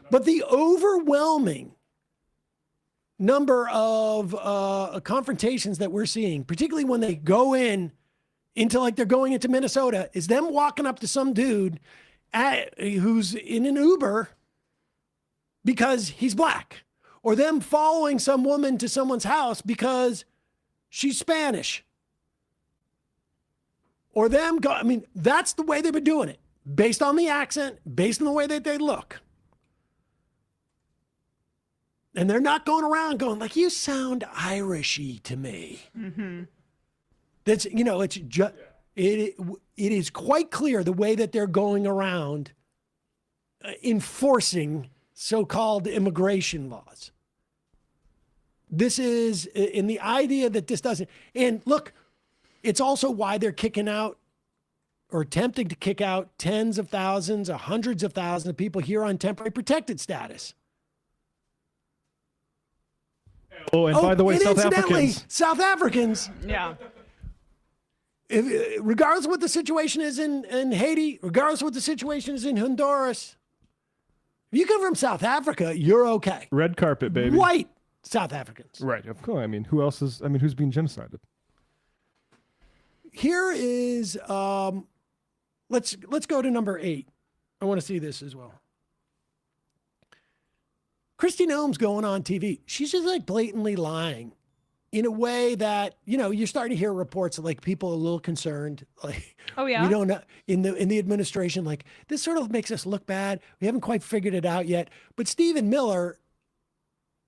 But the overwhelming number of confrontations that we're seeing, particularly when they go into they're going into Minnesota, is them walking up to some dude who's in an Uber because he's black. Or them following some woman to someone's house because she's Spanish. Or them that's the way they've been doing it. Based on the accent, based on the way that they look. And they're not going around going you sound Irishy to me. Mm-hmm. That's, it's just, it is quite clear the way that they're going around enforcing so-called immigration laws. This is in the idea that this doesn't, and look, it's also why they're kicking out or attempting to kick out tens of thousands or hundreds of thousands of people here on temporary protected status. Oh, and by the way, South Africans. Yeah. Regardless of what the situation is in Haiti, regardless of what the situation is in Honduras, if you come from South Africa, you're okay. Red carpet, baby. White South Africans. Right, of course. Who else is, who's being genocided? Here is, let's go to number 8. I want to see this as well. Kristi Noem's going on TV. She's just blatantly lying in a way that, you're starting to hear reports of people are a little concerned. Oh yeah. We don't know in the administration, this sort of makes us look bad. We haven't quite figured it out yet. But Stephen Miller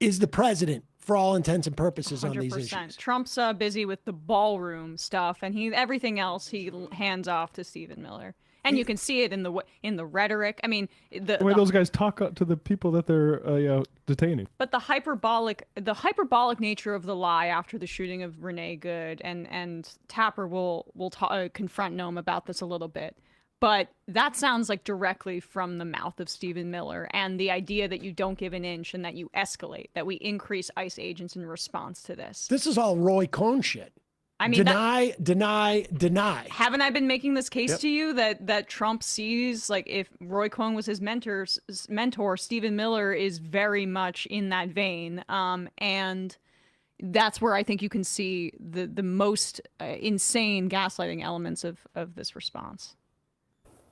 is the president for all intents and purposes 100%. On these issues. Trump's busy with the ballroom stuff, and he hands off to Stephen Miller. And you can see it in the rhetoric. The way those guys talk to the people that they're detaining. But the hyperbolic nature of the lie after the shooting of Renee Good, and Tapper will confront Noem about this a little bit. But that sounds directly from the mouth of Stephen Miller, and the idea that you don't give an inch and that you escalate, that we increase ICE agents in response to this. This is all Roy Cohn shit. Deny. Haven't I been making this case to you that Trump sees if Roy Cohn was his mentor, Stephen Miller is very much in that vein, and that's where I think you can see the most insane gaslighting elements of this response.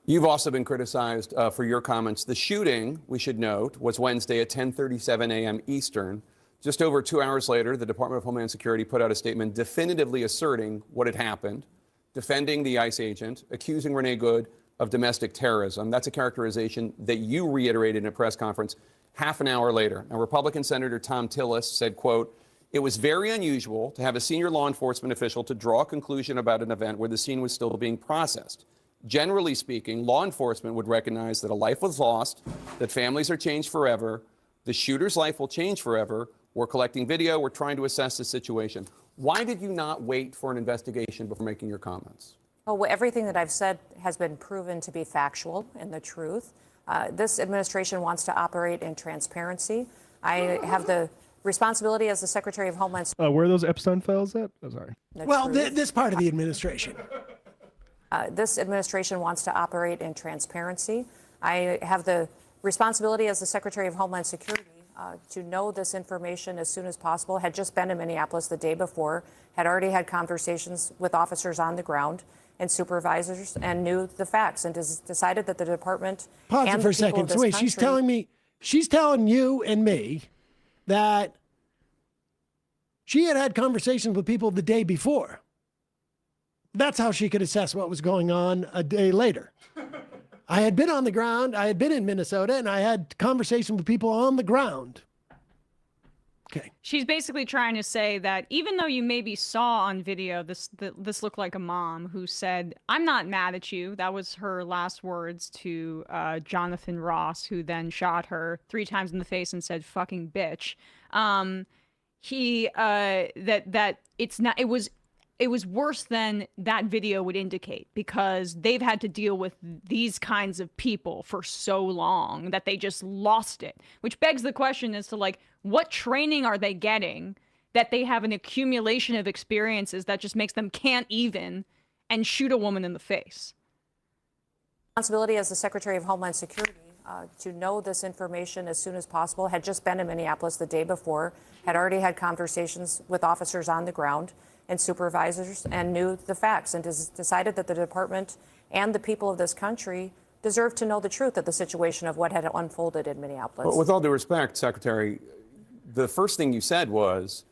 You've also been criticized for your comments. The shooting, we should note, was Wednesday at 10:37 a.m. Eastern. Just over 2 hours later, the Department of Homeland Security put out a statement definitively asserting what had happened, defending the ICE agent, accusing Renee Good of domestic terrorism. That's a characterization that you reiterated in a press conference half an hour later. Now, Republican Senator Tom Tillis said, quote, "It was very unusual to have a senior law enforcement official to draw a conclusion about an event where the scene was still being processed. Generally speaking, law enforcement would recognize that a life was lost, that families are changed forever, The shooter's life will change forever. We're collecting video. We're trying to assess the situation. Why did you not wait for an investigation before making your comments? Well, everything that I've said has been proven to be factual and the truth. This administration wants to operate in transparency. I have the responsibility as the Secretary of Homeland Security. Where are those Epstein files at? Oh, sorry. Well, this part of the administration. This administration wants to operate in transparency. I have the responsibility as the Secretary of Homeland Security to know this information as soon as possible. Had just been in Minneapolis the day before, had already had conversations with officers on the ground and supervisors, and knew the facts, and decided that the department Pause and it for a the people second. of this So wait, country, she's telling you and me that she had conversations with people the day before. That's how she could assess what was going on a day later. I had been on the ground, I had been in Minnesota, and I had conversations with people on the ground. Okay. She's basically trying to say that even though you maybe saw on video this looked like a mom who said, "I'm not mad at you." That was her last words to Jonathan Ross, who then shot her 3 times in the face and said, "Fucking bitch." It was worse than that video would indicate, because they've had to deal with these kinds of people for so long that they just lost it, which begs the question as to, like, what training are they getting that they have an accumulation of experiences that just makes them can't even and shoot a woman in the face? Responsibility as the Secretary of Homeland Security to know this information as soon as possible. Had just been in Minneapolis the day before, had already had conversations with officers on the ground and supervisors, and knew the facts, and decided that the department and the people of this country deserve to know the truth of the situation of what had unfolded in Minneapolis. Well, with all due respect, Secretary, the first thing you said was,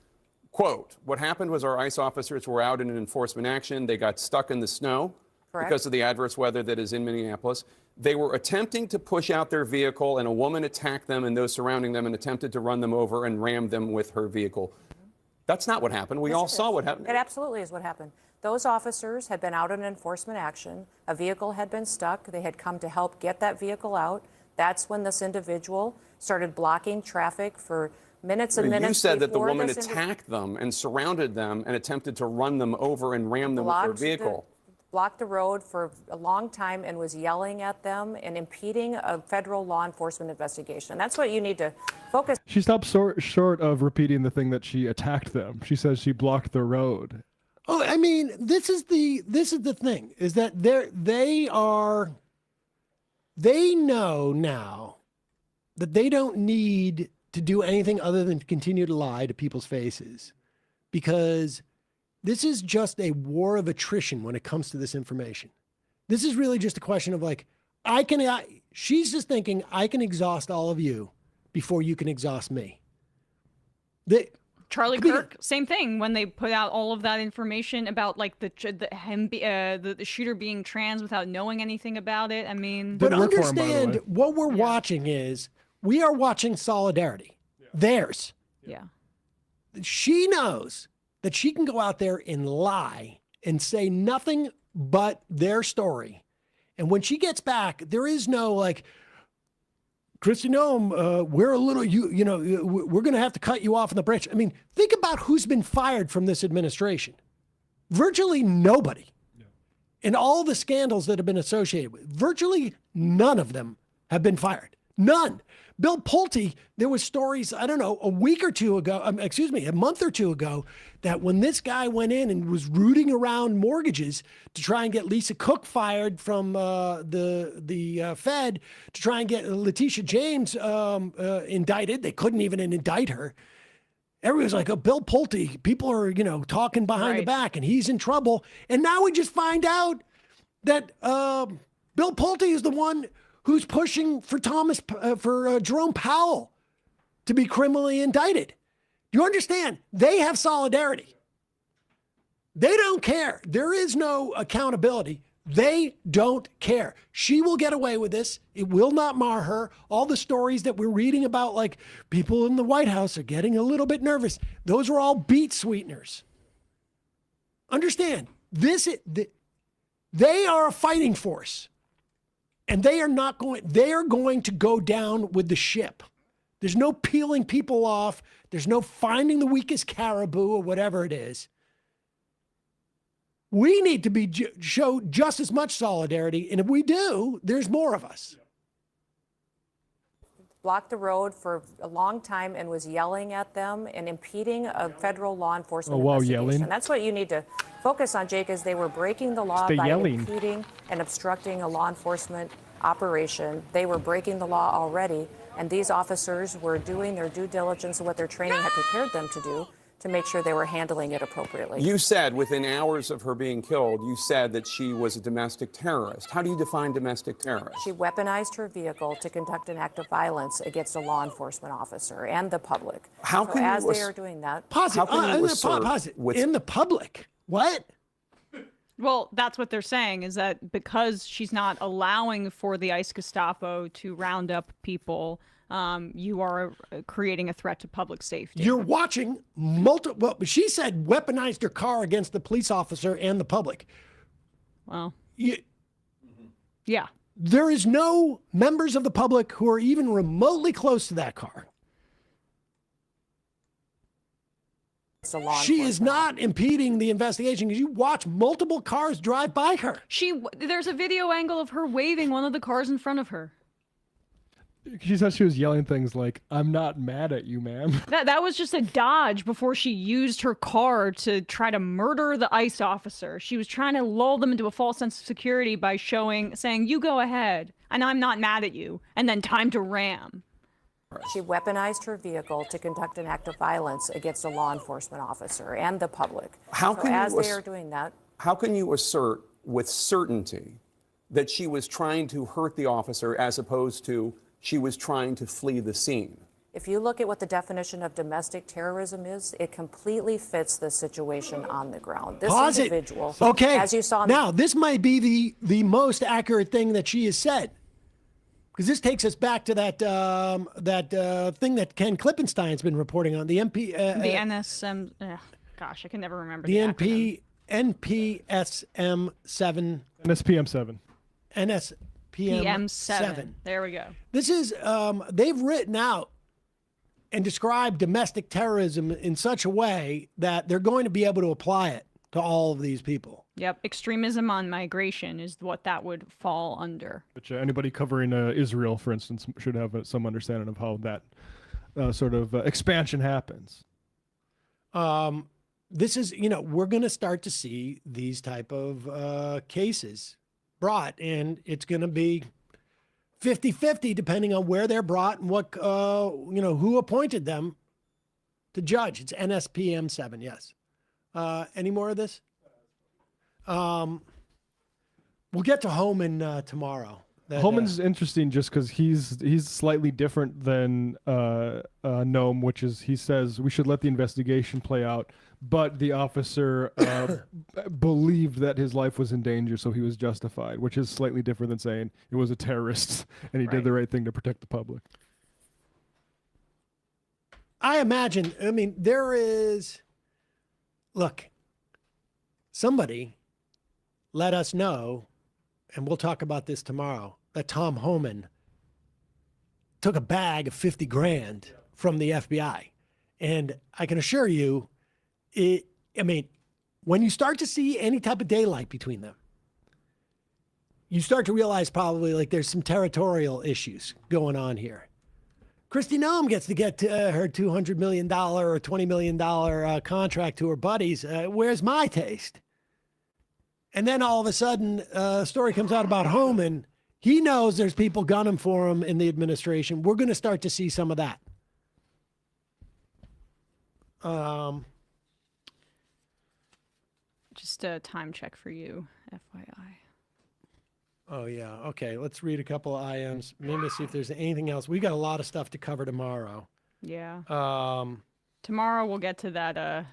quote, "What happened was our ICE officers were out in an enforcement action. They got stuck in the snow because of the adverse weather that is in Minneapolis. They were attempting to push out their vehicle, and a woman attacked them and those surrounding them and attempted to run them over and rammed them with her vehicle." That's not what happened. We all saw what happened. It absolutely is what happened. Those officers had been out in enforcement action. A vehicle had been stuck. They had come to help get that vehicle out. That's when this individual started blocking traffic for minutes and minutes. You said that the before woman this attacked them and surrounded them and attempted to run them over and ram them with her vehicle. Blocked the road for a long time and was yelling at them and impeding a federal law enforcement investigation. That's what you need to focus. She stopped short of repeating the thing that she attacked them. She says she blocked the road. Oh, I mean, this is the thing, is that they know now that they don't need to do anything other than to continue to lie to people's faces, because this is just a war of attrition when it comes to this information. This is really just a question of, like, she's just thinking, I can exhaust all of you before you can exhaust me. Charlie Kirk, same thing, when they put out all of that information about, like, the shooter being trans without knowing anything about it. I mean, but understand what we're watching is we are watching solidarity. Theirs. Yeah. She knows that she can go out there and lie and say nothing but their story. And when she gets back, there is no, like, Kristi Noem, we're a little, we're going to have to cut you off in the branch. I mean, think about who's been fired from this administration. Virtually nobody. Yeah. And all the scandals that have been associated with, virtually none of them have been fired. None. Bill Pulte, there was stories, I don't know, a month or two ago, that when this guy went in and was rooting around mortgages to try and get Lisa Cook fired from the Fed, to try and get Letitia James indicted. They couldn't even indict her. Everyone's like, oh, Bill Pulte, people are, talking behind the back, and he's in trouble. And now we just find out that Bill Pulte is the one who's pushing for Jerome Powell to be criminally indicted. You understand? They have solidarity. They don't care. There is no accountability. They don't care. She will get away with this. It will not mar her. All the stories that we're reading about, like people in the White House are getting a little bit nervous, those were all beat sweeteners. Understand, they are a fighting force. And they are going to go down with the ship. There's no peeling people off. There's no finding the weakest caribou or whatever it is. We need to show just as much solidarity, and if we do, there's more of us. Blocked the road for a long time and was yelling at them and impeding a federal law enforcement investigation. Yelling. That's what you need to focus on, Jake, is they were breaking the law by impeding and obstructing a law enforcement operation. They were breaking the law already, and these officers were doing their due diligence and what their training had prepared them to do to make sure they were handling it appropriately. You said within hours of her being killed, you said that she was a domestic terrorist. How do you define domestic terrorist? She weaponized her vehicle to conduct an act of violence against a law enforcement officer and the public. How can as you they are doing that, in the public? What? Well, that's what they're saying, is that because she's not allowing for the ICE Gestapo to round up people, you are creating a threat to public safety. You're watching multiple. Well, she said weaponized her car against the police officer and the public. Well, yeah. There is no members of the public who are even remotely close to that car. She is not impeding the investigation because you watch multiple cars drive by her. There's a video angle of her waving one of the cars in front of her. She said she was yelling things like, "I'm not mad at you, ma'am." That was just a dodge before she used her car to try to murder the ICE officer. She was trying to lull them into a false sense of security by saying, "You go ahead, and I'm not mad at you," and then time to ram. she weaponized her vehicle to conduct an act of violence against a law enforcement officer and the public. As they are doing that, how can you assert with certainty that she was trying to hurt the officer as opposed to she was trying to flee the scene? if you look at what the definition of domestic terrorism is, it completely fits the situation on the ground. This individual, okay, as you saw now this might be the most accurate thing that she has said, because this takes us back to that thing that Ken Klippenstein's been reporting on, the MP, the NSM. Gosh, I can never remember the NPSM 7. NSPM7. NSPM7. There we go. This is they've written out and described domestic terrorism in such a way that they're going to be able to apply it to all of these people. Yep, extremism on migration is what that would fall under. Which anybody covering Israel, for instance, should have some understanding of how that sort of expansion happens. This is, we're going to start to see these type of cases brought, and it's going to be 50-50 depending on where they're brought and what, who appointed them to judge. It's NSPM 7, yes. Any more of this? We'll get to Homan tomorrow. Homan's interesting just because he's slightly different than Noam, which is he says we should let the investigation play out, but the officer believed that his life was in danger, so he was justified, which is slightly different than saying it was a terrorist and he did the right thing to protect the public. I imagine, there is, look, somebody let us know, and we'll talk about this tomorrow, that Tom Homan took a bag of 50 grand from the FBI. And I can assure you, when you start to see any type of daylight between them, you start to realize probably like there's some territorial issues going on here. Kristi Noem gets to get her $200 million or $20 million contract to her buddies. Where's my taste? And then all of a sudden, a story comes out about Homan. He knows there's people gunning for him in the administration. We're going to start to see some of that. Just a time check for you, FYI. Oh, yeah. Okay, let's read a couple of IMs. Maybe see if there's anything else. We got a lot of stuff to cover tomorrow. Yeah. Tomorrow we'll get to that.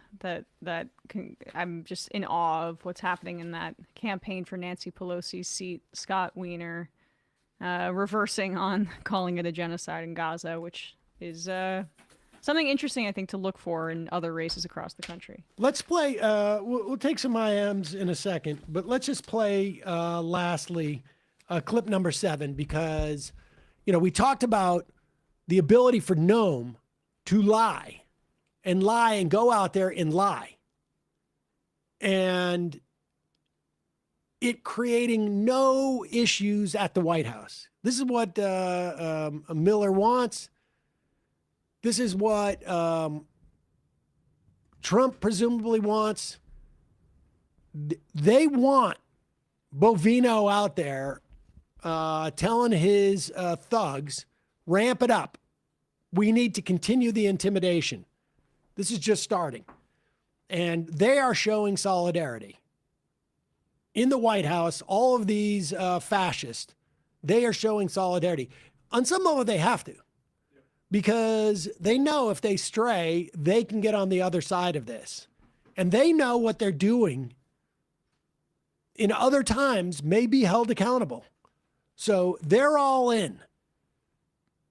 I'm just in awe of what's happening in that campaign for Nancy Pelosi's seat. Scott Wiener reversing on calling it a genocide in Gaza, which is something interesting, I think, to look for in other races across the country. Let's play. We'll take some IMs in a second, but let's just play. Lastly, clip number 7, because we talked about the ability for Noam to lie and go out there and lie. And it creating no issues at the White House. This is what Miller wants. This is what Trump presumably wants. They want Bovino out there telling his thugs, ramp it up. We need to continue the intimidation. This is just starting. And they are showing solidarity. In the White House, all of these fascists, they are showing solidarity. On some level, they have to. Because they know if they stray, they can get on the other side of this. And they know what they're doing in other times may be held accountable. So they're all in.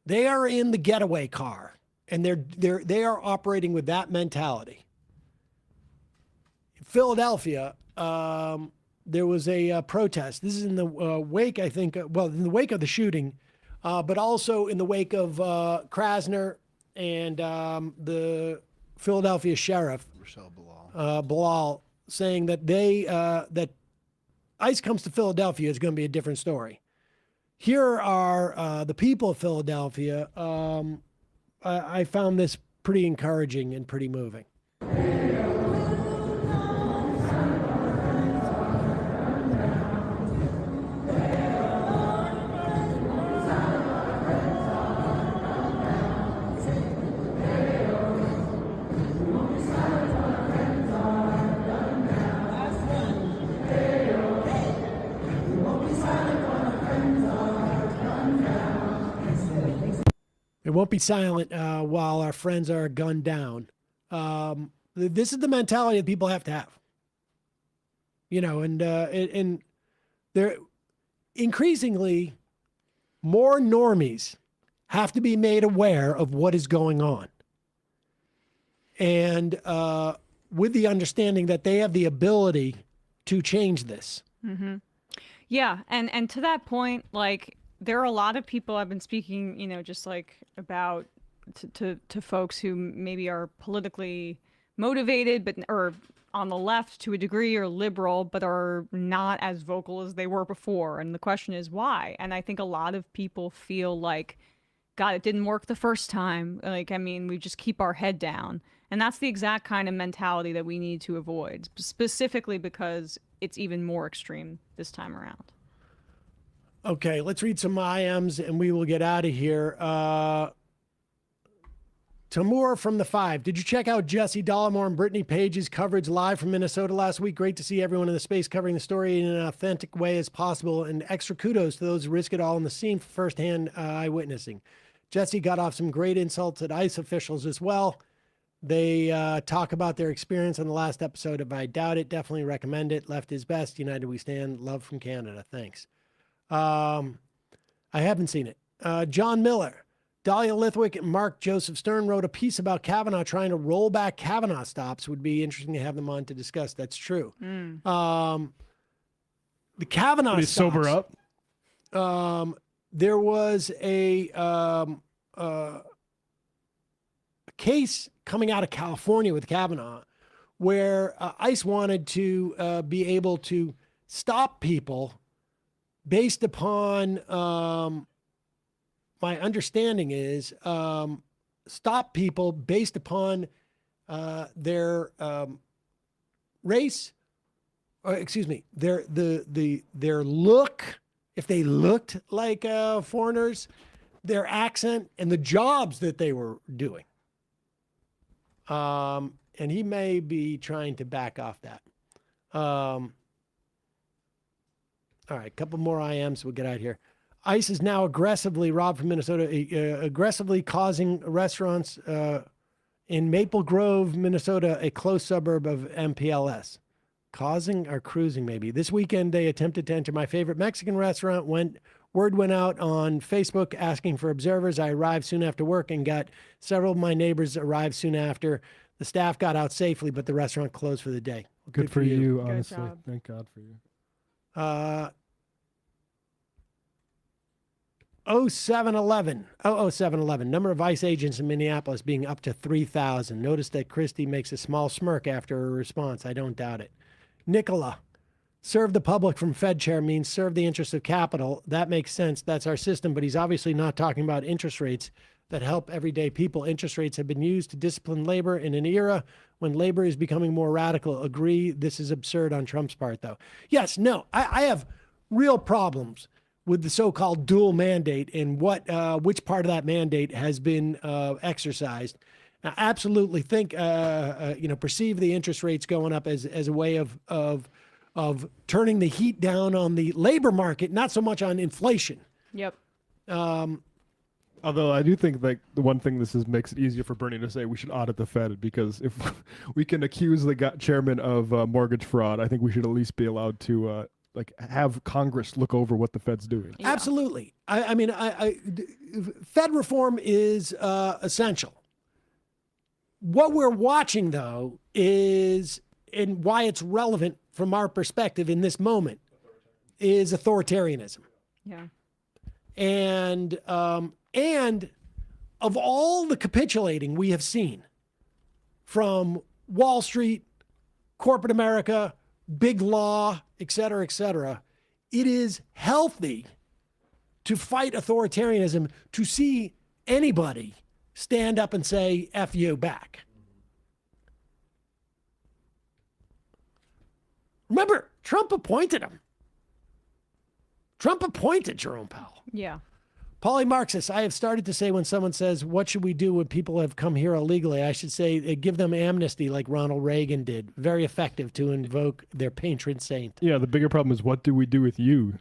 They are in the getaway car, and they are operating with that mentality. In Philadelphia, there was a protest. This is in the wake, I think, in the wake of the shooting, but also in the wake of Krasner and the Philadelphia sheriff, Bilal, saying that that ICE comes to Philadelphia is going to be a different story. Here are the people of Philadelphia. I found this pretty encouraging and pretty moving. It won't be silent while our friends are gunned down. This is the mentality that people have to have. You know, and they're increasingly more normies have to be made aware of what is going on. And with the understanding that they have the ability to change this. Mm-hmm. Yeah. And to that point, like, there are a lot of people I've been speaking, you know, just like about to folks who maybe are politically motivated, but or on the left to a degree, or liberal, but are not as vocal as they were before. And the question is why? And I think a lot of people feel like, God, it didn't work the first time. Like, I mean, we just keep our head down. And that's the exact kind of mentality that we need to avoid, specifically because it's even more extreme this time around. Okay, let's read some IMs and we will get out of here. Tamur from the 5. Did you check out Jesse Dollemore and Brittany Page's coverage live from Minnesota last week? Great to see everyone in the space covering the story in an authentic way as possible. And extra kudos to those who risk it all in the scene for firsthand eyewitnessing. Jesse got off some great insults at ICE officials as well. They talk about their experience on the last episode of I Doubt It. Definitely recommend it. Left is best. United we stand. Love from Canada. Thanks. I haven't seen it. John Miller, Dahlia Lithwick, and Mark Joseph Stern wrote a piece about Kavanaugh trying to roll back Kavanaugh stops. Would be interesting to have them on to discuss. That's true. The Kavanaugh stops. Sober up. There was a case coming out of California with Kavanaugh where ICE wanted to be able to stop people based upon, my understanding is, stop people based upon their race, or excuse me, their look, if they looked like foreigners, their accent, and the jobs that they were doing. And he may be trying to back off that. All right, a couple more IMs. We'll get out of here. ICE is now aggressively, Rob from Minnesota, aggressively causing restaurants in Maple Grove, Minnesota, a close suburb of MPLS. Causing or cruising, maybe. This weekend, they attempted to enter my favorite Mexican restaurant. Word went out on Facebook asking for observers. I arrived soon after work and got several of my neighbors arrived soon after. The staff got out safely, but the restaurant closed for the day. Good for you, honestly. Thank God for you. 0711. Number of ICE agents in Minneapolis being up to 3,000. Notice that Christie makes a small smirk after her response. I don't doubt it. Nicola, serve the public from Fed chair means serve the interests of capital. That makes sense. That's our system. But he's obviously not talking about interest rates that help everyday people. Interest rates have been used to discipline labor in an era when labor is becoming more radical. Agree, this is absurd on Trump's part, though. Yes, no, I have real problems with the so-called dual mandate and which part of that mandate has been exercised. I absolutely think, perceive the interest rates going up as a way of turning the heat down on the labor market, not so much on inflation. Yep. Although I do think like the one thing makes it easier for Bernie to say we should audit the Fed, because if we can accuse the chairman of mortgage fraud, I think we should at least be allowed to have Congress look over what the Fed's doing. Yeah. Absolutely. I mean, Fed reform is essential. What we're watching, though, is, and why it's relevant from our perspective in this moment, is authoritarianism. Yeah. And of all the capitulating we have seen from Wall Street, corporate America, big law, et cetera, it is healthy to fight authoritarianism, to see anybody stand up and say, F you back. Remember, Trump appointed him. Trump appointed Jerome Powell. Yeah. Poly-Marxist, I have started to say when someone says, what should we do when people have come here illegally? I should say, give them amnesty like Ronald Reagan did. Very effective to invoke their patron saint. Yeah, the bigger problem is what do we do with you?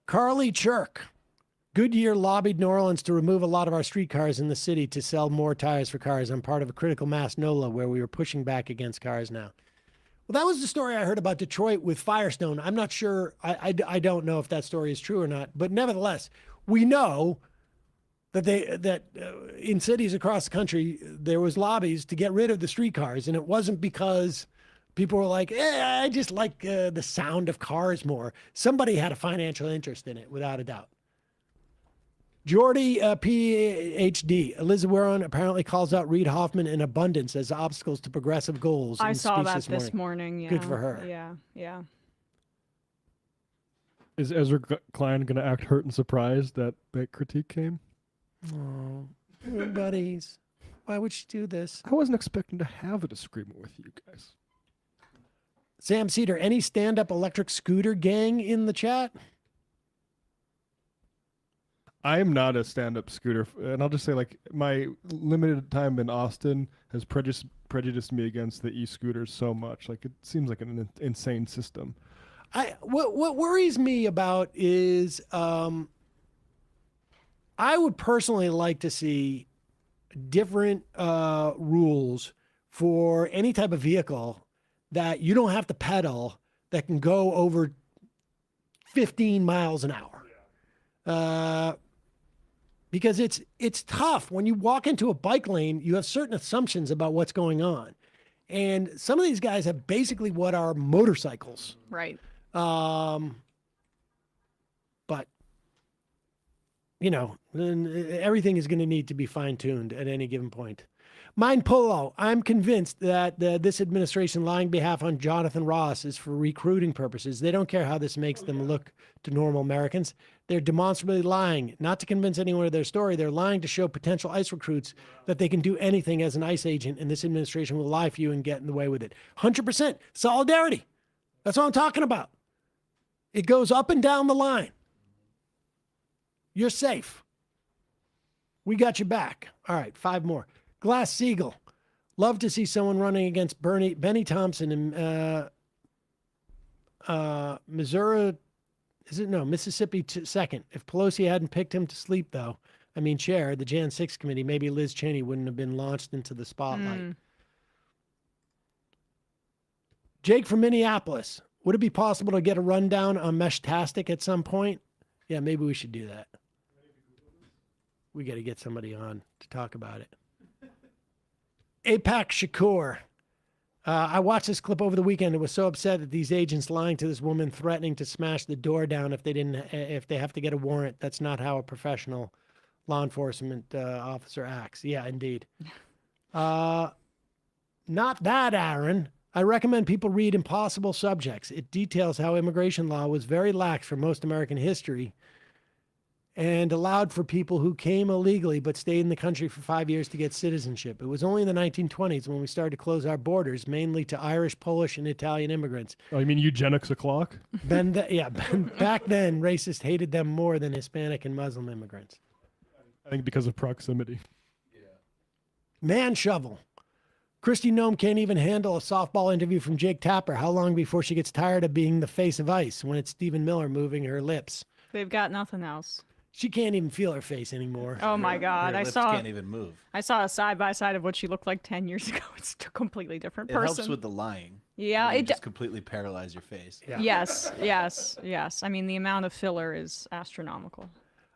Carly Chirk. Goodyear lobbied New Orleans to remove a lot of our streetcars in the city to sell more tires for cars. I'm part of a critical mass NOLA where we were pushing back against cars now. Well, that was the story I heard about Detroit with Firestone. I'm not sure. I don't know if that story is true or not. But nevertheless, we know that in cities across the country, there was lobbies to get rid of the streetcars. And it wasn't because people were like, I just like the sound of cars more. Somebody had a financial interest in it, without a doubt. Jordy, PhD. Elizabeth Warren apparently calls out Reid Hoffman in abundance as obstacles to progressive goals. I saw that this morning. Yeah. Good for her. Yeah. Is Ezra Klein going to act hurt and surprised that critique came? Oh, we're buddies. Why would she do this? I wasn't expecting to have a disagreement with you guys. Sam Cedar, any stand-up electric scooter gang in the chat? I am not a stand-up scooter, and I'll just say, like, my limited time in Austin has prejudiced me against the e-scooters so much. Like, it seems like an insane system. What worries me about is I would personally like to see different rules for any type of vehicle that you don't have to pedal that can go over 15 miles an hour. Because it's tough. When you walk into a bike lane, you have certain assumptions about what's going on. And some of these guys have basically what are motorcycles. Right. But, everything is going to need to be fine-tuned at any given point. Mine Polo, I'm convinced that this administration lying behalf on Jonathan Ross is for recruiting purposes. They don't care how this makes them look to normal Americans. They're demonstrably lying, not to convince anyone of their story. They're lying to show potential ICE recruits that they can do anything as an ICE agent, and this administration will lie for you and get in the way with it. 100% solidarity. That's what I'm talking about. It goes up and down the line. You're safe. We got you back. All right, 5 more. Glass Siegel. Love to see someone running against Benny Thompson in Missouri. Mississippi second. If Pelosi hadn't picked him to sleep, though, chair, the Jan 6 committee, maybe Liz Cheney wouldn't have been launched into the spotlight. Jake from Minneapolis. Would it be possible to get a rundown on Meshtastic at some point? Yeah, maybe we should do that. We got to get somebody on to talk about it. APAC Shakur. I watched this clip over the weekend and was so upset that these agents lying to this woman, threatening to smash the door down if they have to get a warrant. That's not how a professional law enforcement officer acts. Yeah, indeed. Not that, Aaron. I recommend people read Impossible Subjects. It details how immigration law was very lax for most American history and allowed for people who came illegally but stayed in the country for 5 years to get citizenship. It was only in the 1920s when we started to close our borders, mainly to Irish, Polish, and Italian immigrants. Oh, you mean eugenics o'clock? Back then, racists hated them more than Hispanic and Muslim immigrants. I think because of proximity. Man shovel. Kristi Noem can't even handle a softball interview from Jake Tapper. How long before she gets tired of being the face of ice when it's Stephen Miller moving her lips? They've got nothing else. She can't even feel her face anymore. Oh my God! Her lips can't even move. I saw a side by side of what she looked like 10 years ago. It's a completely different It person. helps with the lying. Yeah, it just completely paralyze your face. Yes. I mean, the amount of filler is astronomical.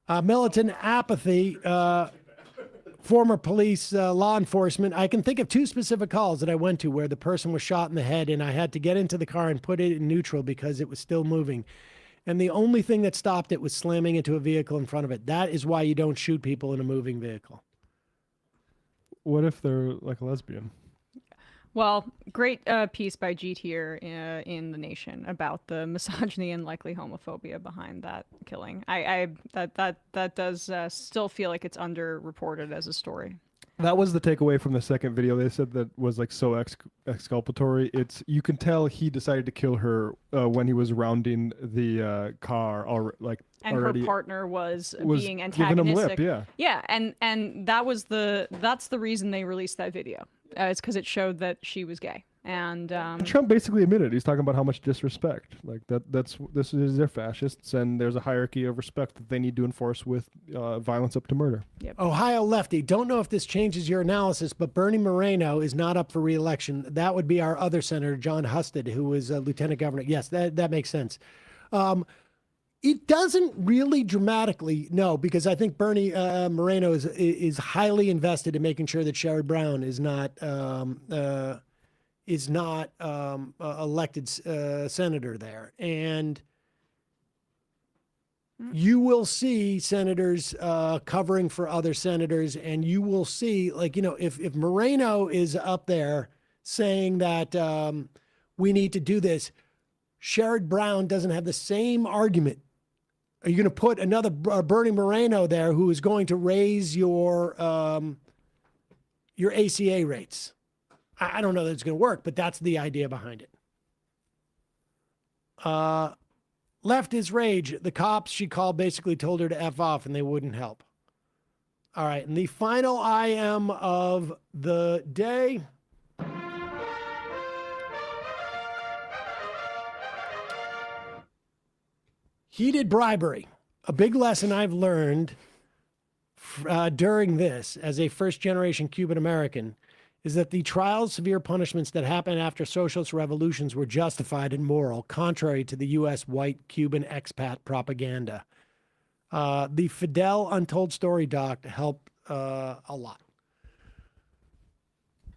Militant apathy. Former police, law enforcement. I can think of 2 specific calls that I went to where the person was shot in the head and I had to get into the car and put it in neutral because it was still moving. And the only thing that stopped it was slamming into a vehicle in front of it. That is why you don't shoot people in a moving vehicle. What if they're like a lesbian? Well, great piece by G Tier in The Nation about the misogyny and likely homophobia behind that killing. That does still feel like it's underreported as a story. That was the takeaway from the second video. They said that was like so exculpatory. You can tell he decided to kill her when he was rounding the car And already. her partner was being giving him antagonistic. lip, Yeah, and that's the reason they released that video. It's because it showed that she was gay. And Trump basically admitted he's talking about how much disrespect, like this is they're fascists, and there's a hierarchy of respect that they need to enforce with violence up to murder. Yep. Ohio lefty. Don't know if this changes your analysis, but Bernie Moreno is not up for re-election. That would be our other senator, John Husted, who was lieutenant governor. Yes, that makes sense. It doesn't really dramatically, no, because I think Bernie Moreno is highly invested in making sure that Sherrod Brown is not elected senator there. And you will see senators covering for other senators, and you will see, if Moreno is up there saying that we need to do this, Sherrod Brown doesn't have the same argument. Are you going to put another Bernie Moreno there who is going to raise your ACA rates? I don't know that it's going to work, but that's the idea behind it. Left is rage. The cops she called basically told her to F off and they wouldn't help. All right. And the final IM of the day. Heated bribery. A big lesson I've learned during this as a first-generation Cuban American is that the trials, severe punishments that happened after socialist revolutions were justified and moral, contrary to the U.S. white Cuban expat propaganda. The Fidel Untold Story doc helped a lot.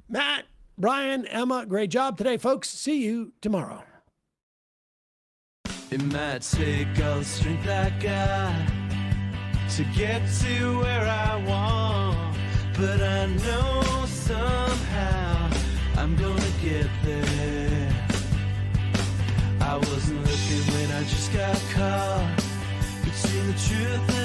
Matt, Brian, Emma, great job today, folks. See you tomorrow. It might take all the strength I got to get to where I want, but I know somehow I'm gonna get there. I wasn't looking when I just got caught between the truth